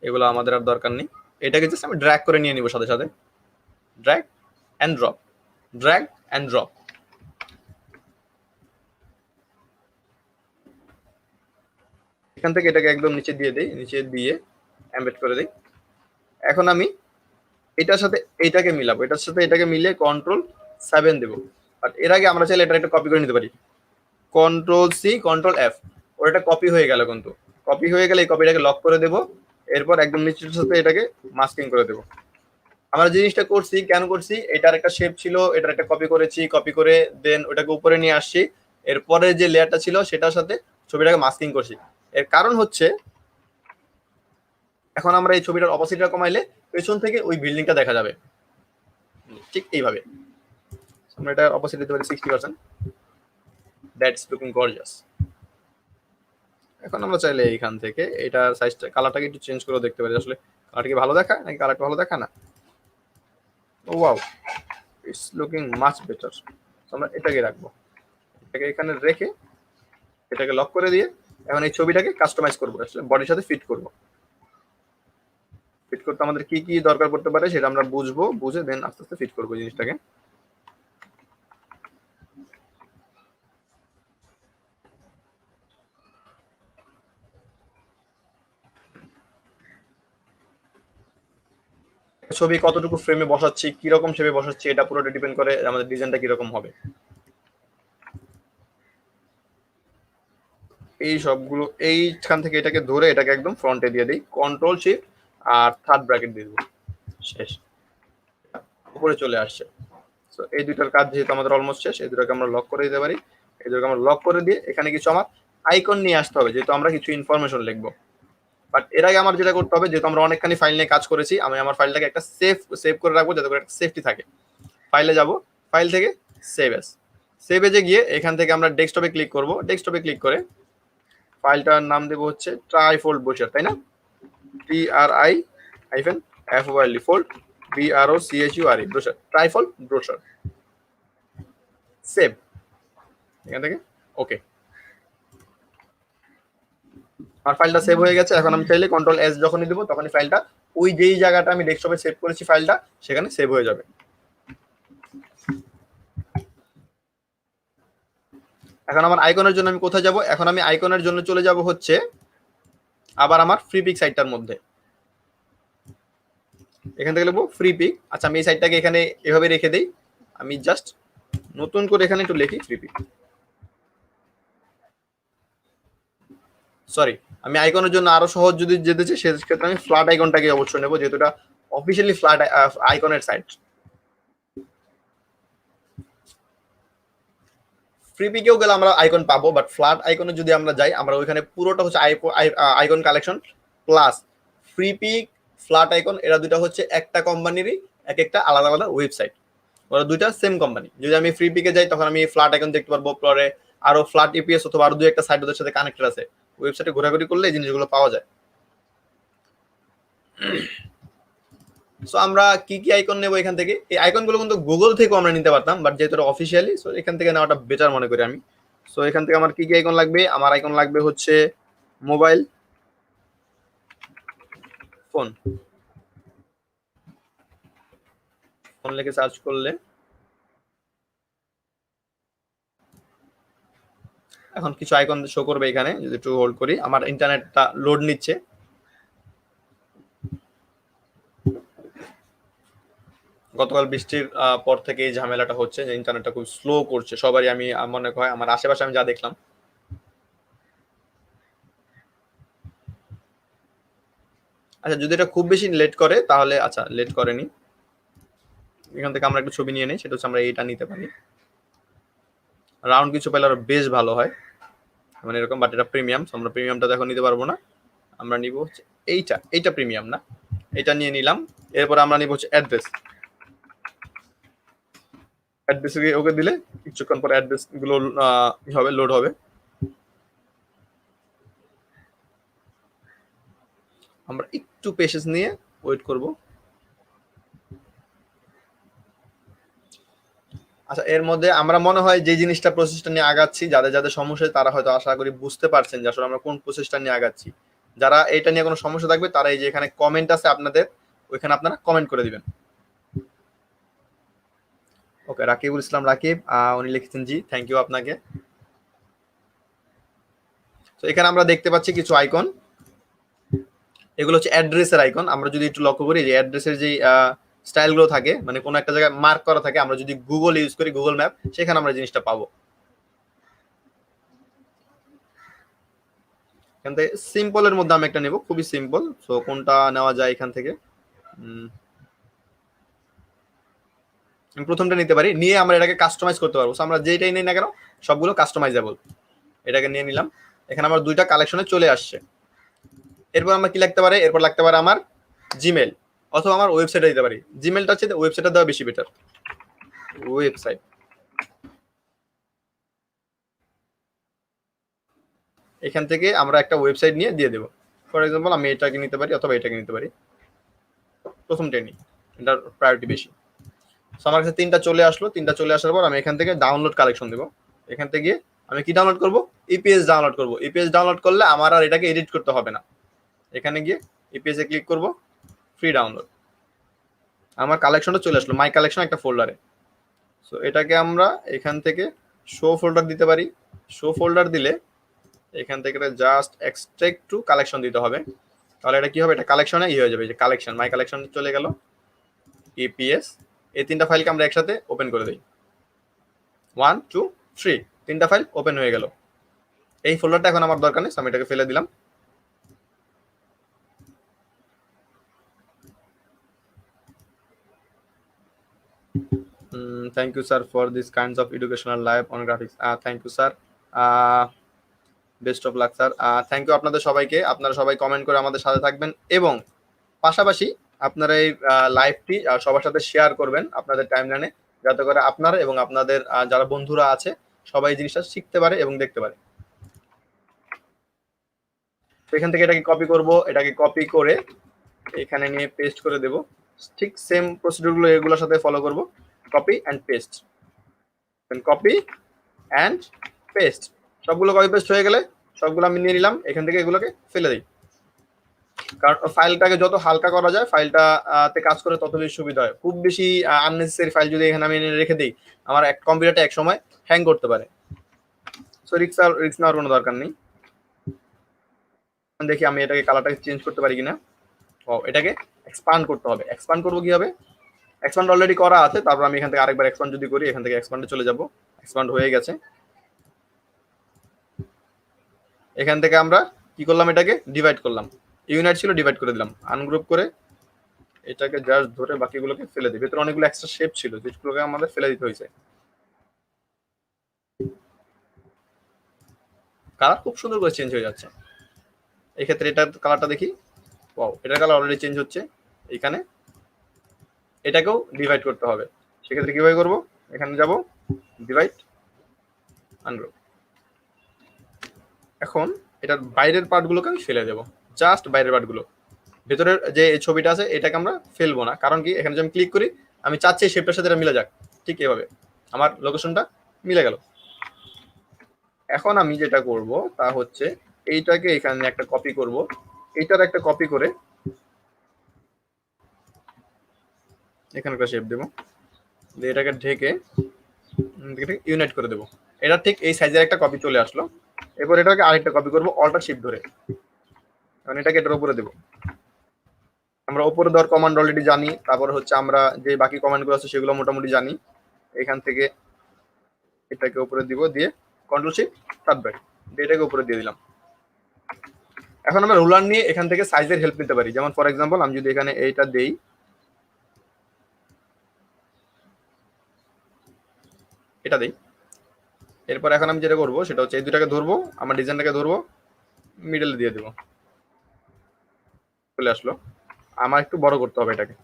এগুলো আমাদের আর দরকার নেই। এটাকে জাস্ট আমি ড্র্যাগ করে নিয়ে নিব, সাথে সাথে drag and drop, drag and drop. এখান থেকে এটাকে একদম নিচে দিয়ে দেই, নিচে দিয়ে এমবেড করে দিই। এখন আমি এটার সাথে এইটাকে মিলাবো, এটার সাথে এটাকে মিলিয়ে Ctrl+7 দেবো। বাট এর আগে আমরা চাইলে এটা একটা কপি করে নিতে পারি, Ctrl+C Ctrl+F। ওটা কপি হয়ে গেল, কিন্তু কপি হয়ে গেলে এই কপিটাকে লক করে দেবো। এরপর একদম নিচের সাথে এটাকে মাস্কিং করে দেবো। আমরা জিনিসটা করছি কেন করছি, এটার একটা শেপ ছিল, এটার একটা কপি করেছি, কপি করে দেন ওটাকে উপরে নিয়ে আসছি। এরপরে যে লেয়ারটা ছিল সেটার সাথে ছবিটাকে মাস্কিং করছি। এর কারণ হচ্ছে এখন আমরা এই ছবিটার অপোসিটটা কমাইলে পেছন থেকে ওই বিল্ডিংটা দেখা যাবে, ঠিক এইভাবে। আমরা এটা অপোসিট দিতে পারি 60%। That's looking gorgeous. এখন আমরা চাইলে এইখান থেকে এটা সাইজটা, কালারটাকে একটু চেঞ্জ করে দেখতে পারি, আসলে কালারটা কি ভালো দেখায় নাকি কালারটা ভালো দেখায় না। Wow, it's looking much better. আমরা এটাকে রাখবো, এটাকে এখানে রেখে এটাকে লক করে দিয়ে এখন এই ছবিটাকে কাস্টমাইজ করবো, আসলে বডির সাথে ফিট করব। ফিট করতে আমাদের কি কি দরকার পড়তে পারে সেটা আমরা বুঝবো, বুঝে দেন আস্তে আস্তে ফিট করবো জিনিসটাকে। ছবি কতটুকু ফ্রেমে বসাচ্ছি, কিরকম শেপে বসাচ্ছি, এটা পুরোটা ডিপেন্ড করে আমাদের ডিজাইনটা কিরকম হবে। এই সবগুলো এইখান থেকে এটাকে ধরে এটাকে একদম ফ্রন্টে দিয়ে দিই, Ctrl+Shift আর থার্ড ব্র্যাকেট দিয়ে দেবো, শেষ, উপরে চলে আসছে। সো এই দুইটার কাজ যেহেতু আমাদের অলমোস্ট শেষ, এই দুটাকে আমরা লক করে দিতে পারি। এই দুটাকে আমরা লক করে দিয়ে এখানে কিছু আমার আইকন নিয়ে আসতে হবে, যেহেতু আমরা কিছু ইনফরমেশন লিখবো। বাট এর আগে আমার যেটা করতে হবে, যেহেতু আমরা অনেকখানি ফাইল নিয়ে কাজ করেছি, আমি আমার ফাইলটাকে একটা সেভ করে রাখবো, যাতে করে একটা সেফটি থাকে। ফাইলে যাব, ফাইল থেকে সেভ এস, সেভ এজে গিয়ে এখান থেকে আমরা ডেস্কটপে ক্লিক করব। ডেস্কটপে ক্লিক করে ফাইলটার নাম দেবো হচ্ছে ট্রাইফোল্ড ব্রোচার, তাই না? TRI-FOLD BROCHURE brochure, trifold brochure. Save এখান থেকে, ওকে। আর ফাইলটা সেভ হয়ে গেছে। এখন আমি চাইলে কন্ট্রোল এস যখনই দেবো তখনই ফাইলটা ওই যেই জায়গাটা আমি ডেস্কটপে সেভ করেছি ফাইলটা সেখানে সেভ হয়ে যাবে। এখন আমার আইকনের জন্য আমি কোথায় যাব? এখন আমি আইকনের জন্য চলে যাব হচ্ছে আবার আমার ফ্রি পিক সাইটটার মধ্যে। এখান থেকে লিখবো ফ্রি পিক। আচ্ছা আমি এই সাইটটাকে এখানে এভাবে রেখে দেই। আমি জাস্ট নতুন করে এখানে একটু লিখি ফ্রি পিক। সরি, আমি আইকনের জন্য আরো সহজ যদি যেতে চাই সেক্ষেত্রে আমি ফ্ল্যাট আইকনটাকে অবশ্যই নেবো, যেহেতু এটা অফিসিয়ালি ফ্ল্যাট আইকনের সাইট। ফ্রি পিকেও গেলে আমরা আইকন পাবো, বাট ফ্ল্যাট আইকনে যদি আমরা যাই আমরা ওইখানে পুরোটা হচ্ছে icon collection plus Freepik Flaticon, এরা দুইটা হচ্ছে একটা কোম্পানিরই এক একটা আলাদা আলাদা ওয়েবসাইট, ওরা দুইটা সেম কোম্পানি। যদি আমি ফ্রি পিকে যাই তখন আমি ফ্ল্যাট আইকন দেখতে পারবো, পরে আরো ফ্ল্যাট ইপিএস অথবা আরো দুই একটা সাইট ওদের সাথে কানেক্টেড আছে, ওয়েবসাইটে ঘোরাঘুরি করলে এই জিনিসগুলো পাওয়া যায়। সো আমরা কি কি আইকন নেব এখান থেকে? এই আইকনগুলো কিন্তু গুগল থেকেও আমরা নিতে পারতাম, বাট যেহেতু এটা অফিসিয়ালি সো এখান থেকে নেওয়াটা বেটার মনে করি আমি। সো এখান থেকে আমার কি কি আইকন লাগবে? আমার আইকন লাগবে হচ্ছে মোবাইল ফোন। ফোন লিখে সার্চ করলে এখন কিছু আইকন শো করবে এখানে। যদি একটু হোল্ড করি, আমার ইন্টারনেটটা লোড নিচ্ছে। গতকাল বৃষ্টির পর থেকে এই ঝামেলাটা হচ্ছে যে ইন্টারনেটটা খুব স্লো করছে সবারই, আমি মনে হয় আমার আশেপাশে আমি যা দেখলাম। আচ্ছা যদি এটা খুব বেশি লেট করে তাহলে, আচ্ছা লেট করেনি, এখান থেকে আমরা একটা ছবি নিয়ে নিই, সেটা হচ্ছে আমরা এইটা নিতে পারি। রাউন্ড কিছু পেলে আরো বেশ ভালো হয়, মানে এরকম, বাট এটা প্রিমিয়াম, আমরা প্রিমিয়ামটা এখন নিতে পারবো না। আমরা নিব হচ্ছে এইটা প্রিমিয়াম না, এটা নিয়ে নিলাম। এরপর আমরা নিব হচ্ছে অ্যাড্রেস। অ্যাড্রেস ওকে দিলে কিছুক্ষণ পরে অ্যাড্রেস গুলো হবে, লোড হবে। আমরা একটু পেশেন্স নিয়ে ওয়েট করব। আচ্ছা এর মধ্যে আমরা মনে হয় যে জিনিসটা প্রসেসটা নিয়ে আগাচ্ছি, যাদের যাদের সমস্যা তারা হয়তো আশা করি বুঝতে পারছেন যে আসলে আমরা কোন প্রসেসটা নিয়ে আগাচ্ছি। যারা এটা নিয়ে কোনো সমস্যা থাকবে তারা এই যে এখানে কমেন্ট আছে আপনাদের, ওইখানে আপনারা কমেন্ট করে দিবেন। ওকে, রাকিবুল ইসলাম রাকিব উনি লিখেছেন জি, থ্যাংক ইউ আপনাকে। তো এখানে আমরা দেখতে পাচ্ছি কিছু আইকন, এগুলো হচ্ছে অ্যাড্রেসের আইকন। আমরা যদি একটু লক্ষ্য করি যে অ্যাড্রেসের যে স্টাইলগুলো থাকে, মানে কোনো একটা জায়গায় মার্ক করা থাকে, আমরা যদি গুগল ইউজ করি, গুগল ম্যাপ, সেখানে আমরা জিনিসটা পাবো। এখান থেকে সিম্পলের মধ্যে আমি একটা নেব, খুবই সিম্পল। সো কোনটা নেওয়া যায় এখান থেকে? আমি প্রথমটা নিতে পারি, নিয়ে আমরা এটাকে কাস্টমাইজ করতে পারবো। আমরা যেটাই নেই না কেন সবগুলো কাস্টমাইজেবল। এটাকে নিয়ে নিলাম, এখানে আমার দুইটা কালেকশনে চলে আসছে। এরপর আমরা কি লিখতে পারি? এরপর লিখতে পারি আমার জিমেল অথবা আমার ওয়েবসাইটে দিতে পারি। জিমেলটা হচ্ছে ওয়েবসাইটে দেওয়া বেশি বেটার। ওয়েবসাইট, এখান থেকে আমরা একটা ওয়েবসাইট নিয়ে দিয়ে দেবো। ফর এক্সাম্পল আমি এটাকে নিতে পারি অথবা এটাকে নিতে পারি, প্রথমটাই নিই, এটার প্রায়োরিটি বেশি। সো আমার কাছে তিনটা চলে আসলো। তিনটা চলে আসার পর আমি এখান থেকে ডাউনলোড কালেকশন দেবো। এখান থেকে গিয়ে আমি কি ডাউনলোড করবো? ইপিএস ডাউনলোড করবো। ইপিএস ডাউনলোড করলে আমার আর এটাকে এডিট করতে হবে না। এখানে গিয়ে ইপিএস এ ক্লিক করবো, ফ্রি ডাউনলোড। আমার কালেকশনটা চলে আসলো মাই কালেকশন একটা ফোল্ডারে। সো এটাকে আমরা এখান থেকে শো ফোল্ডার দিতে পারি। শো ফোল্ডার দিলে এখান থেকে জাস্ট এক্সট্রাক্ট টু কালেকশন দিতে হবে। তাহলে এটা কি হবে? এটা কালেকশনে হয়ে যাবে, যে কালেকশন, মাই কালেকশন চলে গেল, ইপিএস। এই তিনটা ফাইলকে আমরা একসাথে ওপেন করে দিই। 1 2 3 তিনটা ফাইল ওপেন হয়ে গেল। এই ফোল্ডারটা এখন আমার দরকার নেই, আমি এটাকে ফেলে দিলাম। Thank you sir for this kinds of educational live on graphics. Thank you sir, best of luck sir. Thank you আপনাদের সবাইকে। আপনারা সবাই কমেন্ট করে আমাদের সাথে থাকবেন এবং পাশাপাশি আপনারা এই লাইভটি সবার সাথে শেয়ার করবেন আপনাদের টাইমলাইনে, যাতে করে আপনারা এবং আপনাদের যারা বন্ধুরা আছে সবাই জিনিসটা শিখতে পারে এবং দেখতে পারে। তো এখান থেকে এটাকে কপি করব, এটাকে কপি করে এখানে নিয়ে পেস্ট করে দেব। ঠিক সেম প্রসিডিউরগুলো এগুলোর সাথে ফলো করব। Copy and paste, copy and paste, সবগুলো কপি পেস্ট হয়ে গেলে সবগুলো আমি নিয়ে নিলাম, এখান থেকে এগুলোকে ফেলে দিই। কারণ ফাইলটাকে যত হালকা করা যায় ফাইলটা তে কাজ করে তত বেশি সুবিধা হয়। খুব বেশি আননেসেসারি ফাইল যদি এখানে আমি এনে রেখে দিই, আমার এক কম্পিউটারটা এক সময় হ্যাং করতে পারে। সো রিস্ক নেওয়ার কোনো দরকার নেই। দেখি আমি এটাকে কালারটাকে চেঞ্জ করতে পারি কিনা। ও, এটাকে এক্সপান্ড করতে হবে। এক্সপান্ড করবো কি হবে, এক্সপান্ড অলরেডি করা আছে, তারপর আমি এখান থেকে আরেকবার এক্সপান্ড যদি করি, এখান থেকে এক্সপান্ডে চলে যাব। এক্সপান্ড হয়ে গেছে। এখান থেকে আমরা কি করলাম, এটাকে ডিভাইড করলাম। ইউনিট ছিল, ডিভাইড করে দিলাম। আনগ্রুপ করে এটাকে জাস্ট ধরে বাকিগুলোকে ফেলে দিই। ভেতরে অনেকগুলো এক্সট্রা শেপ ছিল যেগুলোকে আমাদের ফেলে দিতে হয়েছে। কালার খুব সুন্দর করে চেঞ্জ হয়ে যাচ্ছে। এই ক্ষেত্রে এটার কালারটা দেখি, ওয়াও, এটার কালার অলরেডি চেঞ্জ হচ্ছে। এখানে এটাকেও ডিভাইড করতে হবে। সেক্ষেত্রে কিভাবে করব, এখানে যাব, ডিভাইড, আনগ্রুপ। এখন এটার বাইরের পার্টগুলোকে আমি ফেলে দেবো, জাস্ট বাইরের পার্টগুলো। ভেতরের যে ছবিটা আছে এটাকে আমরা ফেলবো না, কারণ কি এখানে যদি আমি ক্লিক করি, আমি চাচ্ছি এই শেপটার সাথে এটা মিলে যাক। ঠিক এভাবে আমার লোকেশনটা মিলে গেল। এখন আমি যেটা করব তা হচ্ছে এইটাকে এখানে একটা কপি করব, এইটার একটা কপি করে এখানে একটা শেপ দেবো, এটাকে ঢেকে ইউনাইট করে দেবো। এটা ঠিক এই সাইজের একটা কপি চলে আসলো। এরপর এটাকে আরেকটা কপি করবো অল্টার শিফট ধরে, কারণ এটাকে এটার উপরে দেবো। আমরা উপরে দেওয়ার কমান্ড অলরেডি জানি, তারপর হচ্ছে আমরা যে বাকি কমান্ডগুলো আছে সেগুলো মোটামুটি জানি। এখান থেকে এটাকে উপরে দিব, দিয়ে কন্ট্রোল শিফট সাব ব্যাক দিয়ে এটাকে উপরে দিয়ে দিলাম। এখন আমরা রুলার নিয়ে এখান থেকে সাইজের হেল্প নিতে পারি। যেমন ফর এক্সাম্পল আমি যদি এখানে এইটা দেই, এটা দেই, এরপর এখন আমি যেটা করবো সেটা হচ্ছে এই দুটাকে ধরবো, আমার ডিজাইনটাকে ধরবো, মিডলে দিয়ে দেবো, চলে আসলো। আমার একটু বড় করতে হবে এটাকে,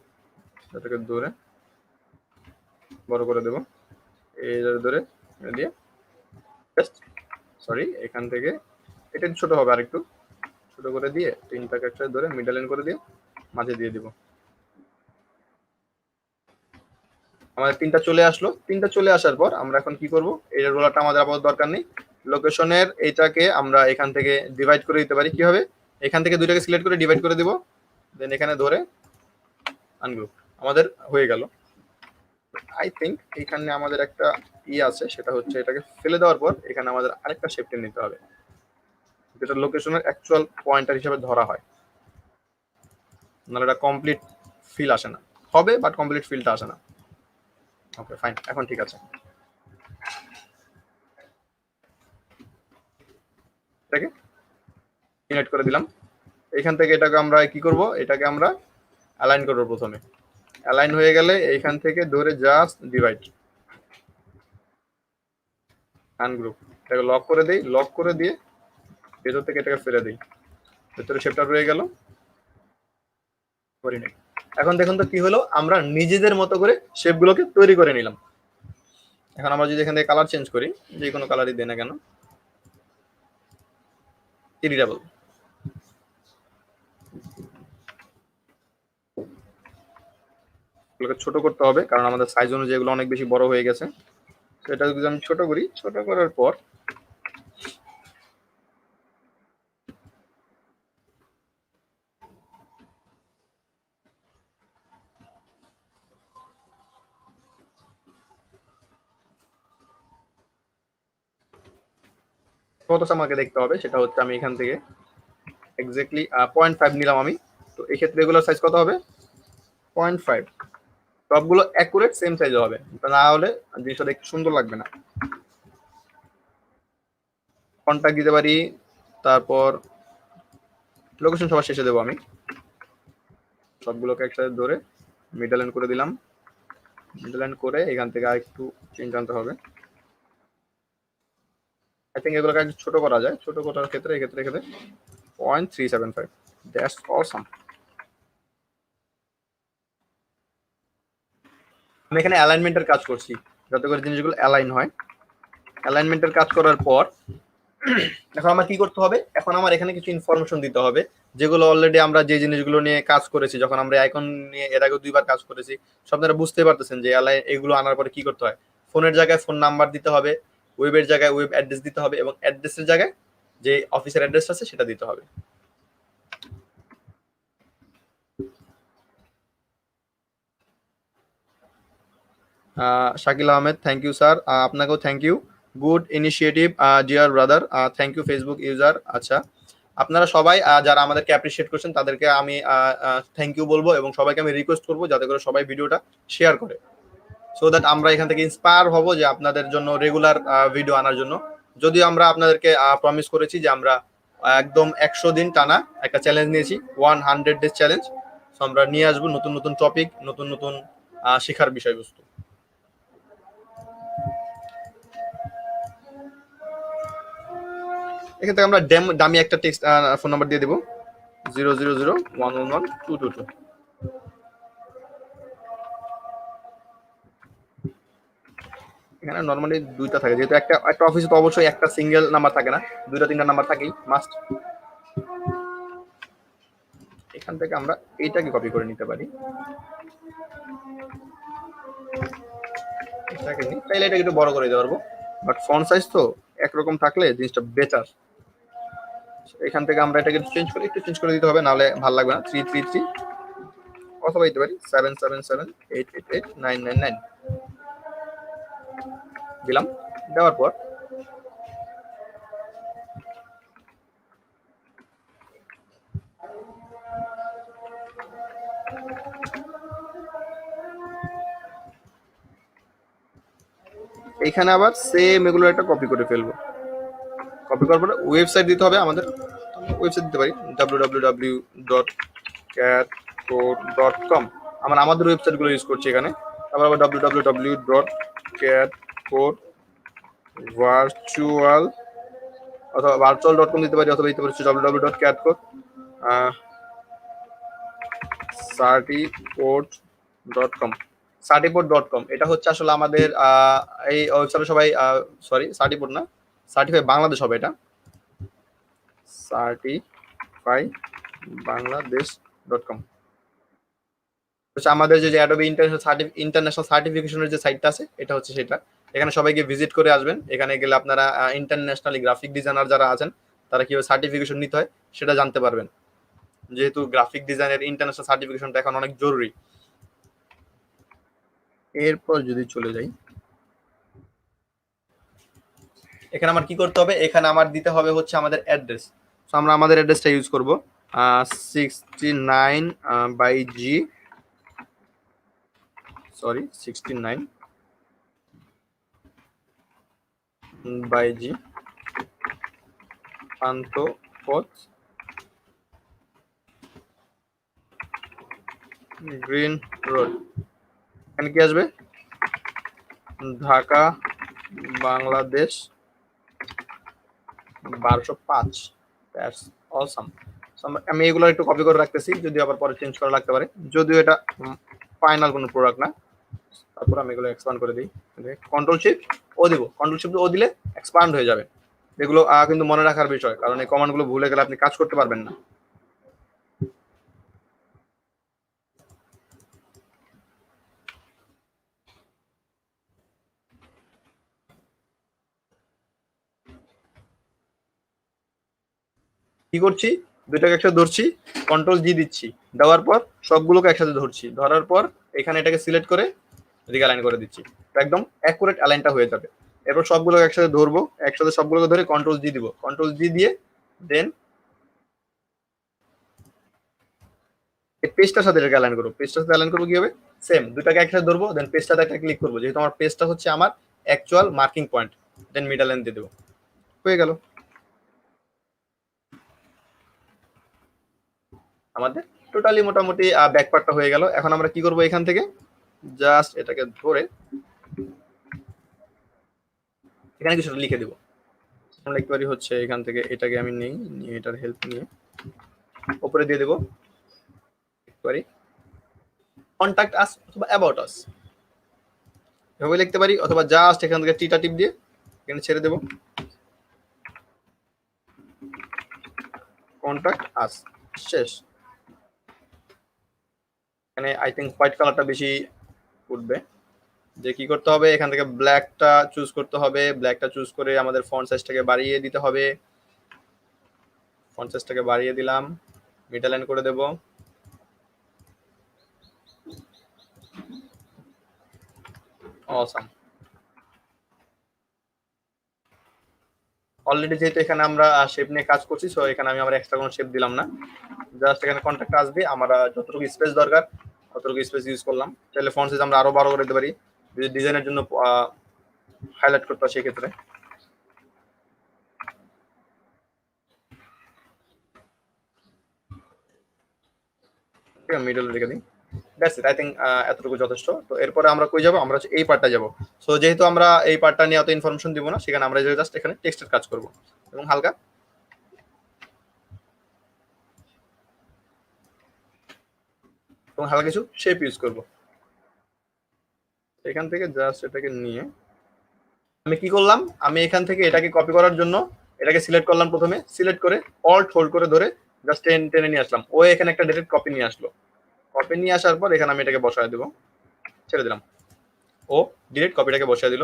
এটাকে ধরে বড় করে দেবো, এই ধরে দিয়ে সরি, এখান থেকে এটা ছোট হবে, আর একটু ছোট করে দিয়ে তিনটাকে একসাথে ধরে মিডল লাইন করে দিয়ে মাঝে দিয়ে দিব। আমাদের তিনটা চলে আসলো। তিনটা চলে আসার পর আমরা এখন কি করব, এই রোলারটা আমাদের আপাতত দরকার নেই। লোকেশনের এইটাকে আমরা এখান থেকে ডিভাইড করে দিতে পারি। কি হবে, এখান থেকে দুইটাকে সিলেক্ট করে ডিভাইড করে দিব, দেন এখানে ধরে আনগ্রুপ, আমাদের হয়ে গেল। আই থিঙ্ক এখানে আমাদের একটা আছে, সেটা হচ্ছে এটাকে ফেলে দেওয়ার পর এখানে আমাদের আরেকটা শেপ টেনে নিতে হবে, যেটা লোকেশনের অ্যাকচুয়াল পয়েন্টার হিসেবে ধরা হয়, নাহলে এটা কমপ্লিট ফিল আসে না। হবে বাট কমপ্লিট ফিলটা আসে না। ওকে ফাইন, এখন ঠিক আছে। এটাকে ইউনাইট করে দিলাম। এখান থেকে এটাকে আমরা কি করব, এটাকে আমরা অ্যালাইন করব। প্রথমে অ্যালাইন হয়ে গেলে এইখান থেকে ধরে জাস্ট ডিভাইড, আনগ্রুপ, এটাকে লক করে দেই। লক করে দিয়ে ভেতর থেকে এটাকে ফেলে দিই, ভেতরে শেপটা রয়ে গেল। করি নাই। এখন দেখুন তো কি হলো, আমরা নিজেদের মতো করে শেপগুলোকে তৈরি করে নিলাম। এখন আমরা যদি এখান থেকে কালার চেঞ্জ করি, যে কোনো কালারই দেই না কেন, এডিটেবল, এগুলোকে ছোট করতে হবে কারণ আমাদের সাইজ অনুযায়ী এগুলো অনেক বেশি বড় হয়ে গেছে। তো এটা যদি আমি ছোট করি, ছোট করার পর কত আমাকে দেখতে হবে, সেটা হচ্ছে আমি এখান থেকে এক্স্যাক্টলি 0.5 নিলাম আমি। তো এই ক্ষেত্রে এগুলোর সাইজ কত হবে, 0.5। সবগুলো অ্যাকুরেট সেম সাইজে হবে, না হলে জিনিসটা দেখতে সুন্দর লাগবে না। কন্টাক্ট দিতে পারি, তারপর লোকেশন সবার শেষে দেবো আমি। সবগুলোকে একসাথে ধরে মিডল লাইন করে দিলাম। মিডল লাইন করে এখান থেকে আর একটু চেঞ্জ আনতে হবে। আই থিঙ্ক এগুলোকে একটু ছোট করা যায়। ছোট করার ক্ষেত্রে এক্ষেত্রে 0.375, দ্যাটস অসাম। আমি এখানে অ্যালাইনমেন্টের কাজ করছি যাতে করে জিনিসগুলো অ্যালাইন হয়। অ্যালাইনমেন্টের কাজ করার পর এখন আমার কি করতে হবে, এখন আমার এখানে কিছু ইনফরমেশন দিতে হবে যেগুলো অলরেডি আমরা যে জিনিসগুলো নিয়ে কাজ করেছি, যখন আমরা আইকন নিয়ে এর আগে 2 বার কাজ করেছি, সব আপনারা বুঝতে পারতেছেন যে এগুলো আনার পরে কি করতে হয়। ফোনের জায়গায় ফোন নাম্বার দিতে হবে, ওয়েবের জায়গায় ওয়েব অ্যাড্রেস দিতে হবে, এবং অ্যাড্রেসের জায়গায় যে অফিসের অ্যাড্রেস আছে সেটা দিতে হবে। Shakil Ahmed, thank you sir. আপনাকেও thank you. Good initiative dear brother, thank you Facebook user. আচ্ছা, আপনারা সবাই যারা আমাদেরকে অ্যাপ্রিসিয়েট করছেন তাদেরকে আমি থ্যাংক ইউ বলবো, এবং সবাইকে আমি রিকোয়েস্ট করবো যাতে করে সবাই ভিডিওটা শেয়ার করে, সো দ্যাট আমরা এখান থেকে ইন্সপায়ার হব যে আপনাদের জন্য রেগুলার ভিডিও আনার জন্য। যদিও আমরা আপনাদেরকে প্রমিস করেছি যে আমরা একদম 100 দিন টানা একটা চ্যালেঞ্জ নিয়েছি, 100 ডেজ চ্যালেঞ্জ। সো আমরা নিয়ে আসবো নতুন নতুন টপিক, নতুন নতুন শেখার বিষয়বস্তু। এখান থেকে আমরা দামি একটা টেক্সট ফোন নাম্বার দিয়ে দেবো, 000111222। এখানে নর্মালি 2টা থাকে, যেহেতু একটা অফিসে তো অবশ্যই একটা সিঙ্গেল নাম্বার থাকে না, 2টা 3টা নাম্বার থাকেই মাস্ট। এখান থেকে আমরা এইটাকে কপি করে নিতে পারি, এটাকে নিই, চাইলে এটাকে একটু বড় করে দিতে পারবো, বাট ফন্ট সাইজ তো একরকম থাকলে জিনিসটা বেটার। এখান থেকে আমরা এটাকে একটু চেঞ্জ করে দিতে হবে, নাহলে ভালো লাগবে না। 333 অথবা দিতে পারি 7778888999 দিলাম। দেওয়ার পর এইখানে আবার সেম এগুলো একটা কপি করে ফেলবো। কপি করার পরে ওয়েবসাইট দিতে হবে আমাদের, ওয়েবসাইট দিতে পারি www.catcode.com। আমরা আমাদের ওয়েবসাইটগুলো ইউজ করছি এখানে। তারপর আবার www.catcodevirtual অথবা virtual.com দিতে পারি, অথবা দিতে পারি www.catcode.certiport.com। সার্টিপোর্ট.com এটা হচ্ছে আসলে আমাদের এই ওয়েবসাইটে সবাই, সরি সার্টিপোর্ট না, সার্টিফাই বাংলাদেশ হবে এটা, সার্টিফাই বাংলাদেশ.com। আমাদের যে অ্যাডোবি ইন্টারন্যাশনাল সার্টিফিকেশনের যে সাইটটা আছে এটা হচ্ছে সেটা। এখানে সবাইকে ভিজিট করে আসবেন। এখানে গেলে আপনারা ইন্টারন্যাশনালি গ্রাফিক ডিজাইনার যারা আছেন তারা কিভাবে সার্টিফিকেশন নিতে হয় সেটা জানতে পারবেন, যেহেতু গ্রাফিক ডিজাইনের ইন্টারন্যাশনাল সার্টিফিকেশনটা এখন অনেক জরুরি। এরপর যদি চলে যাই, এখানে আমার কি করতে হবে, এখানে আমার দিতে হবে হচ্ছে আমাদের অ্যাড্রেস। সো আমরা আমাদের অ্যাড্রেসটা ইউজ করব 69 by G, sorry 69 by G Panthapath green road. এখানে কি আসবে, ঢাকা বাংলাদেশ 1205। That's awesome. আমি এগুলো একটু কপি করে রাখতেছি, যদি আবার পরে চেঞ্জ করা লাগতে পারে, যদিও এটা ফাইনাল কোনো প্রোডাক্ট না। তারপর আমি এগুলো এক্সপ্যান্ড করে দিই, কন্ট্রোল শিফট ও দিব, কন্ট্রোল শিফট ও দিলে এক্সপ্যান্ড হয়ে যাবে। এগুলো কিন্তু মনে রাখার বিষয়, কারণ এই কমান্ডগুলো ভুলে গেলে আপনি কাজ করতে পারবেন না। কি করছি, দুইটাকে একসাথে ধরছি, কন্ট্রোল জি দিচ্ছি, দেওয়ার পর সবগুলোকে একসাথে ধরছি, ধরার পর এখানে এটাকে সিলেক্ট করে এদিকে অ্যালাইন করে দিচ্ছি, একদম অ্যাকুরেট অ্যালাইনটা হয়ে যাবে। এরপর সবগুলোকে একসাথে ধরবো, একসাথে সবগুলোকে ধরে কন্ট্রোল জি দিব, কন্ট্রোল জি দিয়ে দেন এই পেজটার সাথে এটাকে অ্যালাইন করবো। পেজটার সাথে অ্যালাইন করবো কি হবে, সেম দুটাকে একসাথে ধরবো, দেন পেজটাতে একটা ক্লিক করবো, যেহেতু আমার পেজটা হচ্ছে আমার অ্যাকচুয়াল মার্কিং পয়েন্ট, দেন মিডল লাইন দিয়ে দেবো, হয়ে গেল আমাদের টোটালি মোটামুটি ব্যাকপার্টটা হয়ে গেল। এখন আমরা কি করব, এখান থেকে জাস্ট এটাকে ধরে এখানে কিছু লিখে দেবো। লিখতে পারি হচ্ছে এখান থেকে এটাকে আমি নিয়ে এটার হেল্প নিয়ে উপরে দিয়ে দেবো, লিখতে পারি কন্ট্যাক্ট আস অথবা অ্যাবাউট আস, এভাবে লিখতে পারি, অথবা জাস্ট এখান থেকে টিটা টিপ দিয়ে এখানে ছেড়ে দেবো কন্ট্যাক্ট আস। শেষ। এখানে আই থিঙ্ক হোয়াইট কালারটা বেশি উঠবে। যে কি করতে হবে, এখান থেকে ব্ল্যাকটা চুজ করতে হবে। ব্ল্যাকটা চুজ করে আমাদের ফন্ট সাইজটাকে বাড়িয়ে দিতে হবে। ফন্ট সাইজটাকে বাড়িয়ে দিলাম, মিডল লাইন করে দেব। অসাম। অলরেডি যেহেতু এখানে আমরা শেপ নিয়ে কাজ করছি, সো এখানে আমি আমার এক্সট্রা কোনো শেপ দিলাম না। জাস্ট এখানে কন্ট্রাক্ট আসবে, আমরা যতটুকু স্পেস দরকার ততটুকু স্পেস ইউজ করলাম। চাইলে ফন্ট সাইজ আমরা আরো বড় করে দিতে পারি যদি ডিজাইনের জন্য হাইলাইট করতে হয় সেক্ষেত্রে। ঠিক আছে, মিডল রেখে দিই। দ্যাটস ইট, আই থিঙ্ক এতটুকু যথেষ্ট। তো এরপরে আমরা কই যাবো, আমরা হচ্ছে এই পার্টটা যাবো। সো যেহেতু আমরা এই পার্টটা নিয়ে অত ইনফরমেশন দিব না, সেখানে আমরা জাস্ট এখানে টেক্সটের কাজ করব এবং হালকা কিছু শেপ ইউজ করব। এখান থেকে জাস্ট এটাকে নিয়ে আমি কি করলাম, আমি এখান থেকে এটাকে কপি করার জন্য এটাকে সিলেক্ট করলাম। প্রথমে সিলেক্ট করে অল্ট হোল্ড করে ধরে জাস্ট টেনে নিয়ে আসলাম। ও এখানে একটা ডিরেক্ট কপি নিয়ে আসলো। কপি নিয়ে আসার পর এখানে আমি এটাকে বসায় দেবো, ছেড়ে দিলাম। ও ডিরেক্ট কপিটাকে বসায় দিল।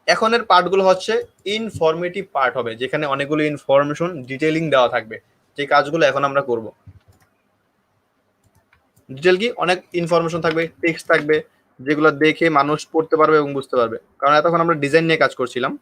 এখনের পার্টগুলো হচ্ছে ইনফরমেটিভ পার্ট হবে, যেখানে অনেকগুলো ইনফরমেশন ডিটেইলিং দেওয়া থাকবে। যে কাজগুলো এখন আমরা করব। ডিটেল কি, অনেক ইনফরমেশন থাকবে, টেক্সট থাকবে, যেগুলো দেখে মানুষ পড়তে পারবে এবং বুঝতে পারবে। কারণ এতক্ষণ আমরা ডিজাইন নিয়ে কাজ করছিলাম।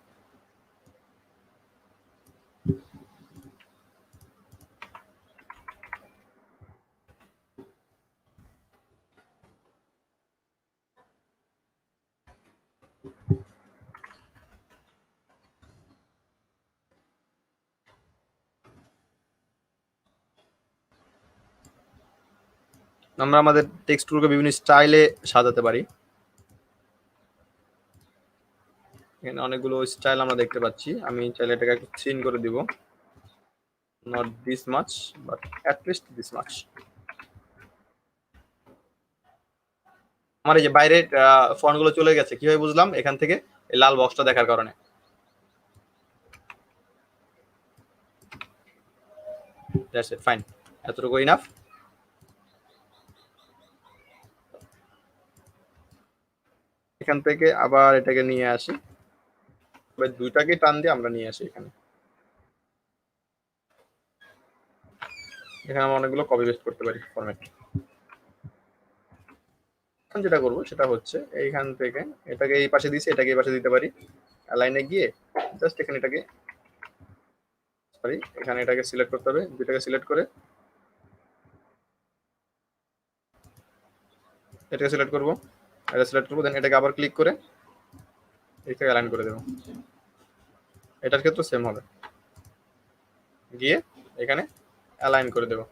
আমরা আমাদের টেক্সটগুলোকে বিভিন্ন স্টাইলে সাজাতে পারি। এখানে অনেকগুলো স্টাইল আমরা দেখতে পাচ্ছি। আমি চাইলে এটাকে একটু থিন করে দিব, not this much but at least this much. আমার এই যে বাইরের ফন্ট গুলো চলে গেছে, কিভাবে বুঝলাম? এখান থেকে এই লাল বক্সটা দেখার কারণে। দ্যাটস ইট, ফাইন, এতটুকু ইনাফ। এখান থেকে আবার এটাকে নিয়ে আসি, দুইটাকে টান দিয়ে আমরা নিয়ে আসি এখানে। এখানে আমরা অনেকগুলো কপি পেস্ট করতে পারি ফরম্যাট। এখন যেটা করবো সেটা হচ্ছে এইখান থেকে এটাকে এই পাশে দিয়েছি, এটাকে এই পাশে দিতে পারি। লাইনে গিয়ে জাস্ট এখানে এটাকে সরি এখানে এটাকে সিলেক্ট করতে হবে। দুইটাকে সিলেক্ট করে এটাকে সিলেক্ট করবো, এটা সিলেক্ট করবো, দেন এটাকে আবার ক্লিক করে এটাকে অ্যালাইন করে দেবো। এটার ক্ষেত্রে সেম হবে, গিয়ে এখানে অ্যালাইন করে দেবো।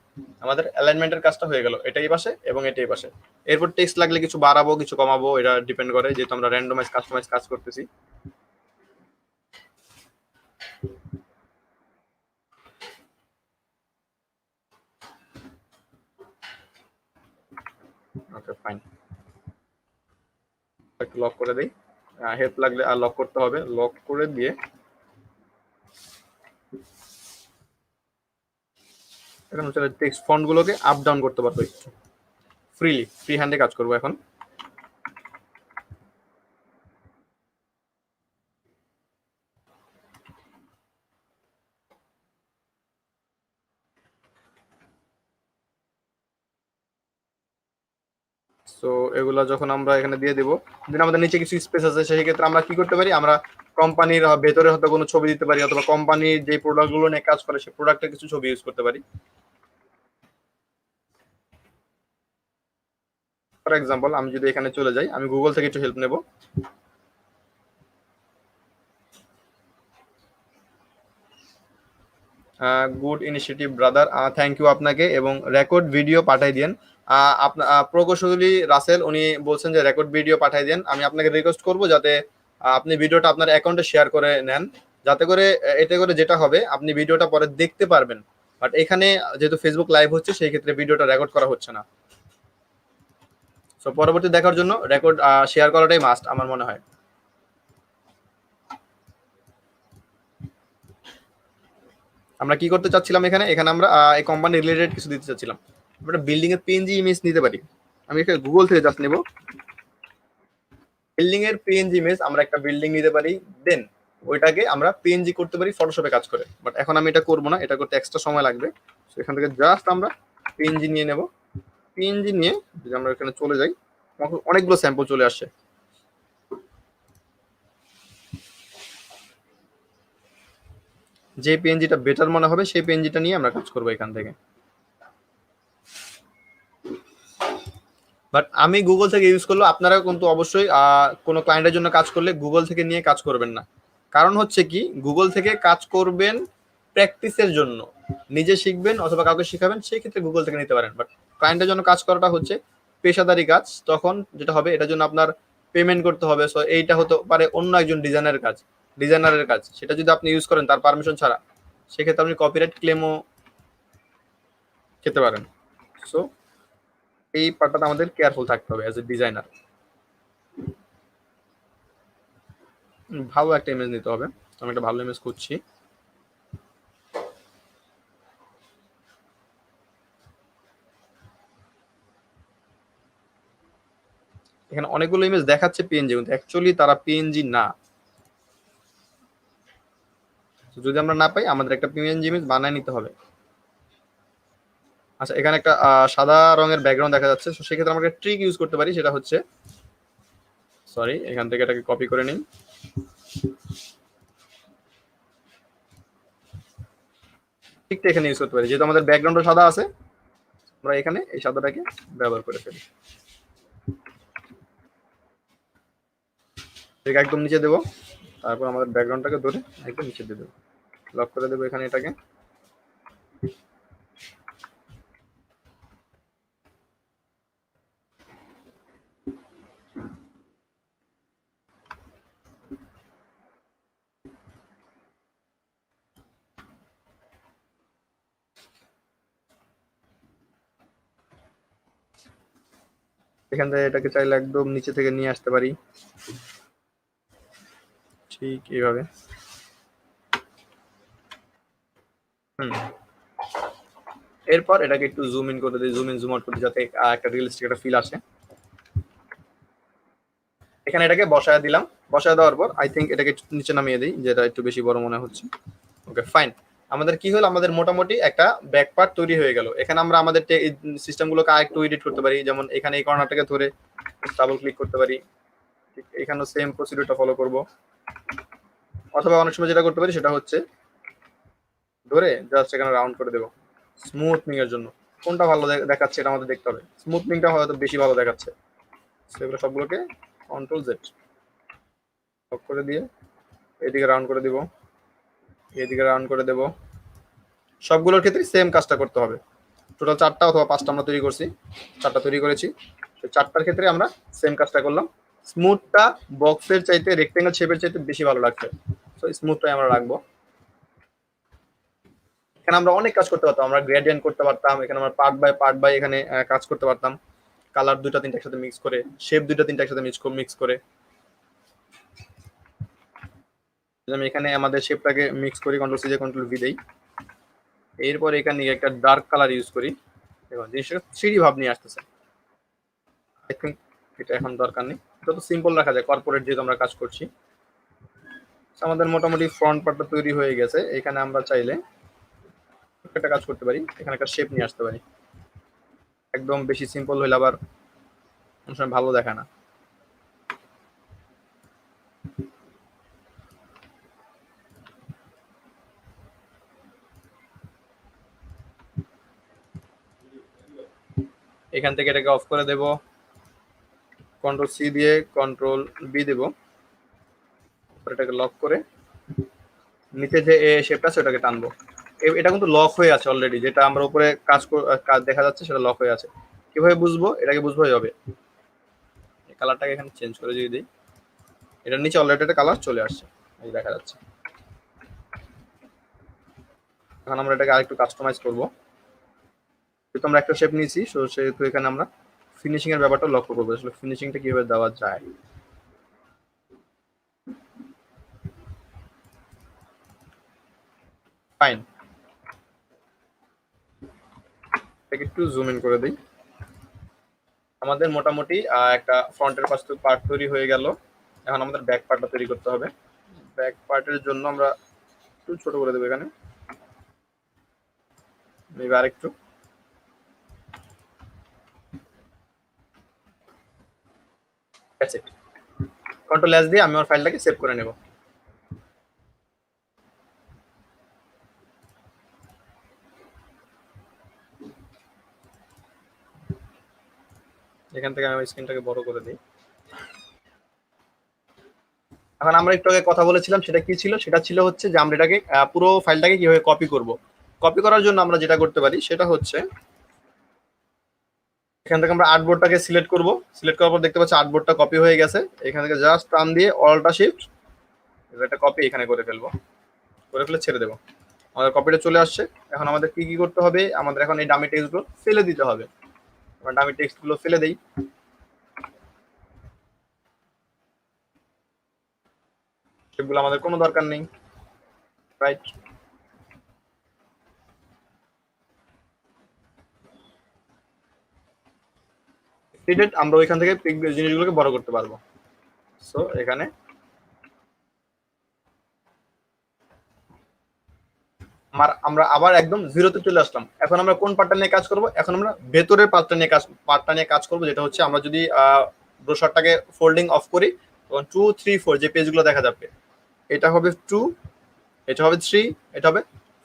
আমাদের অ্যালাইনমেন্টের কাজটা হয়ে গেল, এটাই পাশে এবং এটাই পাশে। এরপর টেক্সট লাগলে কিছু বাড়াবো কিছু কমাবো, এটা ডিপেন্ড করে, যেহেতু আমরা র্যান্ডমাইজ কাস্টমাইজ কাজ করতেছি। ওকে ফাইন, একটু লক করে দেই। হেল্প লাগলে আর লক করতে হবে, লক করে দিয়ে এখন হচ্ছে টেক্সট ফন্ট গুলোকে আপ ডাউন করতে পারবো একটু ফ্রিলি, ফ্রি হ্যান্ডে কাজ করবো এখন। সো এগুলা যখন আমরা এখানে দিয়ে দিব, দেন আমাদের নিচে কিছু স্পেস আছে, সেই ক্ষেত্রে আমরা কি করতে পারি, আমরা কোম্পানির ভেতরে হয়তো কোনো ছবি দিতে পারি, অথবা কোম্পানির যে প্রোডাক্ট গুলো নিয়ে কাজ করে সেই প্রোডাক্টের কিছু ছবি ইউজ করতে পারি। ফর এক্সাম্পল আমি যদি এখানে চলে যাই, আমি গুগল থেকে একটু হেল্প নেব। Good initiative brother, thank you আপনাকে, এবং রেকর্ড ভিডিও পাঠাই দেন। আপনার প্রকৌশলী রাসেল উনি বলছেন যে রেকর্ড ভিডিও পাঠাই দেন। আমি আপনাকে রিকোয়েস্ট করব যাতে আপনি ভিডিওটা আপনার অ্যাকাউন্টে শেয়ার করে নেন, যাতে করে এতে করে যেটা হবে আপনি ভিডিওটা পরে দেখতে পারবেন। বাট এখানে যেহেতু ফেসবুক লাইভ হচ্ছে, সেই ক্ষেত্রে ভিডিওটা রেকর্ড করা হচ্ছে না। সো পরবর্তী দেখার জন্য রেকর্ড শেয়ার করাটাই মাস্ট আমার মনে হয়। আমরা কি করতে চাচ্ছিলাম এখানে, এখানে আমরা এই কোম্পানি রিলেটেড কিছু দিতে চাচ্ছিলাম। আমরা বিল্ডিং এর পিএনজি ইমেজ নিতে পারি। আমি এখানে গুগল থেকে জাস্ট নেব বিল্ডিং এর পিএনজি ইমেজ। আমরা একটা বিল্ডিং নিতে পারি, দেন ওইটাকে আমরা পিএনজি করতে পারি ফটোশপে কাজ করে। বাট এখন আমি এটা করবো না, এটা করতে এক্সট্রা সময় লাগবে। তো এখান থেকে জাস্ট আমরা পিএনজি নিয়ে নেব। পিএনজি নিয়ে যদি আমরা এখানে চলে যাই, অনেকগুলো স্যাম্পল চলে আসছে। যে পিএনজিটা বেটার মনে হবে সেই পিএনজিটা নিয়ে আমরা কাজ করবো এখান থেকে। বাট আমি গুগল থেকে ইউজ করলে আপনারা কিন্তু অবশ্যই কোনো ক্লায়েন্টের জন্য কাজ করলে গুগল থেকে নিয়ে কাজ করবেন না। কারণ হচ্ছে কি, গুগল থেকে কাজ করবেন প্র্যাকটিসের জন্য, নিজে শিখবেন অথবা কাউকে শিখাবেন, সেই ক্ষেত্রে গুগল থেকে নিতে পারেন। বাট ক্লায়েন্টের জন্য কাজ করাটা হচ্ছে পেশাদারি কাজ, তখন যেটা হবে এটার জন্য আপনার পেমেন্ট করতে হবে। সো এইটা হতে পারে অন্য একজন ডিজাইনারের কাজ, সেটা যদি আপনি ইউজ করেন তার পারমিশন ছাড়া, সেক্ষেত্রে আপনি কপিরাইট ক্লেমও খেতে পারেন। সো এই পার্টটাতে আমাদের কেয়ারফুল থাকতে হবে অ্যাজ এ ডিজাইনার। ভালো একটা ইমেজ নিতে হবে। আমি একটা ভালো ইমেজ খুঁজছি। এখানে অনেকগুলো ইমেজ দেখাচ্ছে পিএনজি, কিন্তু অ্যাকচুয়ালি তারা পিএনজি না। যদি আমরা না পাই, আমাদের একটা পিএনজি ইমেজ বানায় নিতে হবে। আচ্ছা, এখানে একটা সাদা রঙের ব্যাকগ্রাউন্ড দেখা যাচ্ছে। সেক্ষেত্রে আমরা একটা ট্রিক ইউজ করতে পারি, সেটা হচ্ছে, সরি, এখান থেকে এটাকে কপি করে নিই। ট্রিকটা এখানে ইউজ করতে পারি, যেহেতু আমাদের ব্যাকগ্রাউন্ডও সাদা আছে, আমরা এখানে এই সাদাটাকে ব্যবহার করে ফেলি। ঠিক একদম নিচে দেবো, তারপর আমাদের ব্যাকগ্রাউন্ডটাকে ধরে একদম নিচে দিয়ে দেবো, লক করে দেবো এখানে এটাকে। এখান থেকে এটাকে চাইলে একদম নিচে থেকে নিয়ে আসতে পারি, ঠিক এইভাবে। এরপর এটাকে একটু জুম ইন করে দিই, জুম ইন জুম আউট করে দিই, যাতে একটা রিয়েলিস্টিক একটা ফিল আসে। এখানে এটাকে বসায় দিলাম। বসায় দেওয়ার পর আই থিঙ্ক এটাকে নিচে নামিয়ে দিই, যেটা একটু বেশি বড় মনে হচ্ছে। ওকে, ফাইন। আমাদের কি হলো, আমাদের মোটামুটি একটা ব্যাক পার্ট তৈরি হয়ে গেল। এখানে আমরা আমাদের সিস্টেমগুলোকে আরেকটু এডিট করতে পারি, যেমন এখানে এই কর্নারটাকে ধরে ডাবল ক্লিক করতে পারি। ঠিক এখানেও সেম প্রসিডিউরটা ফলো করব। অথবা অনেক সময় যেটা করতে পারি সেটা হচ্ছে ধরে জাস্ট এখানে রাউন্ড করে দেবো স্মুথনিং এর জন্য। কোনটা ভালো দেখাচ্ছে এটা আমাদের দেখতে হবে। স্মুথনিংটা হয়তো বেশি ভালো দেখাচ্ছে, সেগুলো সবগুলোকে কন্ট্রোল জেড লক করে দিয়ে এদিকে রাউন্ড করে দিব, এদিকে রাউন্ড করে দেব। সবগুলোর ক্ষেত্রে সেম কাজটা করতে হবে। টোটাল 4টা অথবা 5টা আমরা তৈরি করছি, 4টা তৈরি করেছি। সেই 4টার ক্ষেত্রে আমরা সেম কাজটা করলাম। স্মুথটা বক্সের চাইতে, রেক্টেঙ্গেল শেপের চাইতে বেশি ভালো লাগছে, তো স্মুথটাই আমরা রাখবো। এখানে আমরা অনেক কাজ করতে পারতাম, আমরা গ্রেডিয়েন্ট করতে পারতাম, এখানে আমরা পার্ট বাই এখানে কাজ করতে পারতাম, কালার 2টা 3টা একসাথে মিক্স করে, শেপ 2টা 3টা একসাথে মিক্স করে। আমি এখানে আমাদের শেপটাকে মিক্স করি, কন্ট্রোল সি দিয়ে কন্ট্রোল ভি দেই। এরপর এখানে একটা ডার্ক কালার ইউজ করি। দেখুন জিনিসটা 3D ভাব নিয়ে আসতেছে। আই থিঙ্ক এটা এখন দরকার নেই, যত সিম্পল রাখা যায়, কর্পোরেট যেহেতু আমরা কাজ করছি। আমাদের মোটামুটি ফ্রন্ট পার্টটা তৈরি হয়ে গেছে। এখানে আমরা চাইলে একটা কাজ করতে পারি, এখানে একটা শেপ নিয়ে আসতে পারি। একদম বেশি সিম্পল হইলে আবার অনেক সময় ভালো দেখায় না। এখান থেকে এটাকে অফ করে দেব, কন্ট্রোল সি দিয়ে কন্ট্রোল বি দেব, এটাকে লক করে নিচে যে শেপটা আছে ওটাকে টানবো। এটা কিন্তু লক হয়ে আছে অলরেডি, যেটা আমরা উপরে কাজ দেখা যাচ্ছে সেটা লক হয়ে আছে। কিভাবে বুঝবো? এটাকে বুঝবো হবে, কালারটাকে এখানে চেঞ্জ করে যদি দিই, এটার নিচে অলরেডি একটা কালার চলে আসছে, এই দেখা যাচ্ছে। এখন আমরা এটাকে আরেকটু কাস্টমাইজ করবো। যেহেতু আমরা একটা শেপ নিয়েছি, সেহেতু এখানে আমরা ফিনিশিং এর ব্যাপারটা লক্ষ্য করবো, আসলে ফিনিশিংটা কিভাবে দেওয়া যায়। ফাইন। একটু জুম ইন করে দিই। আমাদের মোটামুটি একটা ফ্রন্টের পার্ট তৈরি হয়ে গেল। এখন আমাদের ব্যাক পার্টটা তৈরি করতে হবে। ব্যাক পার্টের জন্য আমরা একটু ছোট করে দেবো এখানে, মেবি আরেকটু। কন্ট্রোল এস দিয়ে আমি আমার ফাইলটাকে সেভ করে নেব। এখান থেকে আমি স্ক্রিনটাকে বড় করে দিই। এখন আমরা একটু আগে কথা বলেছিলাম, সেটা কি ছিল? সেটা ছিল হচ্ছে যে আমরা এটাকে পুরো ফাইলটাকে কিভাবে কপি করব। কপি করার জন্য আমরা যেটা করতে পারি সেটা হচ্ছে এখান থেকে আমরা আর্টবোর্ডটাকে সিলেক্ট করব। সিলেক্ট করার পর দেখতে পাচ্ছি আর্টবোর্ডটা কপি হয়ে গেছে। এখান থেকে জাস্ট টান দিয়ে অল্টা শিফট একটা কপি এখানে করে ফেলবো, করে ফেলে ছেড়ে দেবো। আমাদের কপিটা চলে আসছে। এখন আমাদের কি কি করতে হবে? আমাদের এখন এই ডামি টেক্সটগুলো ফেলে দিতে হবে। আমরা ডামি টেক্সটগুলো ফেলে দেই। সেগুলো আমাদের কোনো দরকার নেই, রাইট? আমরা ওইখান থেকে জিনিসগুলোকে বড় করতে পারবো। সো এখানে আমরা আবার একদম জিরোতে চলে আসলাম। এখন আমরা কোন পার্টটা নিয়ে কাজ করব? এখন আমরা ভেতরের পার্টটা নিয়ে কাজ করব, যেটা হচ্ছে আমরা যদি ব্রোশারটাকে ফোল্ডিং অফ করি তখন 2, 3, 4 যে পেজগুলো দেখা যাবে, এটা হবে 2, এটা হবে 3, এটা হবে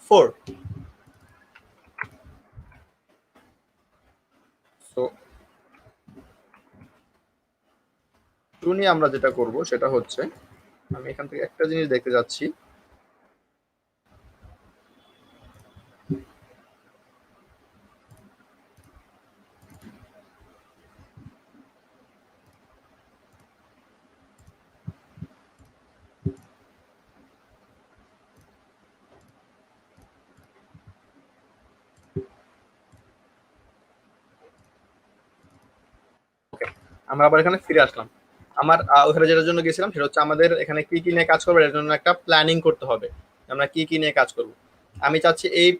4। সো 2 নিয়ে আমরা যেটা করব সেটা হচ্ছে আমি এখান থেকে একটা জিনিস দেখতে যাচ্ছি। ওকে, আমরা আবার এখানে ফিরে আসলাম। আমার ওখানে যেটার জন্য গেছিলাম সেটা হচ্ছে আমাদের এখানে কি কি নিয়ে কাজ করবো এর জন্য একটা প্ল্যানিং করতে হবে, আমরা কি কি নিয়ে কাজ করব। আমি চাচ্ছি এই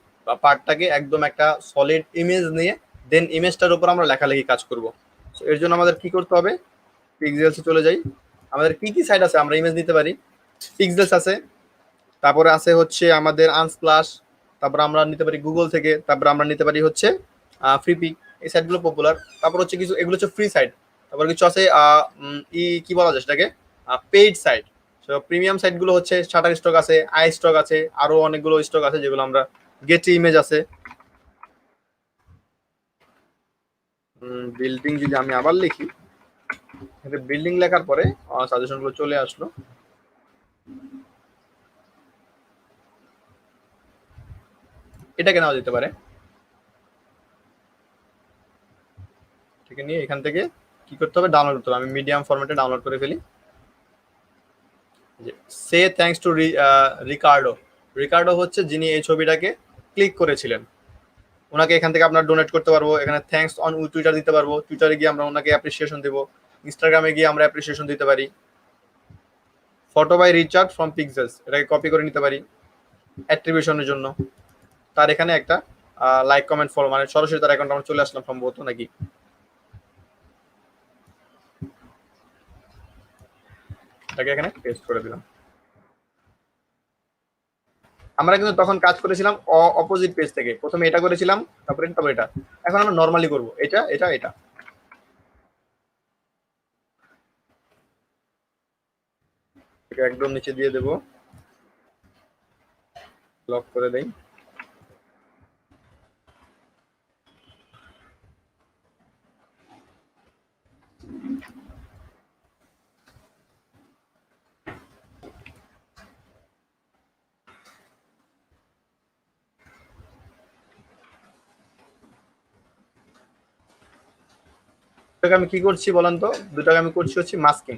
পার্টটাকে একদম একটা সলিড ইমেজ নিয়ে দেন ইমেজটার উপর আমরা লেখালেখি কাজ করব। তো এর জন্য আমাদের কি করতে হবে? পিক্সেলসে চলে যাই। আমাদের কি কি সাইট আছে আমরা ইমেজ নিতে পারি? পিক্সেলস আছে, তারপরে আছে হচ্ছে আমাদের আনস্প্লাশ, তারপর আমরা নিতে পারি গুগল থেকে, তারপর আমরা নিতে পারি হচ্ছে ফ্রিপিক। এই সাইটগুলো পপুলার। তারপর হচ্ছে কিছু এগুলো হচ্ছে ফ্রি সাইট। তারপর কিছু আছে কি বলা যায় সেটাকে, পেইড সাইট। প্রিমিয়াম সাইটগুলো হচ্ছে শাটার স্টক আছে, আই স্টক আছে, আরো অনেকগুলো স্টক আছে যেগুলো আমরা গেটি ইমেজ আছে। বিল্ডিং যদি আমি আবার লিখি, বিল্ডিং লেখার পরে সাজেশন গুলো চলে আসলো। এটাকে নেওয়া যেতে পারে। ঠিক নিয়ে এখান থেকে কি করতে হবে? ডাউনলোড করতে হবে। আমি মিডিয়াম ফরম্যাটে ডাউনলোড করে ফেলি। সে থ্যাঙ্কস টু রিকার্ডো। রিকার্ডো হচ্ছে যিনি এই ছবিটাকে ক্লিক করেছিলেন। ওনাকে এখান থেকে আপনার ডোনেট করতে পারবো। এখানে থ্যাঙ্কস অন টুইটার দিতে পারবো। টুইটারে গিয়ে আমরা ওনাকে অ্যাপ্রিসিয়েশন দেবো। ইনস্টাগ্রামে গিয়ে আমরা অ্যাপ্রিসিয়েশন দিতে পারি। Photo by Richard from Pexels, এটাকে কপি করে নিতে পারি অ্যাট্রিবিউশনের জন্য। তার এখানে একটা লাইক কমেন্ট ফলো, মানে সরাসরি তার অ্যাকাউন্ট আমরা চলে আসলাম সম্ভবত, নাকি? এটাকে এখানে পেস্ট করে দিলাম। আমরা কিন্তু তখন কাজ করেছিলাম অপোজিট পেজ থেকে। প্রথমে এটা করেছিলাম, তারপরে এটা। এখন আমরা নর্মালি করব এটা এটা এটা। একদম নিচে দিয়ে দেব, লক করে দেই। দুটাকে আমি কি করছি বলেন তো? দুটাকে আমি করছি হচ্ছে মাস্কিং,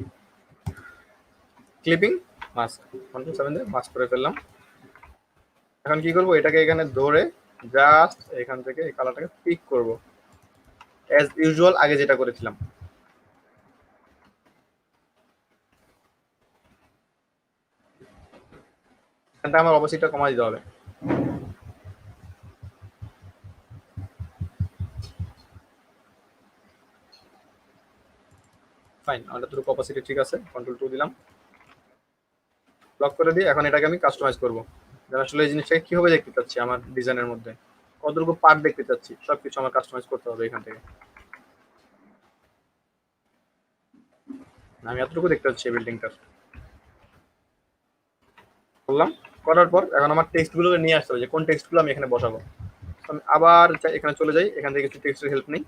ক্লিপিং, মাস্ক। 1 to 7 দিয়ে মাস্ক করে ফেললাম। এখন কি করব? এটাকে এখানে ধরে জাস্ট এখান থেকে এই কালারটাকে পিক করব, অ্যাজ ইউজুয়াল আগে যেটা করেছিলাম। এখানটা আমার অবশ্যই কমাই দিতে হবে। ফাইন, আমাদের পুরো অপাসিটি ঠিক আছে, কন্ট্রোল 2 দিলাম, লক করে দিই। এখন এটাকে আমি কাস্টমাইজ করব, যেন আসলে এই জিনিসটাকে কিভাবে দেখতে চাচ্ছি আমার ডিজাইনের মধ্যে, কতটুকু পার্ট দেখতে চাচ্ছি, সবকিছু আমার কাস্টমাইজ করতে হবে এখান থেকে। আমি এতটুকু দেখতে চাচ্ছি এই বিল্ডিংটার, করলাম। করার পর এখন আমার টেক্সট গুলোকে নিয়ে আসতে হবে যে কোন টেক্সট গুলো আমি এখানে বসাবো। আমি আবার এখানে চলে যাই, এখান থেকে কিছু টেক্সটের হেল্প নিই।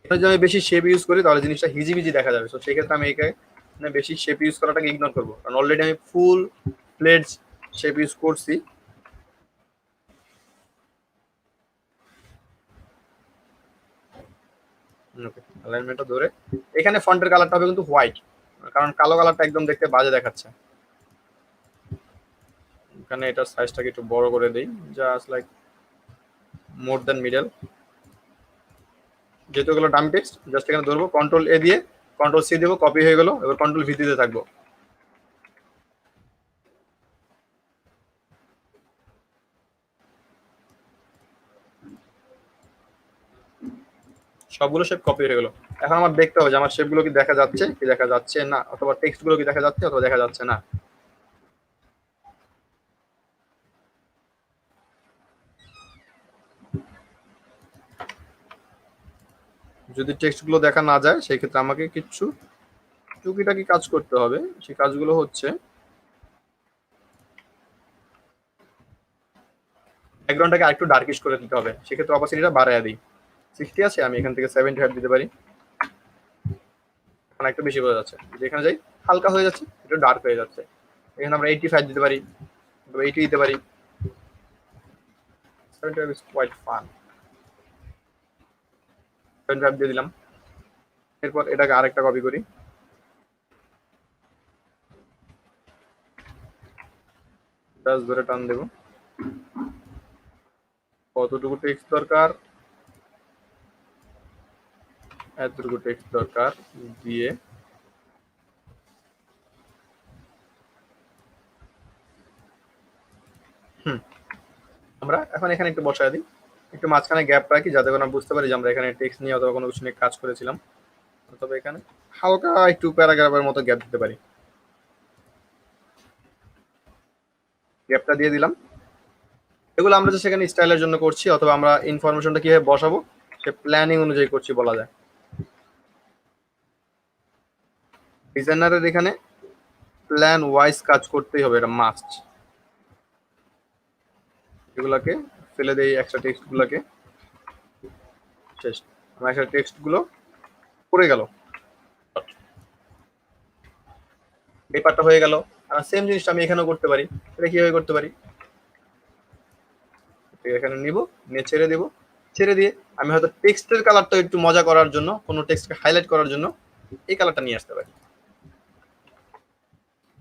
এখানে যদি আমি বেশি শেপ ইউজ করি তাহলে জিনিসটা হিজিবিজি দেখা যাবে, তো সেই ক্ষেত্রে আমি এখানে বেশি শেপ ইউজ করাটাকে ইগনোর করবো, কারণ অলরেডি আমি ফুল প্লেট শেপ ইউজ করছি। ওকে, অ্যালাইনমেন্টটা ধরে এখানে ফন্টের কালারটা হবে কিন্তু হোয়াইট, কারণ কালো কালারটা একদম দেখতে বাজে দেখাচ্ছে। এখানে এটার সাইজটাকে একটু বড় করে দেই, just like more than middle. যেহেতু এগুলো ডাম টেক্সট, জাস্ট এখানে ধরবো, কন্ট্রোল এ দিয়ে কন্ট্রোল সি দেবো, কপি হয়ে গেল। এবার কন্ট্রোল ভি দিতে থাকবো। সবগুলো শেপ কপি হয়ে গেল। এখন আমার দেখতে হবে যে আমার শেপগুলো কি দেখা যাচ্ছে কি দেখা যাচ্ছে না, অথবা টেক্সট গুলো কি দেখা যাচ্ছে অথবা দেখা যাচ্ছে না। যদি টেক্সট গুলো দেখা না যায় সেই ক্ষেত্রে আমাকে কিছু টুকিটাকি কাজ করতে হবে। সেই কাজগুলো হচ্ছে ব্যাকগ্রাউন্ডটাকে আরেকটু ডার্কিশ করে দিতে হবে, সেক্ষেত্রে অপাসিটিটা বাড়ায় দিই। 60 আছে, আমি এখান থেকে 75 দিতে পারি। এখন একটু বেশি বোঝা যাচ্ছে, যদি এখানে যাই হালকা হয়ে যাচ্ছে, একটু ডার্ক হয়ে যাচ্ছে। এখানে আমরা 85 দিতে পারি, 80 দিতে পারি। 75 is quite fun, 75 দিয়ে দিলাম। এরপর এটাকে আরেকটা কপি করি, ব্রাশ ধরে টান দেব। কতটুকু টেক্সট দরকার, এতটুকু টেক্সট দরকার দিয়ে আমরা এখন এখানে একটু বসায় দিই, একটু মাঝখানে গ্যাপ রাখি যাতে করে আমরা বুঝতে পারি যে আমরা এখানে টেক্সট নিয়ে অথবা কোনো কিছু নিয়ে কাজ করেছিলাম। তবে এখানে হালকা একটু প্যারাগ্রাফের মতো গ্যাপ দিতে পারি, গ্যাপটা দিয়ে দিলাম। এগুলো আমরা যে সেখানে স্টাইলের জন্য করছি, অথবা আমরা ইনফরমেশনটা কিভাবে বসাবো সে প্ল্যানিং অনুযায়ী করছি বলা যায়। ডিজাইনারের এখানে প্ল্যান ওয়াইজ কাজ করতেই হবে, এটা মাস্ট। এগুলাকে ফেলে দেই, এক্সট্রা টেক্সট গুলাকে। শেষ, আমার এক্সট্রা টেক্সট গুলো পড়ে গেল, এই পার্টটা হয়ে গেল। আর সেম জিনিসটা আমি এখানেও করতে পারি। এটা কিভাবে করতে পারি, এখানে নিব, নিয়ে ছেড়ে দিব, ছেড়ে দিয়ে আমি হয়তো টেক্সটের কালারটা একটু মজা করার জন্য, কোনো টেক্সটকে হাইলাইট করার জন্য এই কালারটা নিয়ে আসতে পারি।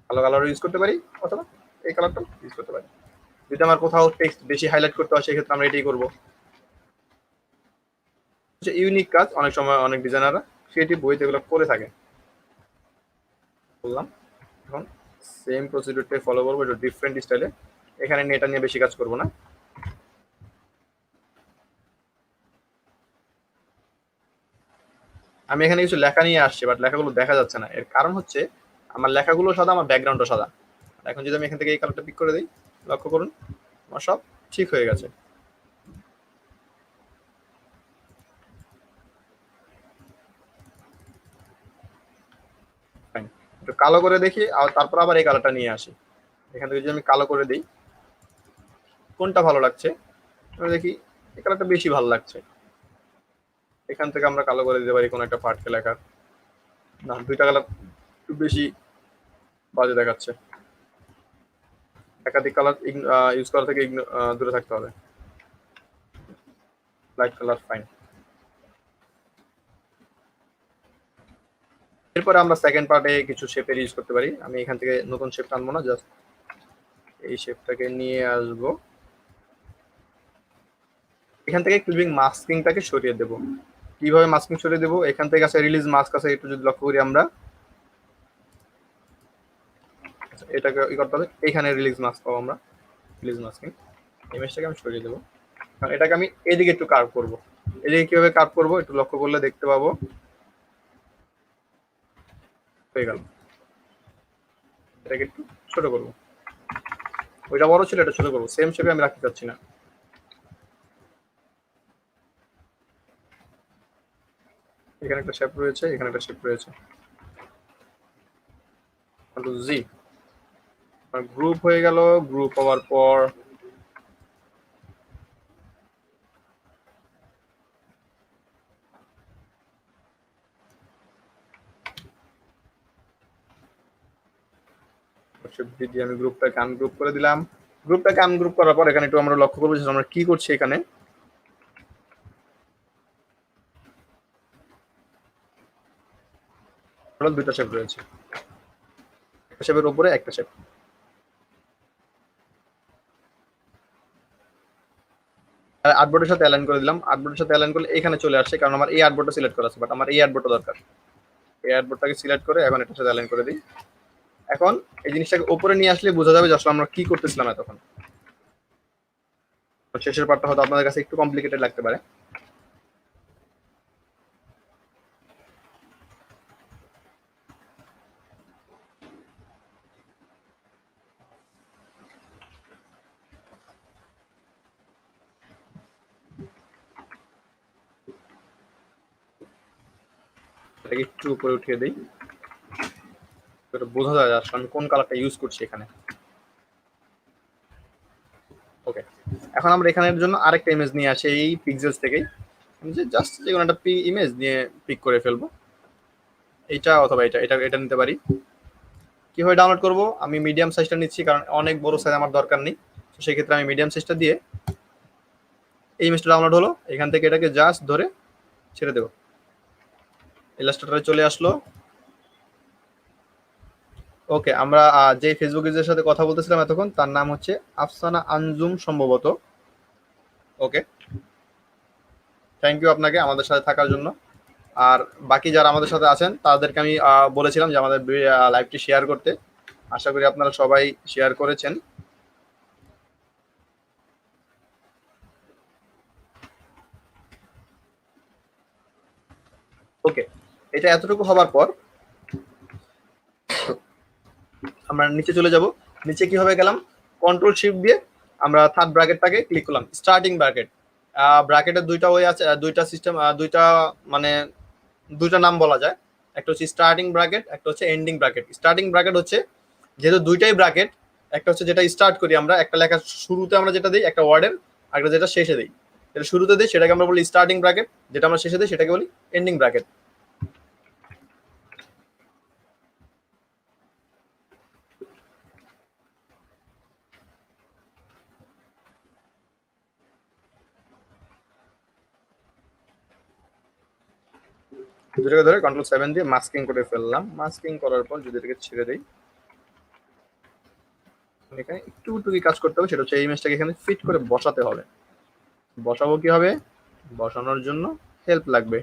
কালো কালার ইউজ করতে পারি, অথবা এই কালারটা ইউজ করতে পারি। যদি আমার কোথাও টেক্সট বেশি হাইলাইট করতে হয় সেক্ষেত্রে আমরা এটাই করবো। ইউনিক কাজ, অনেক সময় অনেক ডিজাইনাররা ক্রিয়েটিভ বইতে এগুলো করে থাকে। বললাম এখন সেম প্রসিডিউরটাই ফলো করবো, একটু ডিফারেন্ট স্টাইলে। এখানে এটা নিয়ে বেশি কাজ করবো না। আমি এখানে কিছু লেখা নিয়ে আসছি, বাট লেখাগুলো দেখা যাচ্ছে না। এর কারণ হচ্ছে আমার লেখাগুলো সাদা, আমার ব্যাকগ্রাউন্ডও সাদা। এখন যদি আমি এখান থেকে এই কালারটা পিক করে দিই, লক্ষ্য করুন আমার সব ঠিক হয়ে গেছে। একটু কালো করে দেখি, আর তারপর আবার এই কালারটা নিয়ে আসি। এখান থেকে যদি আমি কালো করে দিই, কোনটা ভালো লাগছে আমি দেখি এই কালারটা বেশি ভালো লাগছে। এখান থেকে আমরা কালো করে দিতে পারি কোনো একটা পার্টকে লেখার। না, দুইটা কালার একটু বেশি বাজে দেখাচ্ছে, একাধিক কালার ইউজ করা থেকে দূরে থাকতে হবে। Light colour fine. এরপরে আমরা সেকেন্ড পার্টে কিছু শেপের ইউজ করতে পারি। আমি এখান থেকে নতুন শেপ টানবো না, জাস্ট এই শেপটাকে নিয়ে আসবো। এখান থেকে ক্লিপিং মাস্কিংটাকে সরিয়ে দেবো। কিভাবে মাস্কিং সরিয়ে দেবো, এখান থেকে আছে রিলিজ মাস্ক আছে, একটু যদি লক্ষ্য করি আমরা, এটাকে ই করতে হবে। এখানে রিলিজ মাস্ক পাবো আমরা, রিলিজ মাস্কিং। ইমেজটাকে আমি সরিয়ে দেবো, কারণ এটাকে আমি এদিকে একটু কার্ভ করবো। এদিকে কিভাবে কার্ভ করবো একটু লক্ষ্য করলে দেখতে পাবো। হয়ে গেল। এটাকে একটু ছোট করবো, ওইটা বড় ছিল এটা ছোট করবো, সেম শেপে আমি রাখতে চাচ্ছি না। এখানে একটা শেপ রয়েছে, এখানে একটা শেপ রয়েছে, জি গ্রুপ হয়ে গেল। গ্রুপ হওয়ার পর দিয়ে আমি গ্রুপটাকে আনগ্রুপ করে দিলাম। গ্রুপটাকে আনগ্রুপ করার পর এখানে একটু আমরা লক্ষ্য করবো যে আমরা কি করছি। এখানে দুইটা শেপ রয়েছে, একটা শেপের উপরে একটা শেপ। আর্টবোর্ডের সাথে অ্যালাইন করে দিলাম। আর্টবোর্ডের সাথে অ্যালাইন করলে এখানে চলে আসছে, কারণ আমার এই আর্টবোর্ডটা সিলেক্ট করা আছে, বাট আমার এই আর্টবোর্ডটা দরকার। এই আর্টবোর্ডটাকে সিলেক্ট করে এখন এটার সাথে অ্যালাইন করে দিই। এখন এই জিনিসটাকে উপরে নিয়ে আসলে বোঝা যাবে যে আসলে আমরা কি করতেছিলাম এতক্ষণ। শেষের পার্টটা হয়তো আপনাদের কাছে একটু কমপ্লিকেটেড লাগতে পারে। এটাকে একটু উপরে উঠিয়ে দিই, বোঝা যায় আসলে আমি কোন কালারটা ইউজ করছি এখানে। ওকে, এখন আমরা এখানের জন্য আরেকটা ইমেজ নিয়ে আসি এই পিক্সেলস থেকেই, যে জাস্ট যে কোনো একটা ইমেজ নিয়ে পিক করে ফেলবো। এইটা অথবা এটা এটা এটা নিতে পারি। কিভাবে ডাউনলোড করব? আমি মিডিয়াম সাইজটা নিচ্ছি, কারণ অনেক বড় সাইজ আমার দরকার নেই। তো সেক্ষেত্রে আমি মিডিয়াম সাইজটা দিয়ে এই ইমেজটা ডাউনলোড হলো। এখান থেকে এটাকে জাস্ট ধরে ছেড়ে দেবো, ইলাস্ট্রেটরে চলে আসলো। ওকে, আমরা যে ফেসবুক ইউজারের সাথে কথা বলতেছিলাম এতক্ষণ, তার নাম হচ্ছে আফসানা আঞ্জুম সম্ভবত। ওকে, থ্যাংক ইউ আপনাকে আমাদের সাথে থাকার জন্য। আর বাকি যারা আমাদের সাথে আছেন তাদেরকে আমি বলেছিলাম যে আমাদের লাইভটি শেয়ার করতে। আশা করি আপনারা সবাই শেয়ার করেছেন। ওকে, এটা এতটুকু হবার পর আমরা নিচে চলে যাব। নিচে কিভাবে গেলাম? কন্ট্রোল শিফট দিয়ে আমরা থার্ড ব্র্যাকেটটাকে ক্লিক করলাম, স্টার্টিং ব্র্যাকেট। ব্র্যাকেটের দুইটা ওয়ে আছে, দুইটা সিস্টেম, দুইটা মানে দুইটা নাম বলা যায়। একটা হচ্ছে স্টার্টিং ব্র্যাকেট, একটা হচ্ছে এন্ডিং ব্র্যাকেট। স্টার্টিং ব্র্যাকেট হচ্ছে যেহেতু দুইটাই ব্র্যাকেট, একটা হচ্ছে যেটা স্টার্ট করি আমরা, একটা লেখা শুরুতে আমরা যেটা দিই একটা ওয়ার্ডের, একটা যেটা শেষে দিই। যেটা শুরুতে দিই সেটাকে আমরা বলি স্টার্টিং ব্র্যাকেট, যেটা আমরা শেষে দিই সেটাকে বলি এন্ডিং ব্র্যাকেট। দুটাকে ধরে কন্ট্রোল 7 দিয়ে মাস্কিং করে ফেললাম। মাস্কিং করার পর যদি এটাকে ছেড়ে দিই, এখানে একটু টুকি কাজ করতে হবে, সেটা হচ্ছে এই ইমেজটাকে এখানে ফিট করে বসাতে হবে। বসাবো কি হবে? বসানোর জন্য হেল্প লাগবে।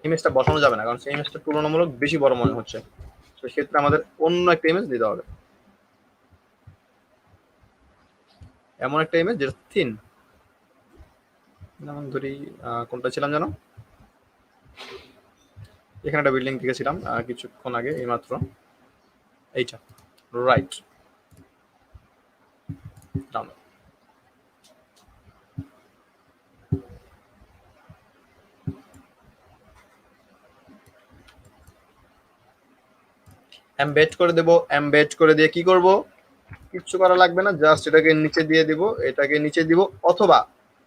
ইমেজটা বসানো যাবে না, কারণ সেই ইমেজটা তুলনামূলক বেশি বড় মনে হচ্ছে। তো সেক্ষেত্রে আমাদের অন্য একটা ইমেজ দিতে হবে, এমন একটা ইমেজ যেটা থিন। যেমন ধরি কোনটা ছিলাম যেন, এখানে একটা বিল্ডিং দেখেছিলাম কিছুক্ষণ আগে এইমাত্র, এইটা রাইট। এমবেড করে দেব। এমবেড করে দিয়ে কি করব? কিচ্ছু করা লাগবে না, জাস্ট এটাকে নিচে দিয়ে দিব, এটাকে নিচে দিব, অথবা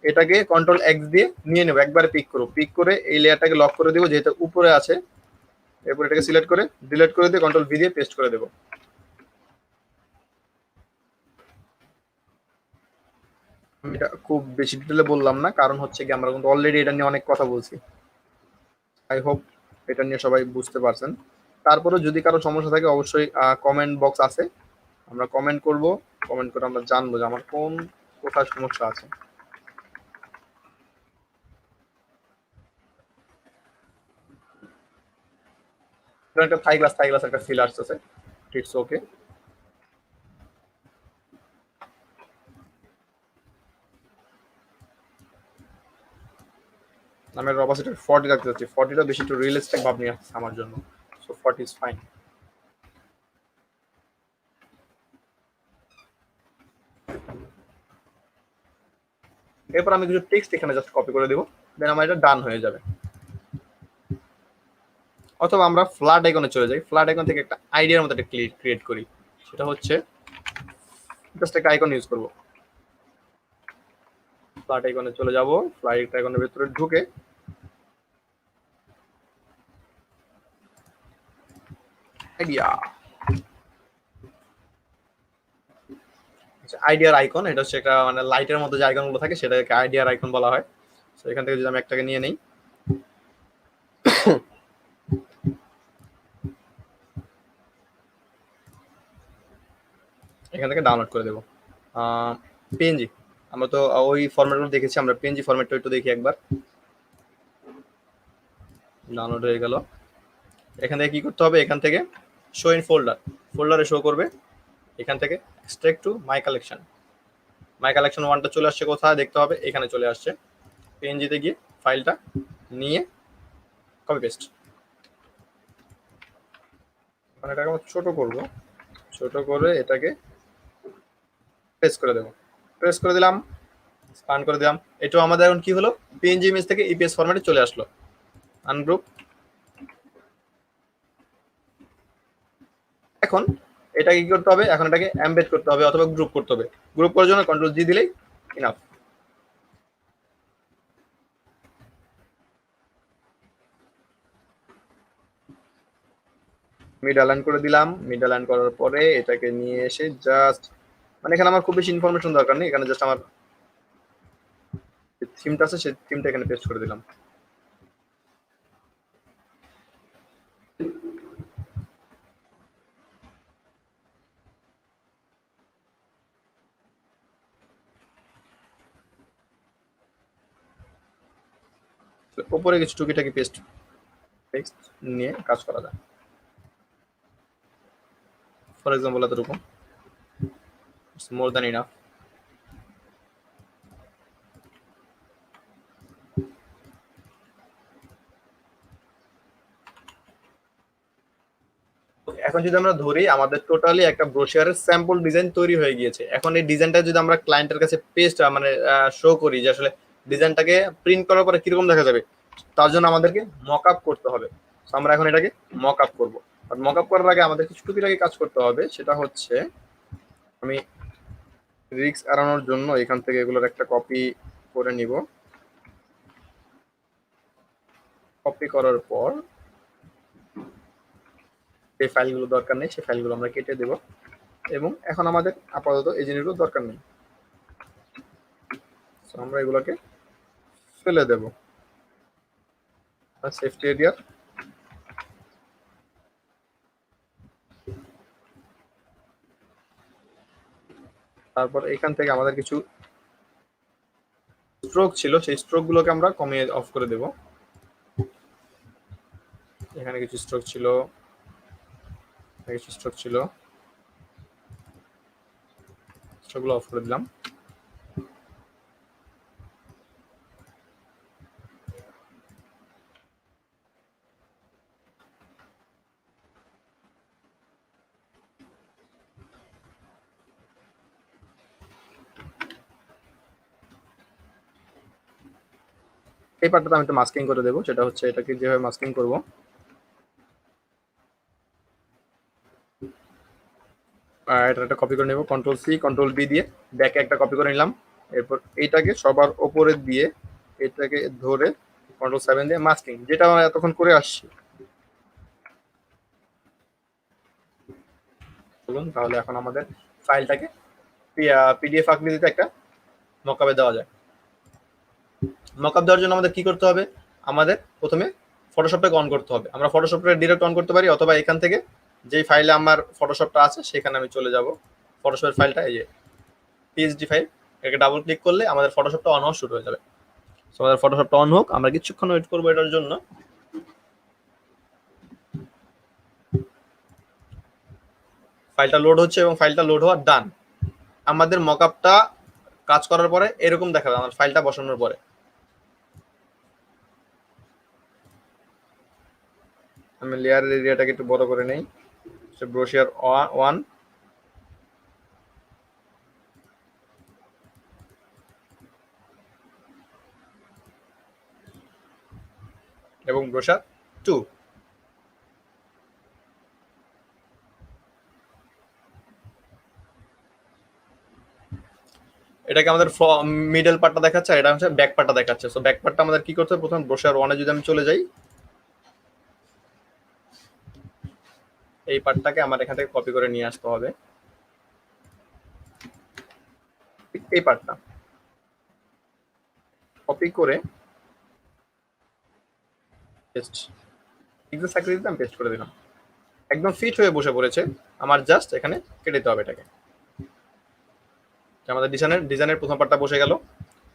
এটাকে কন্ট্রোল X দিয়ে নিয়ে নেব, একবারে পিক করব। পিক করে এই লেয়ারটাকে লক করে দিব যেহেতু উপরে আছে। এরপর এটাকে সিলেক্ট করে ডিলিট করে দিয়ে কন্ট্রোল V দিয়ে পেস্ট করে দেব। এটা খুব বেশি ডিটেলে বললাম না, কারণ হচ্ছে কি আমরা কিন্তু অলরেডি এটা নিয়ে অনেক কথা বলছি। আই হোপ এটা নিয়ে সবাই বুঝতে পারছেন। তারপরে যদি কারো সমস্যা থাকে অবশ্যই কমেন্ট বক্স আছে, আমরা কমেন্ট করব। কমেন্ট করে আমরা জানবো যে আমার কোথায় সমস্যা আছে। একটা থাই গ্লাস একটা ফিল আসতেছে, ইটস ওকে। আমি অপাসিটি 40 রাখতে চাচ্ছি, 40টা বেশি একটু রিয়েলিস্টিক ভাব নিয়ে আসছে আমার জন্য, সো 40 ইজ ফাইন। এরপর আমি কিছু টেক্সট এখানে জাস্ট কপি করে দেবো, দেন আমার এটা ডান হয়ে যাবে। অথবা আমরা ফ্ল্যাট আইকনে চলে যাই, ফ্ল্যাট আইকন থেকে একটা আইডিয়ার মতো একটা ক্রিয়েট করি, সেটা হচ্ছে জাস্ট একটা আইকন ইউজ করব। ফ্ল্যাট আইকনে চলে যাব, ফ্ল্যাট আইকনের ভিতরে ঢুকে আইডিয়া, আইডিয়ার আইকন, এটা হচ্ছে একটা মানে লাইটের মধ্যে যে আইকনগুলো থাকে সেটাকে আইডিয়ার আইকন বলা হয়। তো এখান থেকে যদি আমি একটাকে নিয়ে নেই, এখান থেকে ডাউনলোড করে দেবো পিএনজি। আমরা তো ওই ফরম্যাটগুলো দেখেছি, আমরা পিএনজি ফরম্যাটটা একটু দেখি একবার। ডাউনলোড হয়ে গেল। এখান থেকে কি করতে হবে, এখান থেকে শো ইন ফোল্ডার, ফোল্ডারে শো করবে। এখান থেকে extract to my collection, my collection 1টা চলে আসছে কোথায় দেখতে হবে, এখানে চলে আসছে। পিএনজিতে গিয়ে ফাইলটা নিয়ে কপি পেস্ট, এটাকে আমরা ছোট করব, ছোট করে এটাকে পেস্ট করে দেবো, প্রেস করে দিলাম, স্পান করে দিলাম। এটাও আমাদের এখন কি হলো, পিএনজি ইমেজ থেকে ইপিএস ফরম্যাটে চলে আসলো। আনগ্রুপ। এখন এটাকে কি করতে হবে, এখন এটাকে এমবেড করতে হবে অথবা গ্রুপ করতে হবে। গ্রুপ করার জন্য কন্ট্রোল জি দিলেই ইনাফ। মিড অ্যালাইন করে দিলাম, মিড অ্যালাইন করার পরে এটাকে নিয়ে এসে জাস্ট, মানে এখানে আমার খুব বেশি ইনফরমেশন দরকার নেই, এখানে জাস্ট আমার থিমটা আছে সেই থিমটা এখানে পেস্ট করে দিলাম। উপরে কিছু টুকিটাকি পেস্ট টেক্সট নিয়ে কাজ করা যায়। ফর এক্সাম্পল এতটুকু, ইটস মোর দ্যান ইনাফ। এখন যদি আমরা ধরি আমাদের টোটালি একটা ব্রোশিয়ারের স্যাম্পল ডিজাইন তৈরি হয়ে গিয়েছে। এখন এই ডিজাইনটা যদি আমরা ক্লায়েন্টের কাছে পেস্ট মানে শো করি যে আসলে ডিজাইনটাকে প্রিন্ট করার পরে কিরকম দেখা যাবে, তার জন্য আমাদেরকে মক আপ করতে হবে। আমরা এখন এটাকে মক আপ করবো। আর মক আপ করার আগে আমাদের কিছু টুকিটাকি কাজ করতে হবে, সেটা হচ্ছে আমি রিস্ক এড়ানোর জন্য এখান থেকে এগুলোর একটা কপি করে নিব। কপি করার পর যে ফাইলগুলো দরকার নেই সেই ফাইলগুলো আমরা কেটে দেব, এবং এখন আমাদের আপাতত এই জিনিসগুলো দরকার নেই, আমরা এগুলোকে ফেলে দেব সেফটি এরিয়া। তারপর এখান থেকে আমাদের কিছু স্ট্রোক ছিল, সেই স্ট্রোক গুলোকে আমরা কমিয়ে অফ করে দেব। এখানে কিছু স্ট্রোক ছিল, কিছু স্ট্রোক ছিল, স্ট্রোকগুলো অফ করে দিলাম। এই পার্টটা আমি একটু মাস্কিং করে দেবো, সেটা হচ্ছে এটাকে যেভাবে মাস্কিং করব, এটা একটা কপি করে নেব, কন্ট্রোল সি কন্ট্রোল বি দিয়ে ব্যাকে একটা কপি করে নিলাম। এরপর এইটাকে সবার ওপরে দিয়ে এটাকে ধরে কন্ট্রোল 7 দিয়ে মাস্কিং, যেটা আমরা এতক্ষণ করে আসছি। বলুন তাহলে এখন আমাদের ফাইলটাকে পিডিএফ আকৃতিতে একটা মকআপে দেওয়া যায়। মকআপ দেওয়ার জন্য আমাদের কি করতে হবে, আমাদের প্রথমে ফটোশপটাকে অন করতে হবে। আমরা ফটোশপটা ডিরেক্ট অন করতে পারি, অথবা এখান থেকে যেই ফাইলে আমার ফটোশপটা আছে সেখানে আমি চলে যাব। ফটোশপের ফাইলটা এই যে পিএইচডি ফাইল, এটাকে ডাবল ক্লিক করলে আমাদের ফটোশপটা অন হওয়া শুরু হয়ে যাবে। সো আমাদের ফটোশপটা অন হোক, আমরা কিছুক্ষণ ওয়েট করবো এটার জন্য। ফাইলটা লোড হচ্ছে এবং ফাইলটা লোড হওয়ার ডান। আমাদের মকআপটা কাজ করার পরে এরকম দেখাবে আমার ফাইলটা বসানোর পরে। আমি লেয়ারের এরিয়াটাকে একটু বড় করে নেই। ব্রোশিয়ার 1 এবং ব্রোশার 2। এটাকে আমাদের মিডল পার্টটা দেখাচ্ছে, আর এটা হচ্ছে ব্যাক পার্টটা দেখাচ্ছে। সো ব্যাক পার্টটা আমাদের কি করতে হবে, প্রথমে ব্রোশার 1 এ যদি আমি চলে যাই, এই পার্টটাকে আমার এখান থেকে কপি করে নিয়ে আসতে হবে, এই পার্টটা কপি করে পেস্ট, এক্সাক্ট সার্কেল দিলাম, পেস্ট করে দিলাম, একদম ফিট হয়ে বসে পড়েছে। আমার জাস্ট এখানে কেটে দিতে হবে এটাকে। আমাদের ডিজাইনের প্রথম পার্টটা বসে গেল।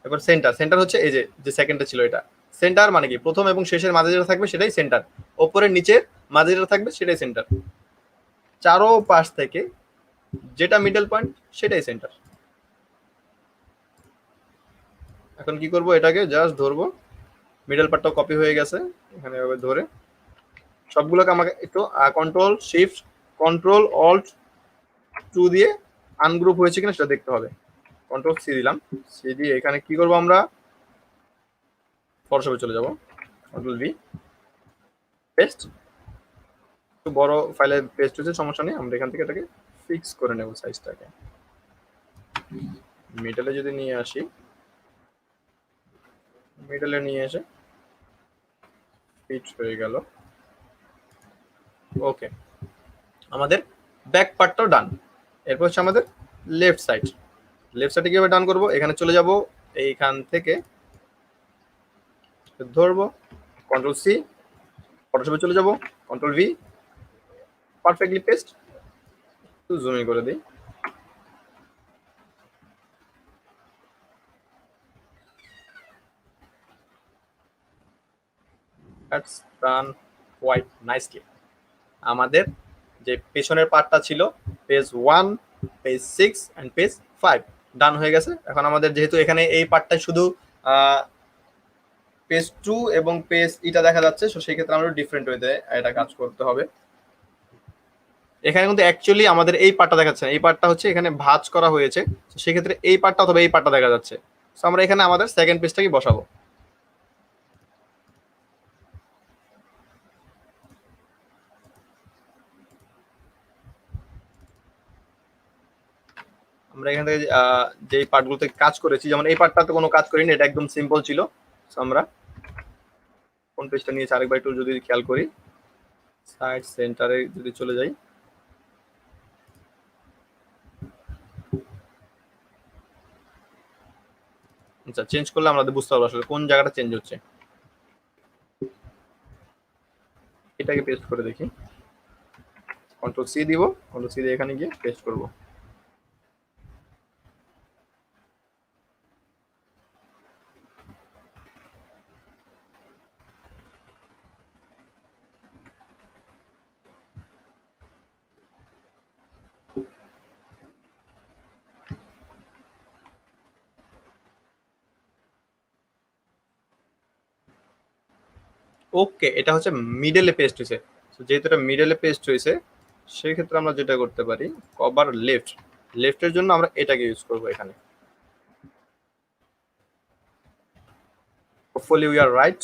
এবার সেন্টার, সেন্টার হচ্ছে এই যে যে সেকেন্ডটা ছিল এটা সেন্টার, মানে কি প্রথম এবং শেষের মাঝে যেটা থাকবে সেটাই সেন্টার, ওপরের নিচের মাঝে যেটা থাকবে সেটাই সেন্টার, চারো পাশ থেকে যেটা মিডল পয়েন্ট সেটাই সেন্টার। এখন কি করব, এটাকে জাস্ট ধরবো, মিডল পার্টটাও কপি হয়ে গেছে, এখানে এভাবে ধরে সবগুলোকে আমাকে একটু কন্ট্রোল-শিফট-কন্ট্রোল-অল্ট-2 দিয়ে আনগ্রুপ হয়েছে কিনা সেটা দেখতে হবে। কন্ট্রোল-সি দিলাম, সি দিয়ে এখানে কি করব, আমরা ফটোশপে চলে যাব, কন্ট্রোল-ভি, পেস্ট। একটু বড় ফাইলে পেস্ট হয়েছে, সমস্যা নেই, আমরা এখান থেকে এটাকে ফিক্স করে নেব সাইজটাকে। মিডলে যদি নিয়ে আসি, মিডলে নিয়ে এসে ফিট হয়ে গেল। ওকে, আমাদের ব্যাক পার্টটাও ডান। এরপর হচ্ছে আমাদের লেফট সাইড। লেফট সাইডে কিভাবে ডান করব, এখানে চলে যাব, এইখান থেকে ধরবো, কন্ট্রোল-সি, ফটোশপে চলে যাব, কন্ট্রোল-ভি, পারফেক্টলি পেস্ট। একটু জুমিং করে দিই, দ্যাটস ডান কোয়াইট নাইসলি। আমাদের যে পেছনের পার্টটা ছিল, পেজ 1, পেজ 6 এন্ড পেজ 5 ডান হয়ে গেছে। এখন আমাদের যেহেতু এখানে এই পার্টটাই শুধু পেজ 2 এবং পেজ ইটা দেখা যাচ্ছে, সো সেই ক্ষেত্রে আমরা ডিফারেন্ট ওয়েতে এটা কাজ করতে হবে। এখানে কিন্তু অ্যাকচুয়ালি আমাদের এই পার্টটা দেখাচ্ছে না, এই পার্টটা হচ্ছে এখানে ভাঁজ করা হয়েছে, তো সেক্ষেত্রে এই পার্টটা অথবা এই পার্টটা দেখা যাচ্ছে। সো আমরা এখানে আমাদের সেকেন্ড পেজটাকে বসাবো। আমরা এখান থেকে যেই পার্টগুলোতে কাজ করেছি, যেমন এই পার্টটাতে কোনো কাজ করিনি, এটা একদম সিম্পল ছিল। সো আমরা কোন পেজটা নিয়েছি আরেকবার একটু যদি খেয়াল করি, সাইড সেন্টারে যদি চলে যাই, আচ্ছা চেঞ্জ করলে আমাদের বুঝতে পারবো আসলে কোন জায়গাটা চেঞ্জ হচ্ছে। এটাকে পেস্ট করে দেখি, কন্ট্রোল-সি দিব, কন্ট্রোল-সি দিয়ে এখানে গিয়ে পেস্ট করব। ওকে, এটা হচ্ছে মিডলে পেস্ট হয়েছে। যেহেতু এটা মিডলে পেস্ট হয়েছে, সেই ক্ষেত্রে আমরা যেটা করতে পারি, কভার লেফট, লেফটের জন্য আমরা এটাকে ইউজ করব এখানে। হোপফুলি উই আর রাইট,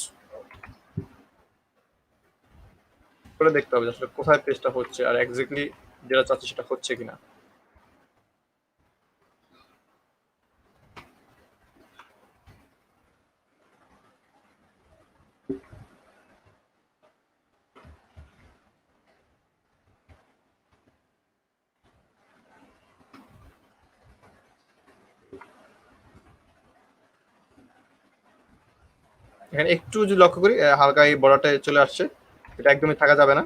করে দেখতে হবে আসলে কোথায় পেস্টটা হচ্ছে আর এক্স্যাক্টলি যেটা চাচ্ছি সেটা হচ্ছে কিনা। এখানে একটু যদি লক্ষ্য করি, হালকা এই বর্ডারটা চলে আসছে, এটা একদমই থাকা যাবে না।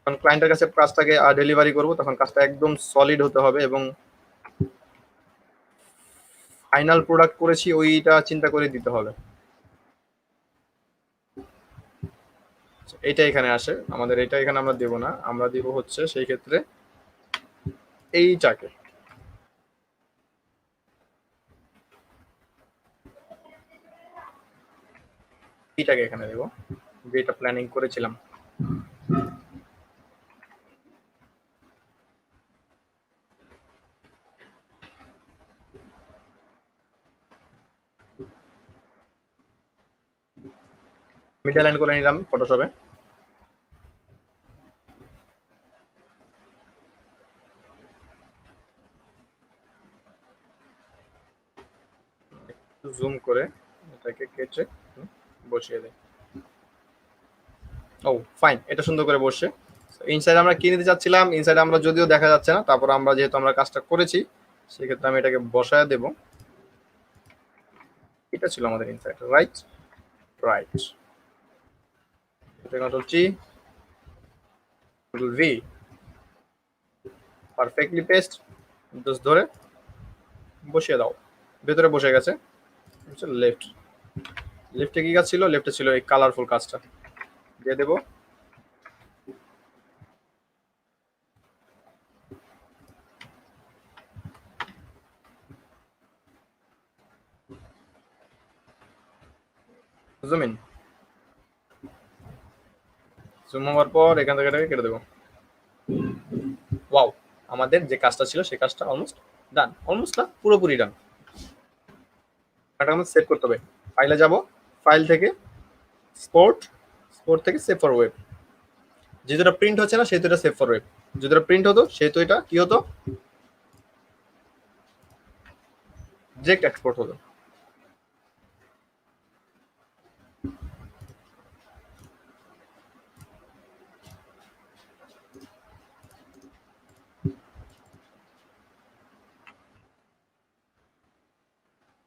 কারণ ক্লায়েন্টের কাছে কাজটাকে ডেলিভারি করব, তখন কাজটা একদম সলিড হতে হবে এবং ফাইনাল প্রোডাক্ট করেছি ওইটা চিন্তা করে দিতে হবে। এইটা এখানে আসে, আমাদের এটা এখানে আমরা দেব না, আমরা দিব হচ্ছে সেই ক্ষেত্রে এইটাকে, এইটাকে এখানে দেব। যেটা প্ল্যানিং করেছিলাম। মিডল লাইন করে নিলাম ফটোশপে। জুম করে এটাকে কেটে বসিয়ে দেয়। ও ফাইন, এটা সুন্দর করে বসছে। ইনসাইড আমরা কি নিতে চাচ্ছিলাম, ইনসাইড আমরা যদিও দেখা যাচ্ছে না, তারপর আমরা যেহেতু আমরা কাজটা করেছি সেক্ষেত্রে আমি এটাকে বসায় দেব। এটা ছিল আমাদের ইনসাইড, রাইট রাইট। এটা control G, control V, perfectly paste, just ধরে বসিয়ে দাও। ভেতরে বসে গেছে। লেফট, লেফটে কি কাজ ছিল, লেফটে ছিল এই কালারফুল কাজটা দিয়ে দেবো। জুম ইন, জুম হওয়ার পর এখান থেকে এটাকে কেটে দেবো। ওয়াও, আমাদের যে কাজটা ছিল সেই কাজটা অলমোস্ট ডান, অলমোস্ট না পুরোপুরি ডান। এটা আমাদের সেভ করতে হবে। ফাইলে যাব, ফাইল থেকে স্পোর্ট, স্পোর্ট থেকে সেভ ফর ওয়েব। যেটা প্রিন্ট হচ্ছে না সেটা সেভ ফর ওয়েব। যেটা প্রিন্ট হতো সেহেতু এটা কি হতো, ডিরেক্ট এক্সপোর্ট হতো।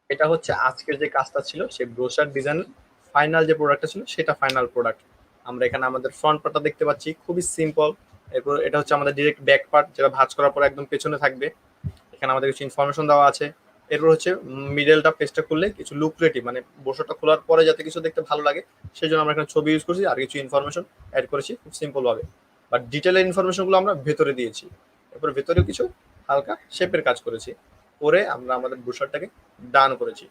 এটা হচ্ছে আজকের যে কাজটা ছিল সেই ব্রোশার ডিজাইন ফাইনাল যে প্রোডাক্টটা ছিল সেটা ফাইনাল প্রোডাক্ট। আমরা এখানে আমাদের ফ্রন্ট পার্টটা দেখতে পাচ্ছি, খুবই সিম্পল। এরপর এটা হচ্ছে আমাদের ডিরেক্ট ব্যাক পার্ট, যেটা ভাঁজ করার পর একদম পেছনে থাকবে। এখানে আমাদের কিছু ইনফরমেশন দেওয়া আছে। এরপর হচ্ছে মিডলটা পেজটা খুললে কিছু লুক্রেটিভ, মানে বসোটা খোলার পরে যাতে কিছু দেখতে ভালো লাগে সেই জন্য আমরা এখানে ছবি ইউজ করছি আর কিছু ইনফরমেশন অ্যাড করেছি খুব সিম্পল ভাবে। বাট ডিটেলের ইনফরমেশনগুলো আমরা ভেতরে দিয়েছি। এরপর ভেতরেও কিছু হালকা শেপের কাজ করেছি, করে আমরা আমাদের ব্রোশারটাকে ডান করেছি।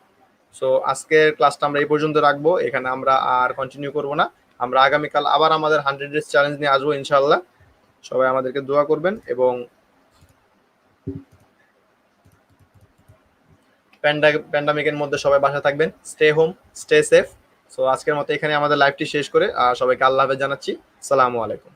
সো আজকের ক্লাসটা আমরা এই পর্যন্ত রাখবো, এখানে আমরা আর কন্টিনিউ করব না। আমরা আগামীকাল আবার আমাদের 100 ডেজ চ্যালেঞ্জ নিয়ে আসবো ইনশাআল্লাহ। সবাই আমাদেরকে দোয়া করবেন এবং প্যান্ডামিকের মধ্যে সবাই বাসা থাকবেন, stay home, stay safe. So আজকের মতো এখানে আমাদের লাইভটি শেষ করে সবাইকে আল্লাহ হাফেজ জানাচ্ছি। সালামু আলাইকুম।